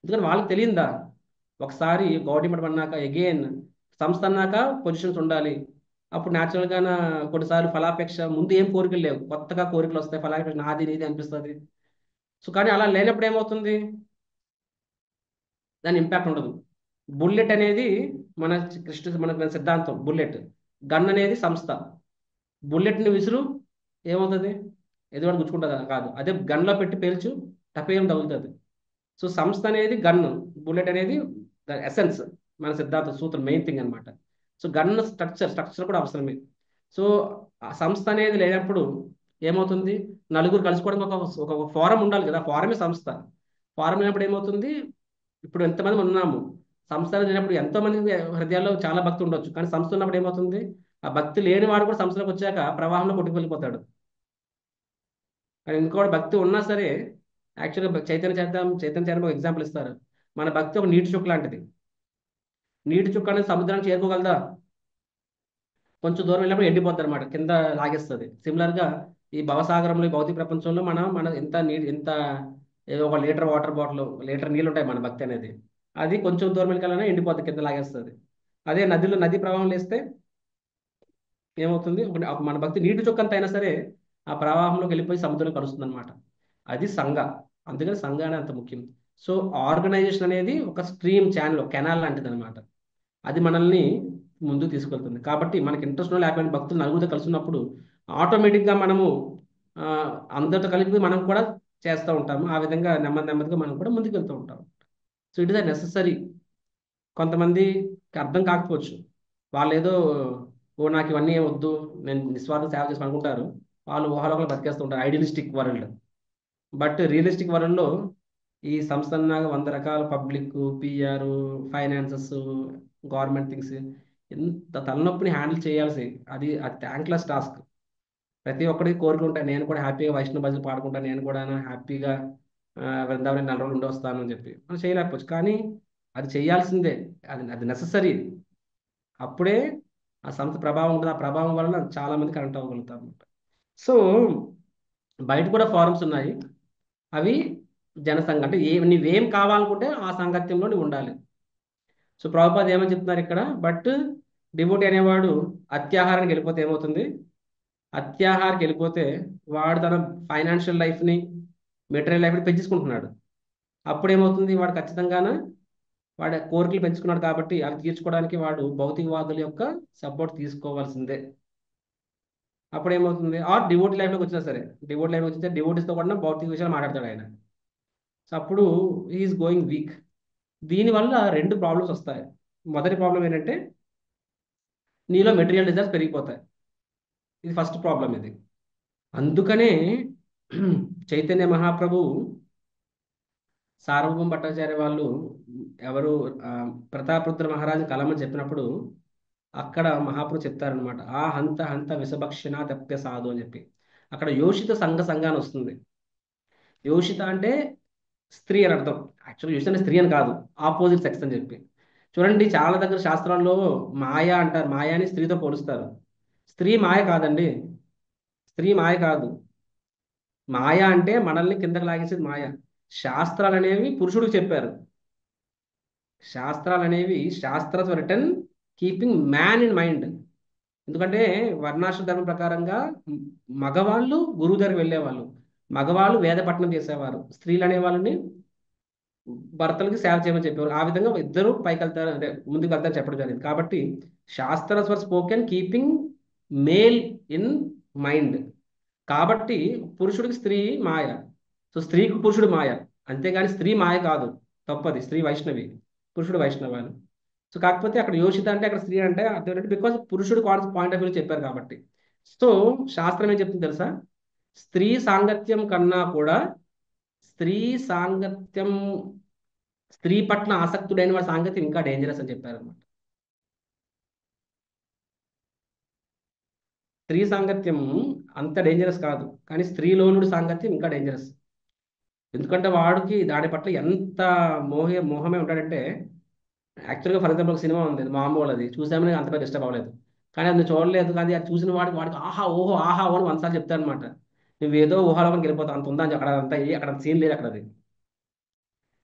ఎందుకంటే వాళ్ళకి తెలియదా, ఒకసారి గవర్నమెంట్ అన్నాక అగైన్ సంస్థ అన్నాక పొజిషన్స్ ఉండాలి. అప్పుడు న్యాచురల్గా కొన్నిసార్లు ఫలాపేక్ష, ముందు ఏం కోరికలు లేవు, కొత్తగా కోరికలు వస్తాయి, ఫలాపేక్ష నాది నీది అనిపిస్తుంది. సో కానీ అలా లేనప్పుడు ఏమవుతుంది, దాని ఇంపాక్ట్ ఉండదు. బుల్లెట్ అనేది మన సిద్ధాంతం. బుల్లెట్ గన్ అనేది సంస్థ. బుల్లెట్ని విసురు ఏమవుతుంది? ఎదురు గుచ్చుకుంటుంది కాదు. అదే గన్లో పెట్టి పేల్చు టపేయం తగులుతుంది. సో సంస్థ అనేది గన్ను, బుల్లెట్ అనేది ఎసెన్స్, మన సిద్ధాంత సూత్రం, మెయిన్ థింగ్ అనమాట. సో గన్ స్ట్రక్చర్ కూడా అవసరమే. సో ఆ సంస్థ అనేది లేనప్పుడు ఏమవుతుంది? నలుగురు కలుసుకోవడం ఒక ఫోరం ఉండాలి కదా, ఫోరమే సంస్థ. ఫోరం లేనప్పుడు ఏమవుతుంది? ఇప్పుడు ఎంతమంది ఉన్నాము, సంస్థ లేనప్పుడు ఎంతో మంది హృదయాల్లో చాలా భక్తి ఉండొచ్చు, కానీ సంస్థ ఉన్నప్పుడు ఏమవుతుంది? ఆ భక్తి లేని వాడు కూడా సంస్థలోకి వచ్చాక ప్రవాహంలో కొట్టుకువెళ్ళిపోతాడు. కానీ ఇంకోటి భక్తి ఉన్నా సరే, యాక్చువల్గా చైతన్య చరణ్ ఒక ఎగ్జాంపుల్ ఇస్తారు. మన భక్తి ఒక నీటి చుక్క లాంటిది. నీటి చుక్క అనేది సముద్రానికి చేరుకోగలదా? కొంచెం దూరం వెళ్ళినప్పుడు ఎండిపోద్ది అనమాట, కింద లాగేస్తుంది. సిమిలర్గా ఈ భవసాగరంలో, ఈ భౌతిక ప్రపంచంలో మన ఎంత ఏదో ఒక లీటర్ వాటర్ బాటిల్, లీటర్ నీళ్ళు ఉంటాయి మన భక్తి అనేది. అది కొంచెం దూరం వెళ్ళాలన్నా ఎండిపోద్ది, కింద లాగేస్తుంది. అదే నది ప్రవాహం లేస్తే ఏమవుతుంది? మన భక్తి నీటి చుక్కంత అయినా సరే ఆ ప్రవాహంలోకి వెళ్ళిపోయి సముద్రంలో కలుస్తుంది అనమాట. అది సంఘ. అందుకని సంఘ అనేది అంత ముఖ్యం. సో ఆర్గనైజేషన్ అనేది ఒక స్ట్రీమ్, ఛానల్, కెనాల్ లాంటిది అనమాట. అది మనల్ని ముందుకు తీసుకెళ్తుంది. కాబట్టి మనకి ఇంట్రెస్ట్ లేకపోయిన భక్తులు నలుగురితో కలుసున్నప్పుడు ఆటోమేటిక్గా మనము ఆ, అందరితో కలిపి మనం కూడా చేస్తూ ఉంటాము. ఆ విధంగా నెమ్మదిగా మనం కూడా ముందుకు వెళ్తూ ఉంటాం. So it is a necessary. కొంతమందికి అర్థం కాకపోవచ్చు. వాళ్ళు ఏదో నాకు ఇవన్నీ ఏం వద్దు, నేను నిస్వార్థం సేవ చేసి అనుకుంటారు. వాళ్ళు ఊహలోకలు బతికేస్తుంటారు, ఐడియలిస్టిక్ వరల్డ్. బట్ రియలిస్టిక్ వరల్డ్లో ఈ సంస్థలాగా 100 రకాల public, PR, finances, government things, ఎంత తలనొప్పిని హ్యాండిల్ చేయాల్సి, అది థ్యాంక్లెస్ టాస్క్. ప్రతి ఒక్కరికి కోరికలు ఉంటాయి. నేను కూడా హ్యాపీగా వైష్ణవ భజన పాడుకుంటాను, నేను కూడా హ్యాపీగా వృందావనం 4 రోజులు ఉండొస్తాను అని చెప్పి మనం చేయలేకపోవచ్చు. కానీ అది చేయాల్సిందే, అది నెససరీ. అప్పుడే ఆ సంస్థ ప్రభావం ఉంటుంది. ఆ ప్రభావం వలన చాలా మంది కనెక్ట్ అవ్వగలుగుతారు అనమాట. సో బయట కూడా ఫారమ్స్ ఉన్నాయి. అవి జనసంఘ, అంటే నీవేం కావాలనుకుంటే ఆ సాంగత్యంలో నువ్వు ఉండాలి. సో ప్రభుపాద ఏమని చెప్తున్నారు ఇక్కడ? బట్ డివోటీ అనేవాడు అత్యాహారానికి వెళ్ళిపోతే ఏమవుతుంది? అత్యాహారానికి వెళ్ళిపోతే వాడు తన ఫైనాన్షియల్ లైఫ్ని, మెటీరియల్ లైఫ్ని పెంచుకుంటున్నాడు. అప్పుడు ఏమవుతుంది? వాడు ఖచ్చితంగాన వాడి కోరికలు పెంచుకున్నాడు కాబట్టి అవి తీర్చుకోవడానికి వాడు భౌతికవాదుల యొక్క సపోర్ట్ తీసుకోవాల్సిందే. అప్పుడు ఏమవుతుంది? డివోటీ లైఫ్లోకి వచ్చినా సరే, డివోటీ లైఫ్లోకి వచ్చిన డివోటీస్తో కూడా భౌతిక విషయాలు మాట్లాడతాడు ఆయన. సో అప్పుడు ఈజ్ గోయింగ్ వీక్. దీనివల్ల 2 ప్రాబ్లమ్స్ వస్తాయి. మొదటి ప్రాబ్లం ఏంటంటే నీలో మెటీరియల్ డిజైర్స్ పెరిగిపోతాయి. ఇది ఫస్ట్ ప్రాబ్లం ఇది. అందుకనే చైతన్య మహాప్రభు, సార్వభౌమ భట్టాచార్య వాళ్ళు ఎవరు ప్రతాపరుద్ర మహారాజు కలమని చెప్పినప్పుడు అక్కడ మహాప్రభు చెప్తారనమాట, ఆ హంత హంత విషభక్షణ తప్య సాధు అని చెప్పి. అక్కడ యోషిత సంఘాన్ని వస్తుంది. యోషిత అంటే స్త్రీ అని అర్థం. యాక్చువల్గా యోషిత అంటే స్త్రీ అని కాదు, ఆపోజిట్ సెక్స్ అని చెప్పి. చూడండి, చాలా దగ్గర శాస్త్రాల్లో మాయ అంటారు, మాయాని స్త్రీతో పోలుస్తారు. స్త్రీ మాయ కాదండి, స్త్రీ మాయ కాదు. మాయ అంటే మనల్ని కిందకి లాగేసేది మాయ. శాస్త్రాలు అనేవి పురుషుడికి చెప్పారు. Shastras return keeping man in mind. ఎందుకంటే వర్ణాశ్రమ ధర్మం ప్రకారంగా మగవాళ్ళు గురువు దగ్గరికి వెళ్ళేవాళ్ళు, మగవాళ్ళు వేద పఠనం చేసేవారు, స్త్రీలు అనే వాళ్ళని భర్తలకి సేవ చేయమని చెప్పేవారు. ఆ విధంగా ఇద్దరు పైకి వెళ్తారు, అంటే ముందుకు వెళ్తారని చెప్పడం జరిగింది. కాబట్టి శాస్త్రాస్ were spoken keeping male in mind. కాబట్టి పురుషుడికి స్త్రీ మాయ, సో స్త్రీకి పురుషుడు మాయ. అంతేగాని స్త్రీ మాయ కాదు, తప్పది. స్త్రీ వైష్ణవి, పురుషుడు వైష్ణవాలు. సో కాకపోతే అక్కడ యోషిత అంటే అక్కడ స్త్రీ అంటే అర్థం ఏంటంటే బికాస్ పురుషుడు పాయింట్ ఆఫ్ వ్యూ చెప్పారు కాబట్టి. సో శాస్త్రం ఏం చెప్తుంది తెలుసా? స్త్రీ సాంగత్యం కన్నా కూడా స్త్రీ సాంగత్యం, స్త్రీ పట్ల ఆసక్తుడైన వాడి సాంగత్యం ఇంకా డేంజరస్ అని చెప్పారు అనమాట. స్త్రీ సాంగత్యం అంత డేంజరస్ కాదు, కానీ స్త్రీలోనుడి సాంగత్యం ఇంకా డేంజరస్. ఎందుకంటే వాడికి దాని పట్ల ఎంత మోహమే ఉంటాడంటే, యాక్చువల్గా ఫర్ ఎగ్జాంపుల్ ఒక సినిమా ఉంది, మామూలు, అది చూసామని అంతగా డిస్టర్బ్ అవ్వలేదు. కానీ అది చూడలేదు, కానీ అది చూసిన వాడికి ఆహా ఓహో ఆహా ఓ అని 100 సార్లు చెప్తాను అనమాట. నువ్వేదో ఊహాలోకి వెళ్ళిపోతావు, అంత ఉందా అని అక్కడ, అంతా అక్కడ సీన్ లేదు అక్కడ అది.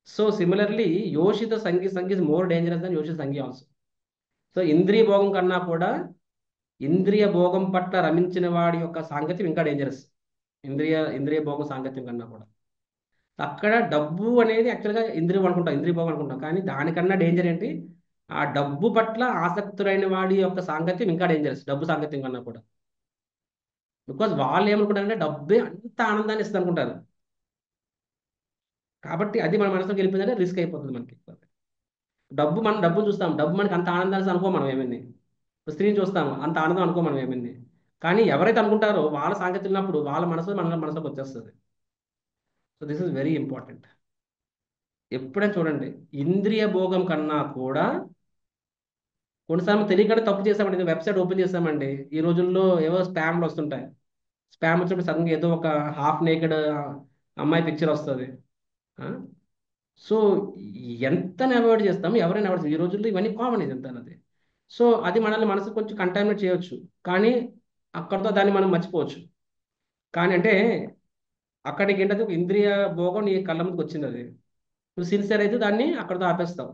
So similarly యోషిత Sanghi is more dangerous than యోషిత Sanghi also. So ఇంద్రియ భోగం కన్నా కూడా ఇంద్రియ భోగం పట్ల రమించిన వాడి యొక్క సాంగత్యం ఇంకా డేంజరస్, ఇంద్రియ భోగం సాంగత్యం కన్నా కూడా. అక్కడ డబ్బు అనేది యాక్చువల్గా ఇంద్రియం అనుకుంటాం, ఇంద్రియ భోగం అనుకుంటాం. కానీ దానికన్నా డేంజర్ ఏంటి, ఆ డబ్బు పట్ల ఆసక్తులైన వాడి యొక్క సాంగత్యం ఇంకా డేంజరస్, డబ్బు సాంగత్యం కన్నా కూడా. బికాజ్ వాళ్ళు ఏమనుకుంటారంటే డబ్బే అంత ఆనందాన్ని ఇస్తుంది అనుకుంటారు. కాబట్టి అది మన మనసులోకి వెళ్ళిపోయిందంటే రిస్క్ అయిపోతుంది మనకి. మనం డబ్బును చూస్తాం, డబ్బు మనకి అంత ఆనందాన్ని అనుకో మనం ఏమైంది. స్త్రీని చూస్తాము, అంత ఆనందం అనుకో మనం ఏమైంది. కానీ ఎవరైతే అనుకుంటారో వాళ్ళ సాంగత్యం ఉన్నప్పుడు వాళ్ళ మనసు మన మనసులోకి వచ్చేస్తుంది. So this is very important. ఎప్పుడైనా చూడండి, ఇంద్రియ భోగం కన్నా కూడా కొన్నిసార్లు తెలియకుండా తప్పు చేసామండి, వెబ్సైట్ ఓపెన్ చేసామండి. ఈ రోజుల్లో ఏవో స్పామ్లు వస్తుంటాయి. స్పామ్ వచ్చినప్పుడు సడన్గా ఏదో ఒక హాఫ్ నేకెడ్ అమ్మాయి పిక్చర్ వస్తుంది. సో ఎంతని అవాయిడ్ చేస్తాము, ఎవరైనా అవాయిడ్ చేస్తాం. ఈ రోజుల్లో ఇవన్నీ కామన్ ఇది ఎంత అన్నది. సో అది మనల్ని మనసు కొంచెం కంటామినేట్ చేయొచ్చు, కానీ అక్కడితో దాన్ని మనం మర్చిపోవచ్చు. కానీ అంటే అక్కడికి ఏంటంటే ఒక ఇంద్రియ భోగం నీ కళ్ళ ముందుకు వచ్చింది, అది నువ్వు సిన్సియర్ అయితే దాన్ని అక్కడితో ఆపేస్తావు.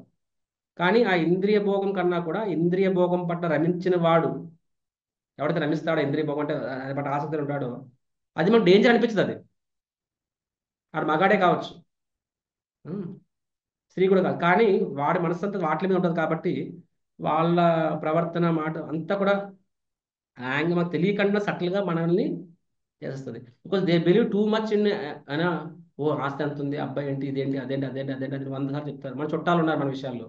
కానీ ఆ ఇంద్రియ భోగం కన్నా కూడా ఇంద్రియ భోగం పట్ల రమించిన వాడు, ఎవడైతే రమిస్తాడో ఇంద్రియ భోగం అంటే అది పట్ల ఆసక్తి ఉంటాడో, అది మనకు డేంజర్ అనిపించదు. అది ఆడు మగాడే కావచ్చు, ఉమ్, స్త్రీ కూడా కాదు, కానీ వాడి మనస్సు వాటి మీద ఉంటుంది. కాబట్టి వాళ్ళ ప్రవర్తన మాట అంతా కూడా మనకు తెలియకుండా సటిల్గా మనల్ని చేస్తుంది. Because they believe too much in అయినా. ఓ ఆస్తి ఎంత ఉంది, అబ్బాయి ఏంటి, ఇదేంటి, అదేంటి, అదేంటి, అదేంటి అది 100 సార్లు చెప్తారు. మన చుట్టాలు ఉన్నారు మన విషయాల్లో.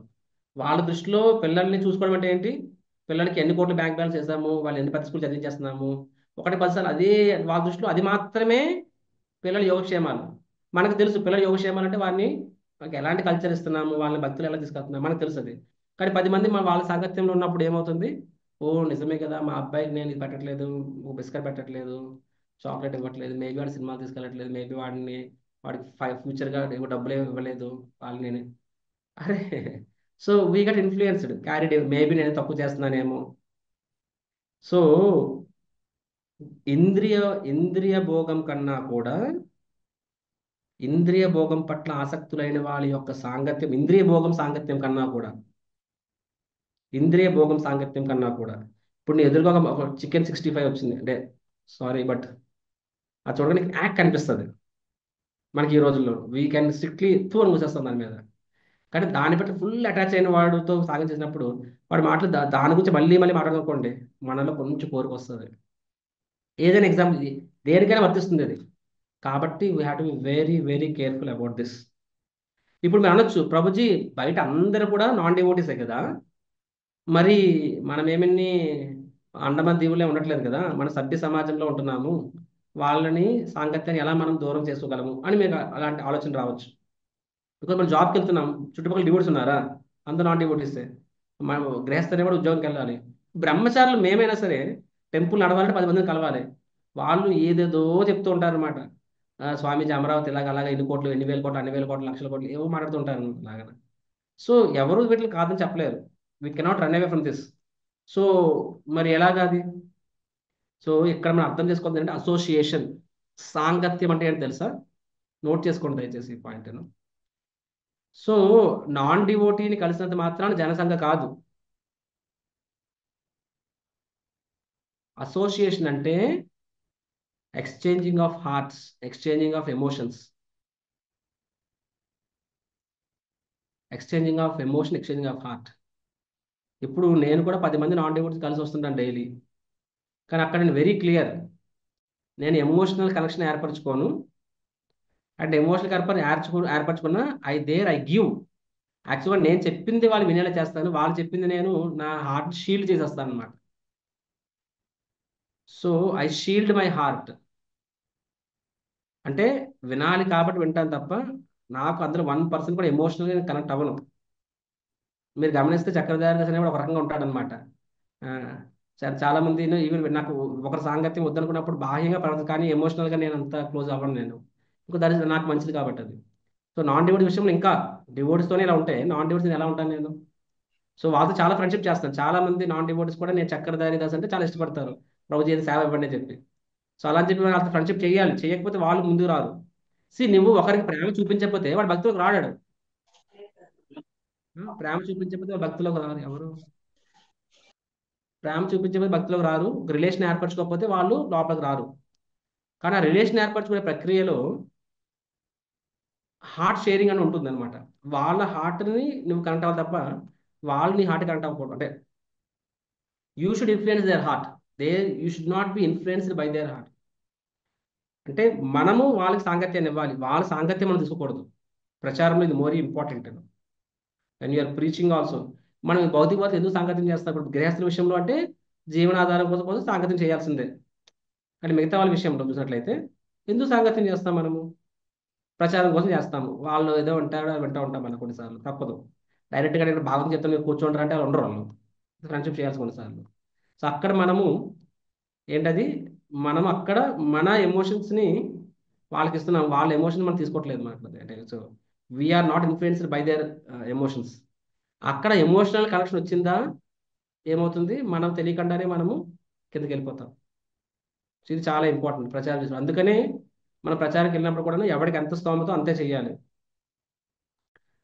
వాళ్ళ దృష్టిలో పిల్లల్ని చూసుకోవడం అంటే ఏంటి, పిల్లలకి ఎన్ని కోట్లు బ్యాంక్ బ్యాలెన్స్ చేస్తాము, వాళ్ళు ఎన్ని పెద్ద స్కూల్ చదివించేస్తున్నాము, 1 10 సార్లు అదే. వాళ్ళ దృష్టిలో అది మాత్రమే పిల్లల యోగక్షేమాలు. మనకు తెలుసు పిల్లల యోగక్షేమాలు అంటే వారిని మనకి ఎలాంటి కల్చర్ ఇస్తున్నాము, వాళ్ళని భక్తులు ఎలా తీసుకెళ్తున్నాము మనకు తెలుసు అది. కానీ 10 మంది మన వాళ్ళ సాంగత్యంలో ఉన్నప్పుడు ఏమవుతుంది, ఓ నిజమే కదా, మా అబ్బాయికి నేను ఇది పెట్టట్లేదు, బిస్కెట్ పెట్టట్లేదు, చాక్లెట్ ఇవ్వట్లేదు, మేబీ వాడి సినిమాలు తీసుకెళ్ళట్లేదు, మేబీ వాడికి ఫ్యూచర్గా డబ్బులు ఏమి ఇవ్వలేదు వాళ్ళు నేను. అరే, so we got influenced, carried, maybe నేను తప్పు చేస్తున్నానేమో. సో ఇంద్రియ ఇంద్రియ భోగం కన్నా కూడా ఇంద్రియ భోగం పట్ల ఆసక్తులైన వాళ్ళ యొక్క సాంగత్యం, ఇంద్రియ భోగం సాంగత్యం కన్నా కూడా. ఇప్పుడు నీ ఎదురుగా ఒక చికెన్ 65 వచ్చింది అంటే, సారీ బట్ అది చూడడానికి యాక్ కనిపిస్తుంది మనకి. ఈ రోజుల్లో వీ కెన్ స్ట్రిక్ట్లీ టూ అని మూసేస్తాం దాని మీద. కానీ దాన్ని బట్టి ఫుల్ అటాచ్ అయిన వాడితో సాగం చేసినప్పుడు వాడి మాటలు దాని గురించి మళ్ళీ మళ్ళీ మాట్లాడుకోండి, మనలో కొంచెం కోరిక వస్తుంది. ఏదైనా ఎగ్జాంపుల్ దేనికైనా వర్తిస్తుంది అది. కాబట్టి we have to be very very careful about this. ఇప్పుడు మీరు అనొచ్చు, ప్రభుజీ బయట అందరూ కూడా నాన్ డివోటీసే కదా, మరి మనం ఏమన్నీ అండమాన్ దీవులే ఉండట్లేదు కదా, మన సభ్య సమాజంలో ఉంటున్నాము, వాళ్ళని సాంగత్యాన్ని ఎలా మనం దూరం చేసుకోగలము అని మీకు అలాంటి ఆలోచన రావచ్చు. బికాజ్ మనం జాబ్కి వెళ్తున్నాం, చుట్టుపక్కల డివోటీస్ ఉన్నారా, అంత నాన్ డివోటీసే. మనం గృహస్థనే కూడా ఉద్యోగంకి వెళ్ళాలి. బ్రహ్మచారులు మేమైనా సరే టెంపుల్ నడవాలంటే 10 మందిని కలవాలి. వాళ్ళు ఏదేదో చెప్తూ ఉంటారు అనమాట. స్వామీజీ అమరావతి ఇలాగ అలాగా ఎన్ని కోట్లు, ఎన్ని వేల కోట్లు, అన్ని వేల కోట్లు, లక్షల కోట్లు ఏవో మాట్లాడుతుంటారు అలాగా. సో ఎవరు వీటిని కాదని చెప్పలేరు. We cannot run away from this. So మరి ఎలాగా అది. సో ఇక్కడ మనం అర్థం చేసుకోవాలి అంటే అసోసియేషన్, సాంగత్యం అంటే ఏంటి తెలుసా, నోట్ చేసుకోండి దయచేసి ఈ పాయింట్. సో నాన్ డివోటీని కలిసినంత మాత్రాన జనసంఘ కాదు. అసోసియేషన్ అంటే exchanging of hearts, exchanging of emotions, exchanging of emotion, exchanging of heart. ఇప్పుడు నేను కూడా 10 మంది నాన్ డివోటీస్ కలిసి వస్తుంటాను డైలీ. కానీ అక్కడ నేను వెరీ క్లియర్, నేను ఎమోషనల్ కనెక్షన్ ఏర్పరచుకోను. అండ్ ఎమోషనల్ ఏర్పరచుకున్న ఐ గివ్. యాక్చువల్గా నేను చెప్పింది వాళ్ళు వినేలా చేస్తాను, వాళ్ళు చెప్పింది నేను నా హార్ట్ షీల్డ్ చేసేస్తాను అనమాట. So I shield my heart. అంటే వినాలి కాబట్టి వింటాను తప్ప నాకు అందులో 1% కూడా ఎమోషనల్గా కనెక్ట్ అవ్వను. మీరు గమనిస్తే చక్రధారి దశ అనేవాడు ఒక రకంగా ఉంటాడనమాట. చాలా మంది ఈవెన్ నాకు ఒకరి సాంగత్యం వద్దనుకున్నప్పుడు బాహ్యంగా పడదు, కానీ ఎమోషనల్గా నేను అంత క్లోజ్ అవ్వను నేను. ఇంకా దాని నాకు మంచిది కాబట్టి అది. సో నాన్ డివోటీ విషయంలో ఇంకా డివోటీస్తోనే ఇలా ఉంటాయి, నాన్ డివోటీస్ ఎలా ఉంటాను నేను. సో వాళ్ళతో చాలా ఫ్రెండ్షిప్ చేస్తాను. చాలా మంది నాన్ డివోటీస్ కూడా నేను చక్రధారి దాస్ అంటే చాలా ఇష్టపడతారు, ప్రభుజీ ఏది సేవ ఇవ్వండి అని చెప్పి. సో అలా అని చెప్పి వాళ్ళతో ఫ్రెండ్షిప్ చేయాలి, చేయకపోతే వాళ్ళు ముందుకు రారు. నువ్వు ఒకరికి ప్రేమ చూపించకపోతే వాడు భక్తులకు రాడాడు. ప్రేమ చూపించకపోతే వాడు భక్తులకు రారు. ఎవరు ప్రేమ చూపించకపోతే భక్తులకు రారు, ఒక రిలేషన్ ఏర్పరచుకోకపోతే వాళ్ళు లోపలికి రారు. కానీ ఆ రిలేషన్ ఏర్పరచుకునే ప్రక్రియలో హార్ట్ షేరింగ్ అని ఉంటుంది అనమాట. వాళ్ళ హార్ట్ని నువ్వు కనెక్ట్ అవ్వాలి తప్ప వాళ్ళు నీ హార్ట్ కనెక్ట్ అవ్వకూడదు. అంటే you should influence their heart, you should not be influenced by their heart. అంటే మనము వాళ్ళకి సాంగత్యాన్ని ఇవ్వాలి, వాళ్ళ సాంగత్యం మనం తీసుకోకూడదు. ప్రచారంలో ఇది more important. And you're preaching also. మనం ఈ భౌతికవాదం ఎందుకు సాంగత్యం చేస్తాం? ఇప్పుడు గృహస్థుల విషయంలో అంటే జీవనాధారం కోసం సాంగత్యం చేయాల్సిందే. కానీ మిగతా వాళ్ళ విషయంలో చూసినట్లయితే ఎందుకు సాంగత్యం చేస్తాం? మనము ప్రచారం కోసం చేస్తాము. వాళ్ళు ఏదో ఉంటారో వింటూ ఉంటాం మనం కొన్నిసార్లు, తప్పదు. డైరెక్ట్గా నేను భాగవతం చెప్తాను మీరు కూర్చోంటారు అంటే వాళ్ళు ఉండరు, వాళ్ళు ఫ్రెండ్షిప్ చేయాల్సి కొన్నిసార్లు. సో అక్కడ మనము ఏంటది, మనం అక్కడ మన ఎమోషన్స్ని వాళ్ళకి ఇస్తున్నాం, వాళ్ళ ఎమోషన్ మనం తీసుకోవట్లేదు మాట్లాడదు. అంటే so we're not influenced by their emotions. అక్కడ ఎమోషనల్ కనెక్షన్ వచ్చిందా ఏమవుతుంది, మనం తెలియకుండానే మనము కిందకి వెళ్ళిపోతాం. సో ఇది చాలా ఇంపార్టెంట్ ప్రచారం చేసిన. అందుకనే మనం ప్రచారంకి వెళ్ళినప్పుడు కూడా ఎవరికి ఎంత స్తోమతో అంతే చేయాలి.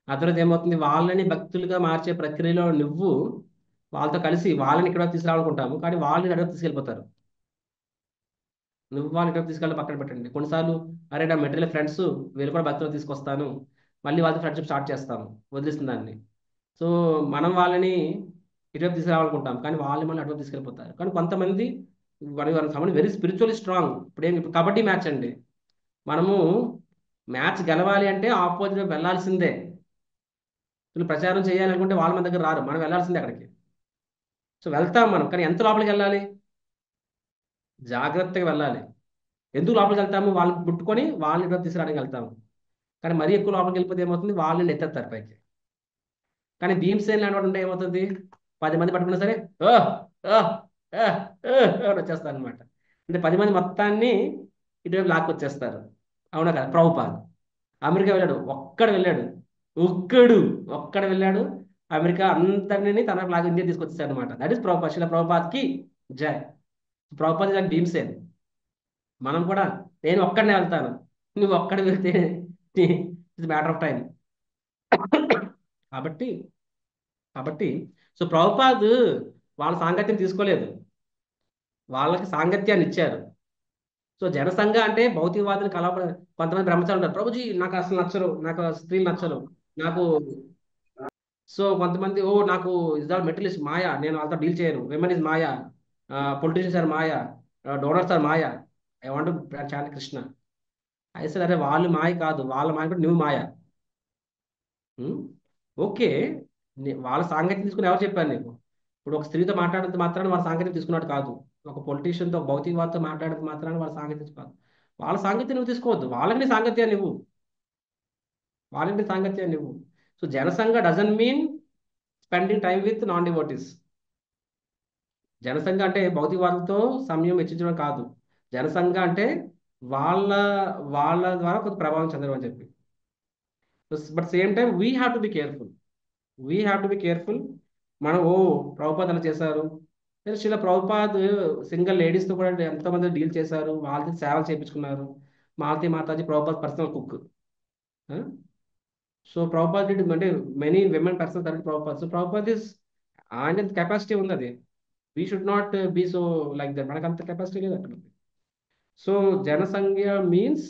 ఆ తర్వాత ఏమవుతుంది, వాళ్ళని భక్తులుగా మార్చే ప్రక్రియలో నువ్వు వాళ్ళతో కలిసి వాళ్ళని ఇక్కడ తీసుకురావాలనుకుంటాము, కానీ వాళ్ళని అక్కడ తీసుకెళ్ళిపోతారు. నువ్వు వాళ్ళని ఇక్కడ తీసుకెళ్ళి పక్కన పెట్టండి. కొన్నిసార్లు అరే నా మెటీరియల్ ఫ్రెండ్స్ వీళ్ళు కూడా భక్తులు తీసుకొస్తాను, మళ్ళీ వాళ్ళతో ఫ్రెండ్షిప్ స్టార్ట్ చేస్తాము, వదిలిస్తుంది దాన్ని. సో మనం వాళ్ళని ఇటువైపు తీసుకురావాలనుకుంటాం, కానీ వాళ్ళు మళ్ళీ అటువైపు తీసుకెళ్ళిపోతారు. కానీ కొంతమంది వెరీ స్పిరిచువల్లీ స్ట్రాంగ్. ఇప్పుడు కబడ్డీ మ్యాచ్ అండి, మనము మ్యాచ్ గెలవాలి అంటే ఆపోజిట్ వైపు వెళ్ళాల్సిందే. వీళ్ళు ప్రచారం చేయాలనుకుంటే వాళ్ళ మన దగ్గర రారు, మనం వెళ్ళాల్సిందే అక్కడికి. సో వెళ్తాం మనం, కానీ ఎంత లోపలికి వెళ్ళాలి? జాగ్రత్తగా వెళ్ళాలి. ఎందుకు లోపలికి వెళ్తాము? వాళ్ళని ముట్టుకొని వాళ్ళని ఇటువైపు తీసుకురావడానికి వెళ్తాము. కానీ మరీ ఎక్కువ లోపలికి వెళ్ళిపోతే ఏమవుతుంది, వాళ్ళని ఎత్తేస్తారు పైకి. కానీ భీమ్సేన్ లాంటి వాడు ఉంటే ఏమవుతుంది, 10 మంది పట్టుకున్నా సరే ఓ ఓ ఓ వచ్చేస్తారు అనమాట. అంటే 10 మంది మొత్తాన్ని ఇటువైపు లాక్కొచ్చేస్తారు. అవునా కదా? ప్రభుపాద్ అమెరికా వెళ్ళాడు, ఒక్కడ వెళ్ళాడు అమెరికా అంతటిని తన లాగా ఇండియా తీసుకొచ్చేసాడు అనమాట. That is Prabhupad. శిల ప్రభుపాద్కి జై. Prabhupad is like Bhimsen. మనం కూడా నేను ఒక్కడనే వెళ్తాను, నువ్వు ఒక్కడ వెళ్తే ఇట్స్ మ్యాటర్ ఆఫ్ టైం. కాబట్టి కాబట్టి సో ప్రభుపాద్ వాళ్ళ సాంగత్యం తీసుకోలేదు, వాళ్ళకి సాంగత్యాన్ని ఇచ్చారు. సో జనసంఘ అంటే భౌతికవాదులు కొంతమంది బ్రహ్మచారులు ఉంటారు, ప్రభుజీ నాకు అసలు నచ్చరు, నాకు స్త్రీలు నచ్చరు, నాకు. సో కొంతమంది నాకు ఇస్ ఆల్ మెటీరియలిస్ట్ మాయా, నేను వాళ్ళతో డీల్ చేయను, women is maya, politicians are maya, donors are maya, I want chant Krishna. అయితే అరే వాళ్ళు మాయ కాదు, వాళ్ళ మాయ కూడా నువ్వు మాయ. ఓకే, వాళ్ళ సాంగత్యం తీసుకుని ఎవరు చెప్పారు నీకు? ఇప్పుడు ఒక స్త్రీతో మాట్లాడినంత మాత్రాన్ని వాళ్ళ సాంగత్యం తీసుకున్నట్టు కాదు, ఒక పొలిటీషియన్తో భౌతికవాదితో మాట్లాడినంత మాత్రాన్ని వాళ్ళ సాంగత్యం కాదు. వాళ్ళ సాంగత్యం నువ్వు తీసుకోవద్దు, వాళ్ళకి సాంగత్యాన్ని నువ్వు, వాళ్ళకి సాంగత్యాన్ని నువ్వు. So Jana Sangh doesn't mean spending time with non devotees. Jana Sangh అంటే భౌతికవాదులతో సమయం వెచ్చించడం కాదు. జనసంఘ అంటే వాళ్ళ వాళ్ళ ద్వారా కొంత ప్రభావం చెందడం అని చెప్పి. But same time we have to be careful. మనం ప్రభుపాద్ అలా చేశారు, శిల ప్రభుపాద్ సింగిల్ లేడీస్తో కూడా ఎంతోమంది డీల్ చేశారు, వాళ్ళతో సేవలు చేయించుకున్నారు. Malati Mataji Prabhupad personal cook. So Prabhupad అంటే many women personal service Prabhupad. So Prabhupad is ఆయన కెపాసిటీ ఉంది, అది we should not be so like that. మనకు అంత కెపాసిటీ లేదు అక్కడ. సో జనసంఘ మీన్స్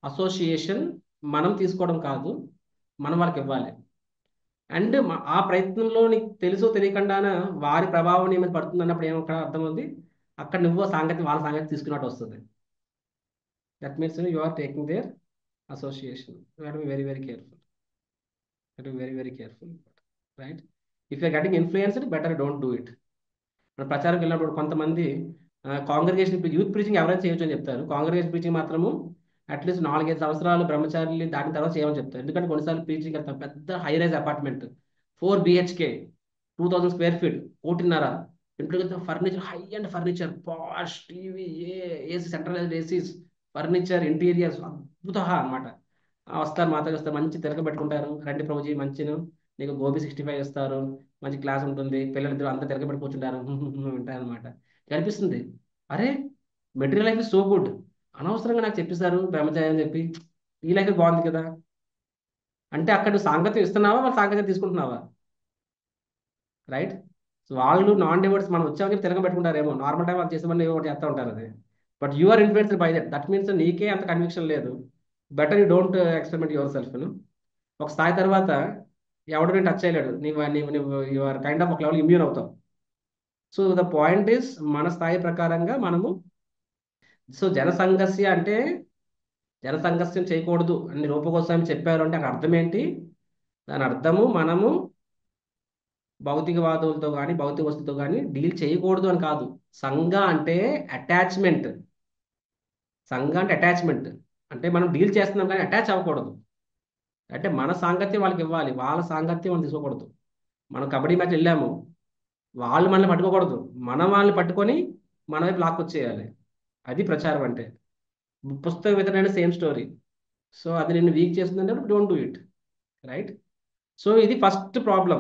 అసోసియేషన్, మనం తీసుకోవడం కాదు, మనం వాళ్ళకి ఇవ్వాలి. అండ్ ఆ ప్రయత్నంలో నీకు తెలుసో తెలియకుండానే వారి ప్రభావం నీ మీద పడుతుంది అన్నప్పుడు ఏమక్కడ అర్థమవుతుంది, అక్కడ నువ్వు వాళ్ళ సాంగత్యం తీసుకున్నట్టు వస్తుంది. That means you are taking their association. You have to be very very careful, right? If you're getting influenced, better don't do it. మన ప్రచారంకి వెళ్ళినప్పుడు కొంతమంది కాంగ్రిగేషన్ యూత్ ప్రీచింగ్ ఎవరైనా చేయొచ్చు అని చెప్తారు, కాంగ్రిగేషన్ ప్రీచింగ్ మాత్రము అట్లీస్ట్ 4-5 సంవత్సరాలు బ్రహ్మచారులు దాటిన తర్వాత చేయమని చెప్తారు. ఎందుకంటే కొన్నిసార్లు ప్రీచింగ్ వెళ్తాం, పెద్ద high rise apartment 4 BHK 2000 square feet, 1.5 ఇంట్లో furniture, high end furniture, posh TV, AC, centralised ACs, furniture, interiors అద్భుత అనమాట. వస్తారు మాతో వస్తారు, మంచి తిరగ పెట్టుకుంటారు, రండి ప్రభుజీ మంచిను నీకు గోబీ 65 ఇస్తారు, మంచి క్లాస్ ఉంటుంది, పిల్లలిద్దరు అంతా తిరగబెట్టి కూర్చుంటారు ఉంటారనమాట. కనిపిస్తుంది అరే material life is so good, అనవసరంగా నాకు చెప్పేశారు బ్రహ్మచారి అని చెప్పి, ఈ లైఫ్ బాగుంది కదా. అంటే అక్కడ నువ్వు సాంగత్యం ఇస్తున్నావా, వాళ్ళ సాంగత్యం తీసుకుంటున్నావా? రైట్? సో వాళ్ళు నాన్ డివోర్స్ మనం వచ్చామని చెప్పి తిరగబెట్టుకుంటారేమో, నార్మల్ టైం వాళ్ళు చేసేమని ఒకటి చేస్తూ ఉంటారు అది. But you are influenced by that means నీకే అంత కన్విక్షన్ లేదు, better you don't experiment yourself. ఒక స్థాయి తర్వాత ఎవడు నేను టచ్ చేయలేడు, నీవు యు ఆర్ కైండ్ ఆఫ్ ఒక లెవెల్ ఇమ్యూన్ అవుతావు. సో ద పాయింట్ ఈస్ మన స్థాయి ప్రకారంగా మనము. సో జనసంఘస్య అంటే జనసంఘర్షం చేయకూడదు అని రూపగోస్వామి చెప్పారు అంటే అక్కడ అర్థం ఏంటి? దాని అర్థము మనము భౌతికవాదులతో కానీ భౌతిక వస్తువులతో కానీ డీల్ చేయకూడదు అని కాదు. సంఘ అంటే అటాచ్మెంట్. సంఘ అంటే అటాచ్మెంట్ అంటే మనం డీల్ చేస్తున్నాం కానీ అటాచ్ అవ్వకూడదు. అంటే మన సాంగత్యం వాళ్ళకి ఇవ్వాలి, వాళ్ళ సాంగత్యం మనం తీసుకోకూడదు. మనం కబడ్డీ మ్యాచ్ వెళ్ళాము, వాళ్ళు మనల్ని పట్టుకోకూడదు, మనం వాళ్ళని పట్టుకొని మన వైపు లాక్కొచ్చేయాలి. అది ప్రచారం అంటే. పుస్తక వితరణ సేమ్ స్టోరీ. సో అది నేను వీక్ చేస్తుందంటే don't do it, right? So ఇది ఫస్ట్ ప్రాబ్లం.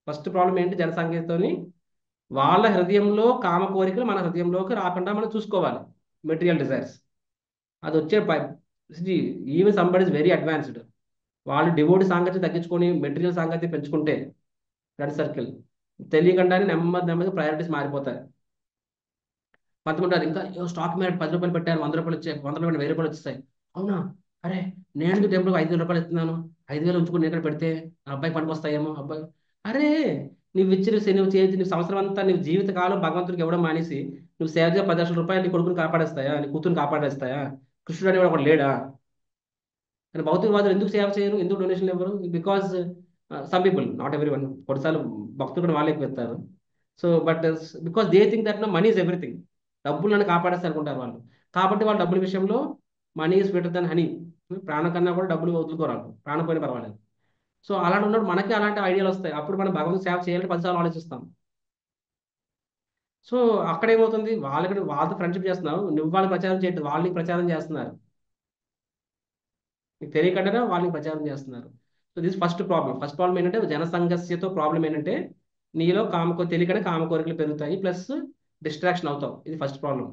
ఫస్ట్ ప్రాబ్లం ఏంటి? జనసంఖ్యతోని వాళ్ళ హృదయంలో కామ కోరికలు మన హృదయంలోకి రాకుండా మనం చూసుకోవాలి. మెటీరియల్ డిజైర్స్ అది వచ్చే even somebody is very advanced, వాళ్ళు డివోటి సాంగత్యం తగ్గించుకొని మెటీరియల్ సాంగత్యం పెంచుకుంటే ఫ్రెండ్ సర్కిల్ తెలియకుండానే నెమ్మది నెమ్మది ప్రయారిటీస్ మారిపోతాయి. కొంతమంది ఇంకా స్టాక్ మీద 10 రూపాయలు పెట్టారు, 100 రూపాయలు వచ్చాయి, 100 రూపాయలు 1000 రూపాయలు వచ్చేస్తాయి. అవునా, అరే నేను టెంపుల్కి 5,000 రూపాయలు ఇస్తున్నాను, 5,000 ఉంచుకుని నేను ఇక్కడ పెడితే ఆ అబ్బాయి పనికి వస్తాయేమో. అబ్బాయి అరే నువ్వు ఇచ్చిన నువ్వు చేసి నువ్వు సంవత్సరం అంతా నీ జీవితకాలం భగవంతుడికి ఇవ్వడం మానేసి నువ్వు సేవగా 10 లక్షల రూపాయలు నీ కొడుకుని కాపాడేస్తాయా, నీ కూతురుని కాపాడేస్తాయా? కృష్ణుడు అనేవాడు ఒకడు లేడా? కానీ భౌతికవాదులు ఎందుకు సేవ చేయరు, ఎందుకు డొనేషన్లు ఇవ్వరు? Because some people, not every one, కొన్నిసార్లు భక్తులు కూడా వాళ్ళకి పెడతారు. So but because they think that money is everything, డబ్బులు నన్ను కాపాడేస్తారు అనుకుంటారు వాళ్ళు. కాబట్టి వాళ్ళ డబ్బుల విషయంలో money is better than honey. ప్రాణం కన్నా కూడా డబ్బులు వదులుకోరాలు, ప్రాణం పోయినా పర్వాలేదు. సో అలాంటి ఉన్నప్పుడు మనకి అలాంటి ఐడియాలు వస్తాయి. అప్పుడు మనం భగవంతుడు సేవ చేయాలంటే 10 సార్లు ఆలోచిస్తాం. సో అక్కడ ఏమవుతుంది, వాళ్ళతో ఫ్రెండ్షిప్ చేస్తున్నావు, నువ్వు వాళ్ళకి ప్రచారం చేయట్లేదు, వాళ్ళకి ప్రచారం చేస్తున్నారు. నీకు తెలియకుండా వాళ్ళకి ప్రచారం చేస్తున్నారు. So this first problem. First problem ఏంటంటే జనసంఘస్యతో ప్రాబ్లం ఏంటంటే నీలో తెలియకుండా కామ కోరికలు పెరుగుతాయి, ప్లస్ డిస్ట్రాక్షన్ అవుతావు. ఇది ఫస్ట్ ప్రాబ్లం.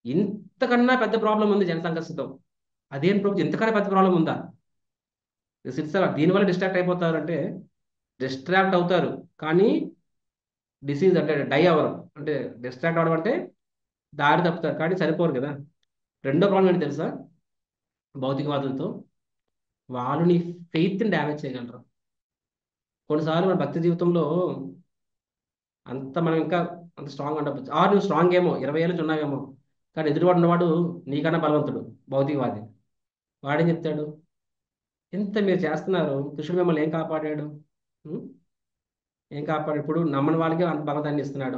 ఇంతకన్నా పెద్ద ప్రాబ్లం ఉంది జనసంఘస్యతో. అదేం ప్రాబ్లం? ఇంతకన్నా పెద్ద ప్రాబ్లం ఉందా? దీనివల్ల డిస్ట్రాక్ట్ అయిపోతారు అంటే డిస్ట్రాక్ట్ అవుతారు, కానీ డిసీజ్ అంటే డై అవ్వరు. అంటే డిస్ట్రాక్ట్ అవ్వడం అంటే దారి తప్పుతారు కానీ సరిపోరు కదా. రెండో ప్రాబ్లం ఏంటి తెలుసా? భౌతికవాదులతో వాళ్ళు నీ ఫెయిత్ని డ్యామేజ్ చేయగలరు. కొన్నిసార్లు మన భక్తి జీవితంలో మనం ఇంకా అంత స్ట్రాంగ్ ఉండవచ్చు. నువ్వు స్ట్రాంగ్ ఏమో, 20 ఏళ్ళు ఉన్నావేమో, కానీ ఎదురువాడు ఉన్నవాడు నీకన్నా బలవంతుడు, భౌతికవాది. వాడేం చెప్తాడు? ఎంత మీరు చేస్తున్నారు, కృష్ణుడు మిమ్మల్ని ఏం కాపాడాడు? ఏం కాపాడాడు? ఇప్పుడు నమ్మని వాళ్ళకి అంత భగవంతాన్ని ఇస్తున్నాడు.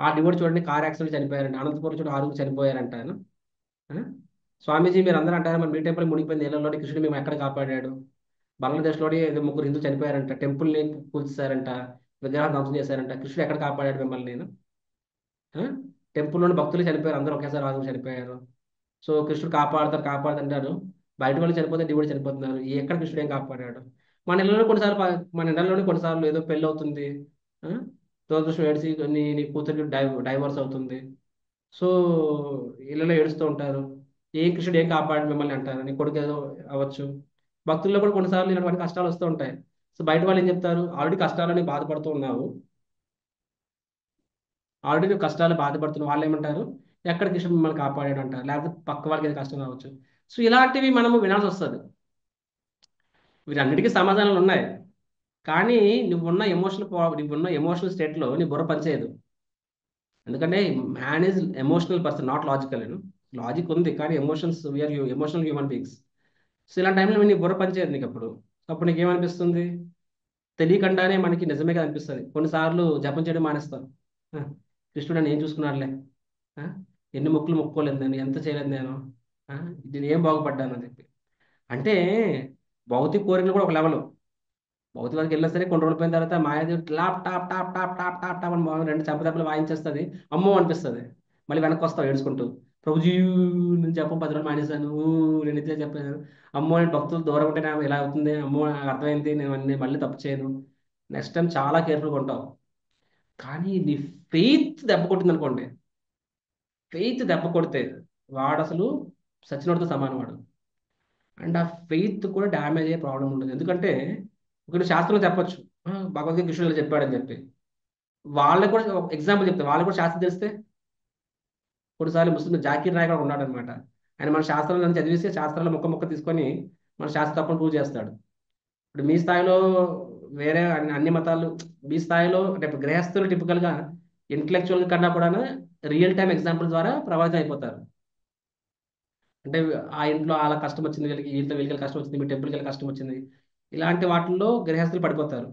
ఆ డివోటి చూడండి, కార్ యాక్సిడెంట్ చనిపోయారంట, అనంతపురం చూడండి 6 చనిపోయారంట. స్వామీజీ మీరు అందరూ అంటారు మరి మీ టెంపుల్ మునిగిపోయింది ఏళ్ళలో, కృష్ణుడు మేము ఎక్కడ కాపాడాడు? బంగ్లాదేశ్లోని 3 హిందువులు చనిపోయారంట, టెంపుల్ని కూల్చారంట, విగ్రహాలు ధ్వంసం చేశారంట, కృష్ణుడు ఎక్కడ కాపాడాడు మిమ్మల్ని? నేను టెంపుల్లోని భక్తులు చనిపోయారు, అందరూ ఒకేసారి 6 చనిపోయారు. సో కృష్ణుడు కాపాడుతుంటారు, బయట వాళ్ళు చనిపోతే డివోటి చనిపోతున్నారు. ఎక్కడ కృష్ణుడు ఏం కాపాడాడు? మన ఇళ్ళలోనే కొన్నిసార్లు ఏదో పెళ్ళి అవుతుంది, దురదృష్టం ఏడిసి నీ కూతురికి డైవర్స్ అవుతుంది. సో ఇళ్ళలో ఏడుస్తూ ఉంటారు, కృష్ణుడు ఏం కాపాడు మిమ్మల్ని అంటారు. నీ కొడుకు ఏదో అవ్వచ్చు. భక్తుల్లో కూడా కొన్నిసార్లు ఇలాంటి కష్టాలు వస్తూ ఉంటాయి. సో బయట వాళ్ళు ఏం చెప్తారు? ఆల్రెడీ కష్టాలని బాధపడుతూ ఉన్నావు, ఆల్రెడీ నువ్వు కష్టాలు బాధపడుతున్నావు, వాళ్ళు ఏమంటారు? ఎక్కడ కృష్ణుడు మిమ్మల్ని కాపాడాడు అంటారు, లేకపోతే పక్క వాళ్ళకి ఏదో కష్టం రావచ్చు. సో ఇలాంటివి మనము వినాల్సి వస్తుంది. వీటన్నిటికీ సమాధానాలు ఉన్నాయి, కానీ నువ్వున్న ఎమోషనల్ స్టేట్లో నీ బుర్ర పనిచేయదు. ఎందుకంటే man is emotional person, not logical. Logic ఉంది కానీ emotions, we're emotional human beings. So ఇలాంటి టైంలో నీ బుర్ర పనిచేయదు నీకు. అప్పుడు నీకేమనిపిస్తుంది? తెలియకుండానే మనకి నిజమే కదా అనిపిస్తుంది. కొన్నిసార్లు జపం చేయడం మానేస్తాం, కృష్ణుడు నేను చూసుకున్నాడులే, ఎన్ని మొక్కులు మొక్కోలేదు నేను, ఎంత చేయలేదు నేను, నేను ఏం బాగుపడ్డాను అని చెప్పి. అంటే భౌతిక కోరికలు కూడా ఒక లెవెల్. భౌతికవాదికి వెళ్ళినా సరే కొన్ని రోజులు పోయిన తర్వాత Mayadevi top top top top top top top అని 2 చెంపదెబ్బలు వాయించేస్తుంది, అమ్మో అనిపిస్తుంది. మళ్ళీ వెనక్కి వస్తావు ఏడుచుకుంటూ, ప్రభుజీ నేను చెప్పం 10 రోజులు మానేశాను, నేను ఇదే చెప్పాను, అమ్మో నేను భక్తులు దూరం ఉంటే నాకు ఇలా అవుతుంది, అమ్మో నాకు అర్థమైంది, నేను మళ్ళీ తప్పు చేయను, నెక్స్ట్ టైం చాలా కేర్ఫుల్గా ఉంటావు. కానీ నీ ఫెయిత్ దెబ్బ కొట్టింది అనుకోండి, ఫెయిత్ దెబ్బ కొడితే వాడు అసలు సచ్చినోడితో సమానం వాడు. అండ్ ఆ ఫెయిత్ కూడా డ్యామేజ్ అయ్యే ప్రాబ్లం ఉంటుంది. ఎందుకంటే ఒకటి శాస్త్రంలో చెప్పొచ్చు, భగవద్గీత కృష్ణుడు చెప్పాడని చెప్పి, వాళ్ళకి కూడా ఎగ్జాంపుల్ చెప్తే వాళ్ళకి కూడా శాస్త్రం తెలిస్తే. కొన్నిసార్లు ముస్లిం జాకీర్ నాయక్ ఉన్నాడు అనమాట, ఆయన మన శాస్త్రాలను చదివిస్తే శాస్త్రాల ముక్క ముక్క తీసుకొని మన శాస్త్ర తప్పని ప్రూవ్ చేస్తాడు. ఇప్పుడు మీ స్థాయిలో వేరే అన్ని మతాలు, మీ స్థాయిలో అంటే గృహస్థులు టిపికల్గా ఇంటలెక్చువల్ కన్నా కూడా రియల్ టైం ఎగ్జాంపుల్ ద్వారా ప్రభావితం అయిపోతారు. అంటే ఆ ఇంట్లో అలా కష్టం వచ్చింది, వీళ్ళకి కష్టం వచ్చింది, మీ టెంపుల్కి వెళ్ళి కష్టం వచ్చింది, ఇలాంటి వాటిల్లో గృహస్థులు పడిపోతారు.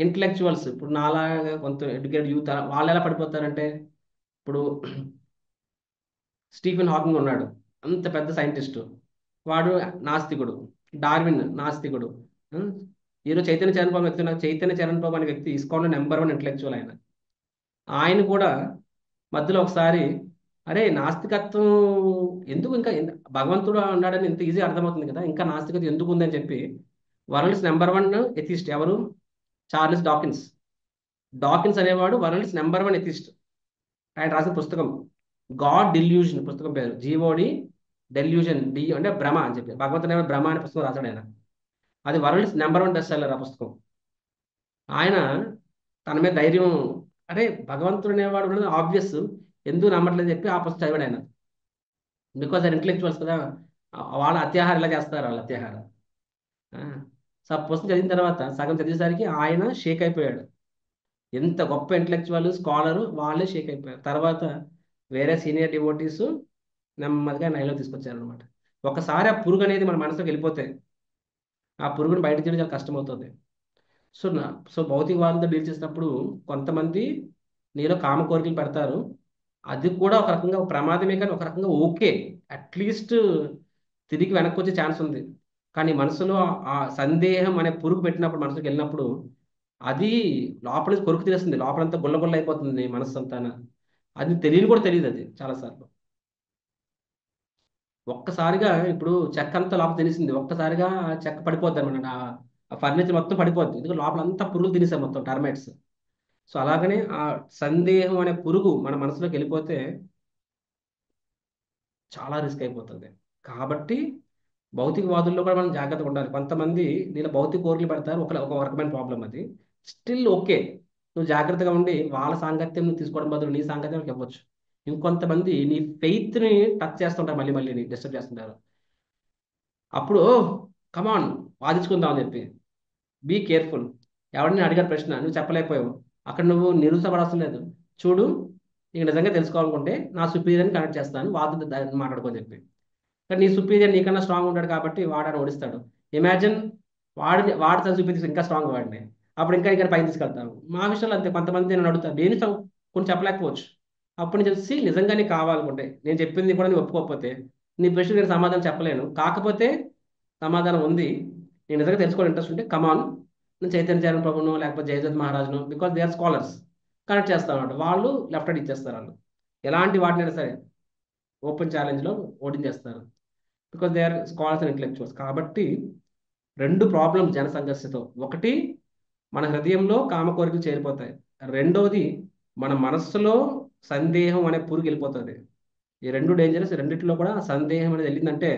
ఇంటలెక్చువల్స్ ఇప్పుడు నాలాగా కొంత ఎడ్యుకేటెడ్ యూత్ వాళ్ళు ఎలా పడిపోతారంటే, ఇప్పుడు స్టీఫెన్ హాకింగ్ ఉన్నాడు, అంత పెద్ద సైంటిస్టు, వాడు నాస్తికుడు. డార్విన్ నాస్తికుడు. ఉం? ఈరోజు చైతన్య చరణ్ బాబు వ్యక్తి, చైతన్య చరణ్ బాబు అనే వ్యక్తి ఇస్కాన్లో నెంబర్ 1 ఇంటలెక్చువల్ ఆయన. ఆయన కూడా మధ్యలో ఒకసారి అరే నాస్తికత్వం ఎందుకు, ఇంకా భగవంతుడు ఉన్నాడని ఇంత ఈజీ అర్థమవుతుంది కదా, ఇంకా నాస్తికత ఎందుకు ఉందని చెప్పి వరల్డ్స్ నెంబర్ 1 ఎథిస్ట్ ఎవరు, చార్లెస్ డాకిన్స్. డాకిన్స్ అనేవాడు వరల్డ్స్ నెంబర్ 1 ఎథిస్ట్. ఆయన రాసిన పుస్తకం గాడ్ డిల్యూషన్, పుస్తకం పేరు జీఓడి డెల్యూషన్, డి అంటే భ్రమ అని చెప్పి, భగవంతుడు ఏమో భ్రమ అనే పుస్తకం రాశాడు ఆయన. అది వరల్డ్స్ నెంబర్ 1 బెస్ట్ సెల్లర్ ఆ పుస్తకం. ఆయన తన మీద ధైర్యం, అరే భగవంతుడు అనేవాడు ఆబ్వియస్, ఎందుకు నమ్మట్లేదు చెప్పి ఆ పుస్తకం చదివాడు ఆయన. బికాజ్ ఆయన ఇంటలెక్చువల్స్ కదా, వాళ్ళ అత్యాహారం ఇలా చేస్తారు, వాళ్ళ అత్యాహారం. సో ఆ పుస్తకం చదివిన తర్వాత సగం చదివేసరికి ఆయన షేక్ అయిపోయాడు. ఎంత గొప్ప ఇంటలెక్చువల్ స్కాలరు, వాళ్ళే షేక్ అయిపోయారు. తర్వాత వేరే సీనియర్ డివోటీస్ నెమ్మదిగా నైలో తీసుకొచ్చారు అనమాట. ఒకసారి ఆ పురుగు అనేది మన మనసులోకి వెళ్ళిపోతే ఆ పురుగును బయట తీయడం చాలా కష్టమవుతుంది. సో భౌతికవాదంతో డీల్ చేసినప్పుడు కొంతమంది నీలో కామ కోరికలు పెడతారు, అది కూడా ఒక రకంగా ప్రమాదమే, కానీ ఒక రకంగా ఓకే, అట్లీస్ట్ తిరిగి వెనక్కి వచ్చే ఛాన్స్ ఉంది. కానీ మనసులో ఆ సందేహం అనే పురుగు పెట్టినప్పుడు, మనసుకి వెళ్ళినప్పుడు అది లోపల నుంచి కొరుకు తీస్తుంది, లోపలంతా గుల్లగుల్ల అయిపోతుంది మనసు అంతా. అది తెలియని కూడా తెలియదు అది చాలాసార్లు. ఒక్కసారిగా ఇప్పుడు చెక్క అంతా లోపల తినేసింది, ఒక్కసారిగా చెక్క పడిపోద్ది అనమాట, ఆ ఫర్నిచర్ మొత్తం పడిపోద్ది, ఎందుకంటే లోపల అంతా పురుగులు తినేసాయి మొత్తం, టర్మైట్స్. సో అలాగనే ఆ సందేహం అనే పురుగు మన మనసులోకి వెళ్ళిపోతే చాలా రిస్క్ అయిపోతుంది. కాబట్టి భౌతికవాదుల్లో కూడా మనం జాగ్రత్తగా ఉండాలి. కొంతమంది దీనిలో భౌతిక కోరికలు పెడతారు, ఒక రకమైన ప్రాబ్లం అది. స్టిల్ ఓకే, నువ్వు జాగ్రత్తగా ఉండి వాళ్ళ సాంగత్యం నువ్వు తీసుకోవడం బదులు నీ సాంగత్యం ఇవ్వచ్చు. ఇంకొంతమంది నీ ఫెయిత్ని టచ్ చేస్తుంటారు, మళ్ళీ మళ్ళీ డిస్టర్బ్ చేస్తుంటారు. అప్పుడు కమాన్ వాదించుకుందాం అని చెప్పి, బీ కేర్ఫుల్. ఎవరిని అడిగారు ప్రశ్న, నువ్వు చెప్పలేకపోయావు, అక్కడ నువ్వు నిరుత్సాహపడాల్సిన లేదు. చూడు, నీకు నిజంగా తెలుసుకోవాలనుకుంటే నా సుపీరియర్ని కనెక్ట్ చేస్తాను, వాదు మాట్లాడుకోని చెప్పి. కానీ నీ సుపీరియర్ నీకన్నా స్ట్రాంగ్ ఉంటాడు కాబట్టి వాడని ఓడిస్తాడు. ఇమాజిన్ వాడు తన సుపీరియర్ ఇంకా స్ట్రాంగ్ వాడిని, అప్పుడు ఇంకా ఇంకా పైకి తీసుకెళ్తాను. మా విషయంలో అంతే, కొంతమంది నేను అడుగుతాను, నేను కొన్ని చెప్పలేకపోవచ్చు. అప్పుడు నేను తెలిసి నిజంగా నీకు కావాలనుకుంటే, నేను చెప్పింది కూడా నువ్వు ఒప్పుకోకపోతే, నీ ప్రశ్న నేను సమాధానం చెప్పలేను, కాకపోతే సమాధానం ఉంది, నేను నిజంగా తెలుసుకోవాలి ఇంట్రెస్ట్ ఉంటే కమాన్, నేను చైతన్య చరణ్ ప్రభును లేకపోతే జయదత్ మహారాజును, because they are scholars, connect చేస్తాను అన్నమాట. వాళ్ళు లెఫ్ట్ హ్యాండ్ ఇచ్చేస్తారు, వాళ్ళు ఎలాంటి వాటినైనా సరే ఓపెన్ ఛాలెంజ్లో ఓడించేస్తారు, because they are scholars and intellectuals. కాబట్టి 2 ప్రాబ్లమ్స్ జన సంఘర్షతో, ఒకటి మన హృదయంలో కామ కోరికలు చేరిపోతాయి, రెండోది మన మనస్సులో సందేహం అనే పురుగు వెళ్ళిపోతుంది. ఈ 2 డేంజరస్. రెండిట్లో కూడా సందేహం అనేది వెళ్ళిందంటే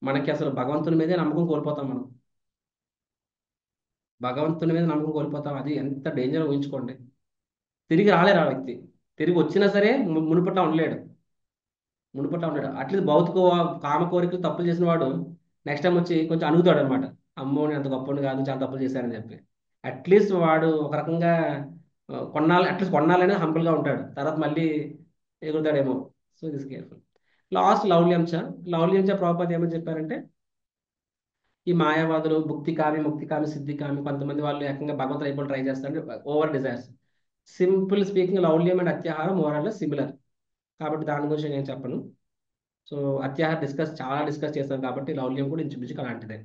మనకి అసలు భగవంతుని మీదే నమ్మకం కోల్పోతాం మనం, భగవంతుని మీద నమ్మకం కోల్పోతాం. అది ఎంత డేంజర్ ఊహించుకోండి. తిరిగి రాలేరు ఆ వ్యక్తి, తిరిగి వచ్చినా సరే మునుపట్లా ఉండలేడు. అట్లీస్ట్ కామ కోరికలు తప్పులు చేసిన వాడు నెక్స్ట్ టైం వచ్చి కొంచెం అడుగుతాడు అనమాట, అమ్మో నేను అంత గొప్పని కాదు, చాలా తప్పులు చేశారని చెప్పి. అట్లీస్ట్ వాడు ఒక రకంగా కొన్నాళ్ళైనా హంబుల్గా ఉంటాడు, తర్వాత మళ్ళీ ఎగురుతాడేమో. So this careful. లాస్ట్ లౌల్యంశ. ప్రభుపాద ఏమని చెప్పారంటే, ఈ మాయావాదులు ముక్తి కామి సిద్ధి కామి, కొంతమంది వాళ్ళు ఏకంగా భగవంతుడు అయిపోయి ట్రై చేస్తారు, ఓవర్ డిజైర్స్. సింపుల్ స్పీకింగ్, లౌల్యం అండ్ అత్యాహారం మోరల్ సిమిలర్, కాబట్టి దాని గురించి నేను చెప్పను. సో అత్యాహారం చాలా డిస్కస్ చేస్తాం, కాబట్టి లౌల్యం కూడా ఇంచుమించు అలాంటిదే,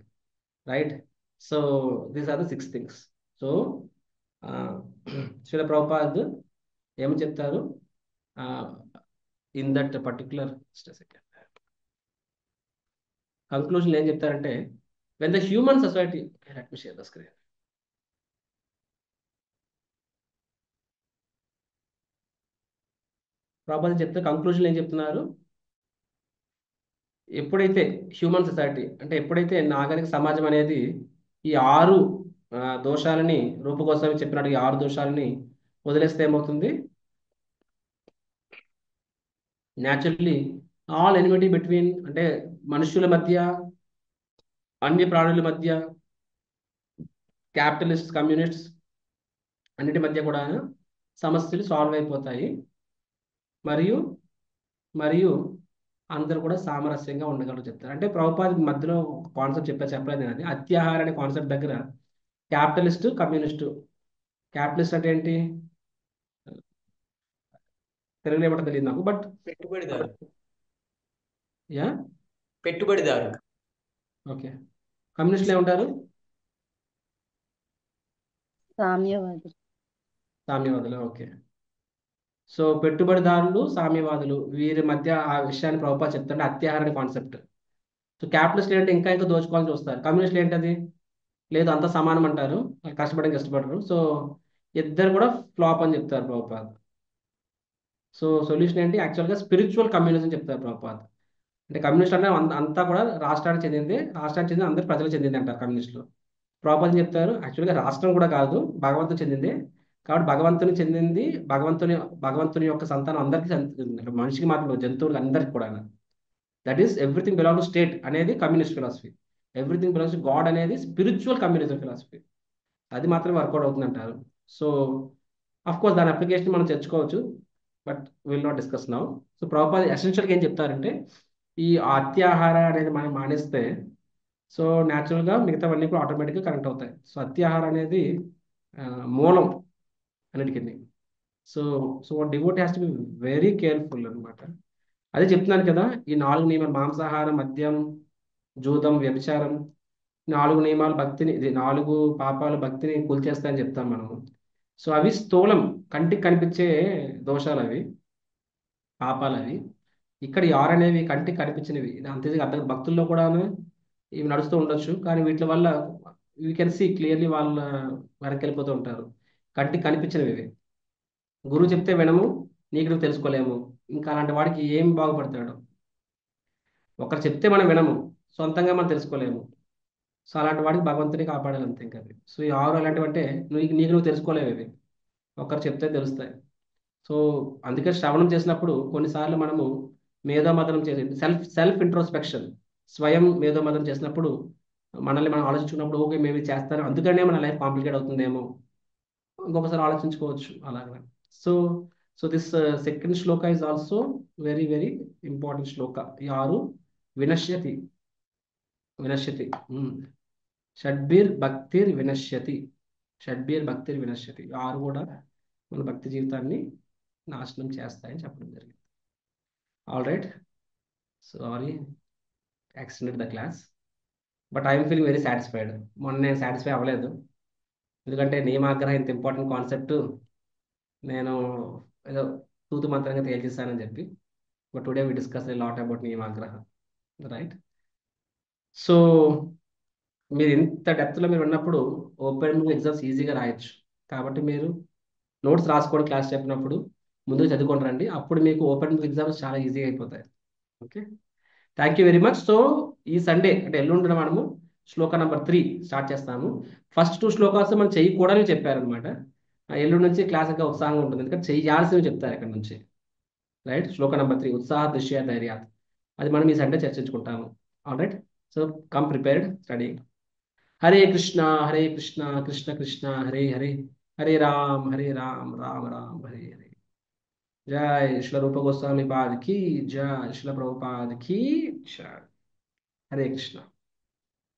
right? So these are the 6 things. So Srila Prabhupad ఏమని చెప్తారు ఇన్ దట్ పర్టికులర్ కంక్లూజన్ ఏం చెప్తారంటే, when the human society, let me share the screen. Prabhupad చెప్తే కంక్లూజన్ ఏం చెప్తున్నారు, ఎప్పుడైతే హ్యూమన్ సొసైటీ అంటే ఎప్పుడైతే నాగరిక సమాజం అనేది ఈ 6 దోషాలని, రూపగోస్వామి చెప్పినట్టు ఈ 6 దోషాలని వదిలేస్తే ఏమవుతుంది, న్యాచురల్లీ ఆల్ ఎనిమిటీ బిట్వీన్ అంటే మనుషుల మధ్య, అన్య ప్రాణుల మధ్య, క్యాపిటలిస్ట్ కమ్యూనిస్ట్స్ అన్నిటి మధ్య కూడా సమస్యలు సాల్వ్ అయిపోతాయి. మరియు మరియు అందరూ కూడా సామరస్యంగా ఉండగలరు చెప్తారు. అంటే ప్రభుపాద మధ్యలో కాన్సెప్ట్ చెప్పలేదు నేను. అది అత్యాహార అనే కాన్సెప్ట్ దగ్గర క్యాపిటలిస్ట్ కమ్యూనిస్టు. క్యాపిటలిస్ట్ అంటే ఏంటి, తెలుగులో ఏమంటే తెలియదు నాకు, బట్ పెట్టుబడిదారు. యా పెట్టుబడిదారు. ఓకే. కమ్యూనిస్టులు ఏమంటారు, సామ్యవాది. సామ్యవాదులు. ఓకే. సో పెట్టుబడిదారులు, సామ్యవాదులు, వీరి మధ్య ఆ విషయాన్ని ప్రభుపాద చెప్తుంటే అత్యాహార అనే కాన్సెప్ట్. సో క్యాపిటలిస్ట్ ఏంటంటే ఇంకా దోచుకోవాలని చూస్తారు. కమ్యూనిస్టులు ఏంటది, లేదు అంతా సమానం అంటారు, కష్టపడడానికి ఇష్టపడరు. సో ఇద్దరు కూడా ఫ్లాప్ అని చెప్తారు ప్రభుపాద. సో సొల్యూషన్ ఏంటి, యాక్చువల్గా స్పిరిచువల్ కమ్యూనిజం చెప్తారు ప్రభుపాద. అంటే కమ్యూనిస్ట్ అంటే అంతా కూడా రాష్ట్రానికి చెందింది, రాష్ట్రానికి చెందింది అందరు ప్రజలకు చెందింది అంటారు కమ్యూనిస్టులు. ప్రభుపాద ఏం చెప్తారు, యాక్చువల్గా రాష్ట్రం కూడా కాదు, భగవంతుడు చెందింది. కాబట్టి భగవంతుని చెందింది, భగవంతుని యొక్క సంతానం అందరికీ చెందుతుంది. మనిషికి మాత్రం కాదు, జంతువులకు అందరికీ కూడా. That is everything belong to state అనేది communist philosophy. Everything belongs to God అనేది స్పిరిచువల్ కమ్యూనిజం ఫిలాసఫీ. అది మాత్రమే వర్కౌట్ అవుతుంది అంటారు. సో అఫ్ కోర్స్ దాని అప్లికేషన్ మనం తెచ్చుకోవచ్చు, but will not discuss now. So Prabhupada ఎసెన్షియల్గా ఏం చెప్తారంటే, ఈ అత్యాహార అనేది మనం మానేస్తే సో న్యాచురల్గా మిగతావన్నీ కూడా ఆటోమేటిక్గా కనెక్ట్ అవుతాయి. సో అత్యాహార అనేది మూలం అన్నిటికీ. So so devout has to be very careful అనమాట. అదే చెప్తున్నాను కదా, ఈ 4 నియమాలు మాంసాహారం, మద్యం, జూదం, వ్యభిచారం, 4 నియమాలు భక్తిని, 4 పాపాలు భక్తిని కూల్చేస్తాయని చెప్తాం మనము. సో అవి స్థూలం, కంటికి కనిపించే దోషాలు, అవి పాపాలు అవి. ఇక్కడ ఈ 6 అనేవి కంటికి కనిపించినవి. ఇది అంతే అర్థం. భక్తుల్లో కూడా ఇవి నడుస్తూ ఉండొచ్చు, కానీ వీటి వల్ల వీ కెన్ సీ క్లియర్లీ వాళ్ళ వెనక్కి వెళ్ళిపోతూ ఉంటారు. కంటికి కనిపించినవి ఇవి. గురువు చెప్తే వినము, నీకు నువ్వు తెలుసుకోలేము. ఇంకా అలాంటి వాడికి ఏం బాగుపడతాడు. ఒకరు చెప్తే మనం వినము, సొంతంగా మనం తెలుసుకోలేము. సో అలాంటి వాడికి భగవంతుని కాపాడాలి అంతే. ఇంకా అది. సో ఈ 6 అలాంటివి అంటే నీకు నువ్వు తెలుసుకోలేవు ఇవి, ఒకరు చెప్తే తెలుస్తాయి. సో అందుకే శ్రవణం చేసినప్పుడు కొన్నిసార్లు మనము మేధోమథనం చేసి సెల్ఫ్ ఇంట్రోస్పెక్షన్, స్వయం మేధోమథనం చేసినప్పుడు మనల్ని మనం ఆలోచించుకున్నప్పుడు ఓకే మేము ఇది చేస్తాను, అందుకనే మన లైఫ్ కాంప్లికేట్ అవుతుందేమో, ఇంకొకసారి ఆలోచించుకోవచ్చు అలాగా. సో సో దిస్ సెకండ్ శ్లోక is also very very important శ్లోక. ఈ 6 వినశ్యతి, వినశ్యతి, షడ్బీర్ భక్తిర్ వినశ్యతి, షడ్బీర్ భక్తిర్ వినశ్యతి. 6 కూడా మన భక్తి జీవితాన్ని నాశనం చేస్తాయని చెప్పడం జరిగింది. All right, sorry extended the class, but I'm feeling very satisfied. మొన్న నేను సాటిస్ఫై అవ్వలేదు, ఎందుకంటే నియమాగ్రహం ఇంత ఇంపార్టెంట్ కాన్సెప్ట్ నేను ఏదో తూతు మంత్రంగా తేల్చేస్తానని చెప్పి. But today we discuss a lot about నియమాగ్రహ, రైట్. సో మీరు ఇంత డెప్త్లో మీరు ఉన్నప్పుడు ఓపెన్ ఎగ్జామ్స్ ఈజీగా రాయొచ్చు. కాబట్టి మీరు నోట్స్ రాసుకోవడం క్లాస్ చెప్పినప్పుడు ముందు చదువుకొని రండి, అప్పుడు మీకు ఓపెన్ ఎగ్జామ్స్ చాలా ఈజీగా అయిపోతాయి. Okay, thank you very much. So ఈ సండే అంటే ఎల్లుండి మనము శ్లోక నెంబర్ 3 స్టార్ట్ చేస్తాము. ఫస్ట్ 2 శ్లోకాస్ మనం చేయకూడదని చెప్పారనమాట. ఎల్లుండి నుంచి క్లాస్ ఇంకా ఉత్సాహంగా ఉంటుంది, ఎందుకంటే చేయాల్సినవి చెప్తారు ఇక్కడ నుంచి, రైట్. శ్లోక నెంబర్ 3 ఉత్సాహ దృశ్య ధైర్యాత్, అది మనం ఈ సండే చర్చించుకుంటాము. All right, so come prepared study. Hare Krishna Krishna Krishna Hare Hare, Hare Ram Rama Ram Hare Hare. Jai Srila రూప గోస్వామి పాద్ की जय, శ్రీల ప్రభుపాద్ की जय. హరే కృష్ణ.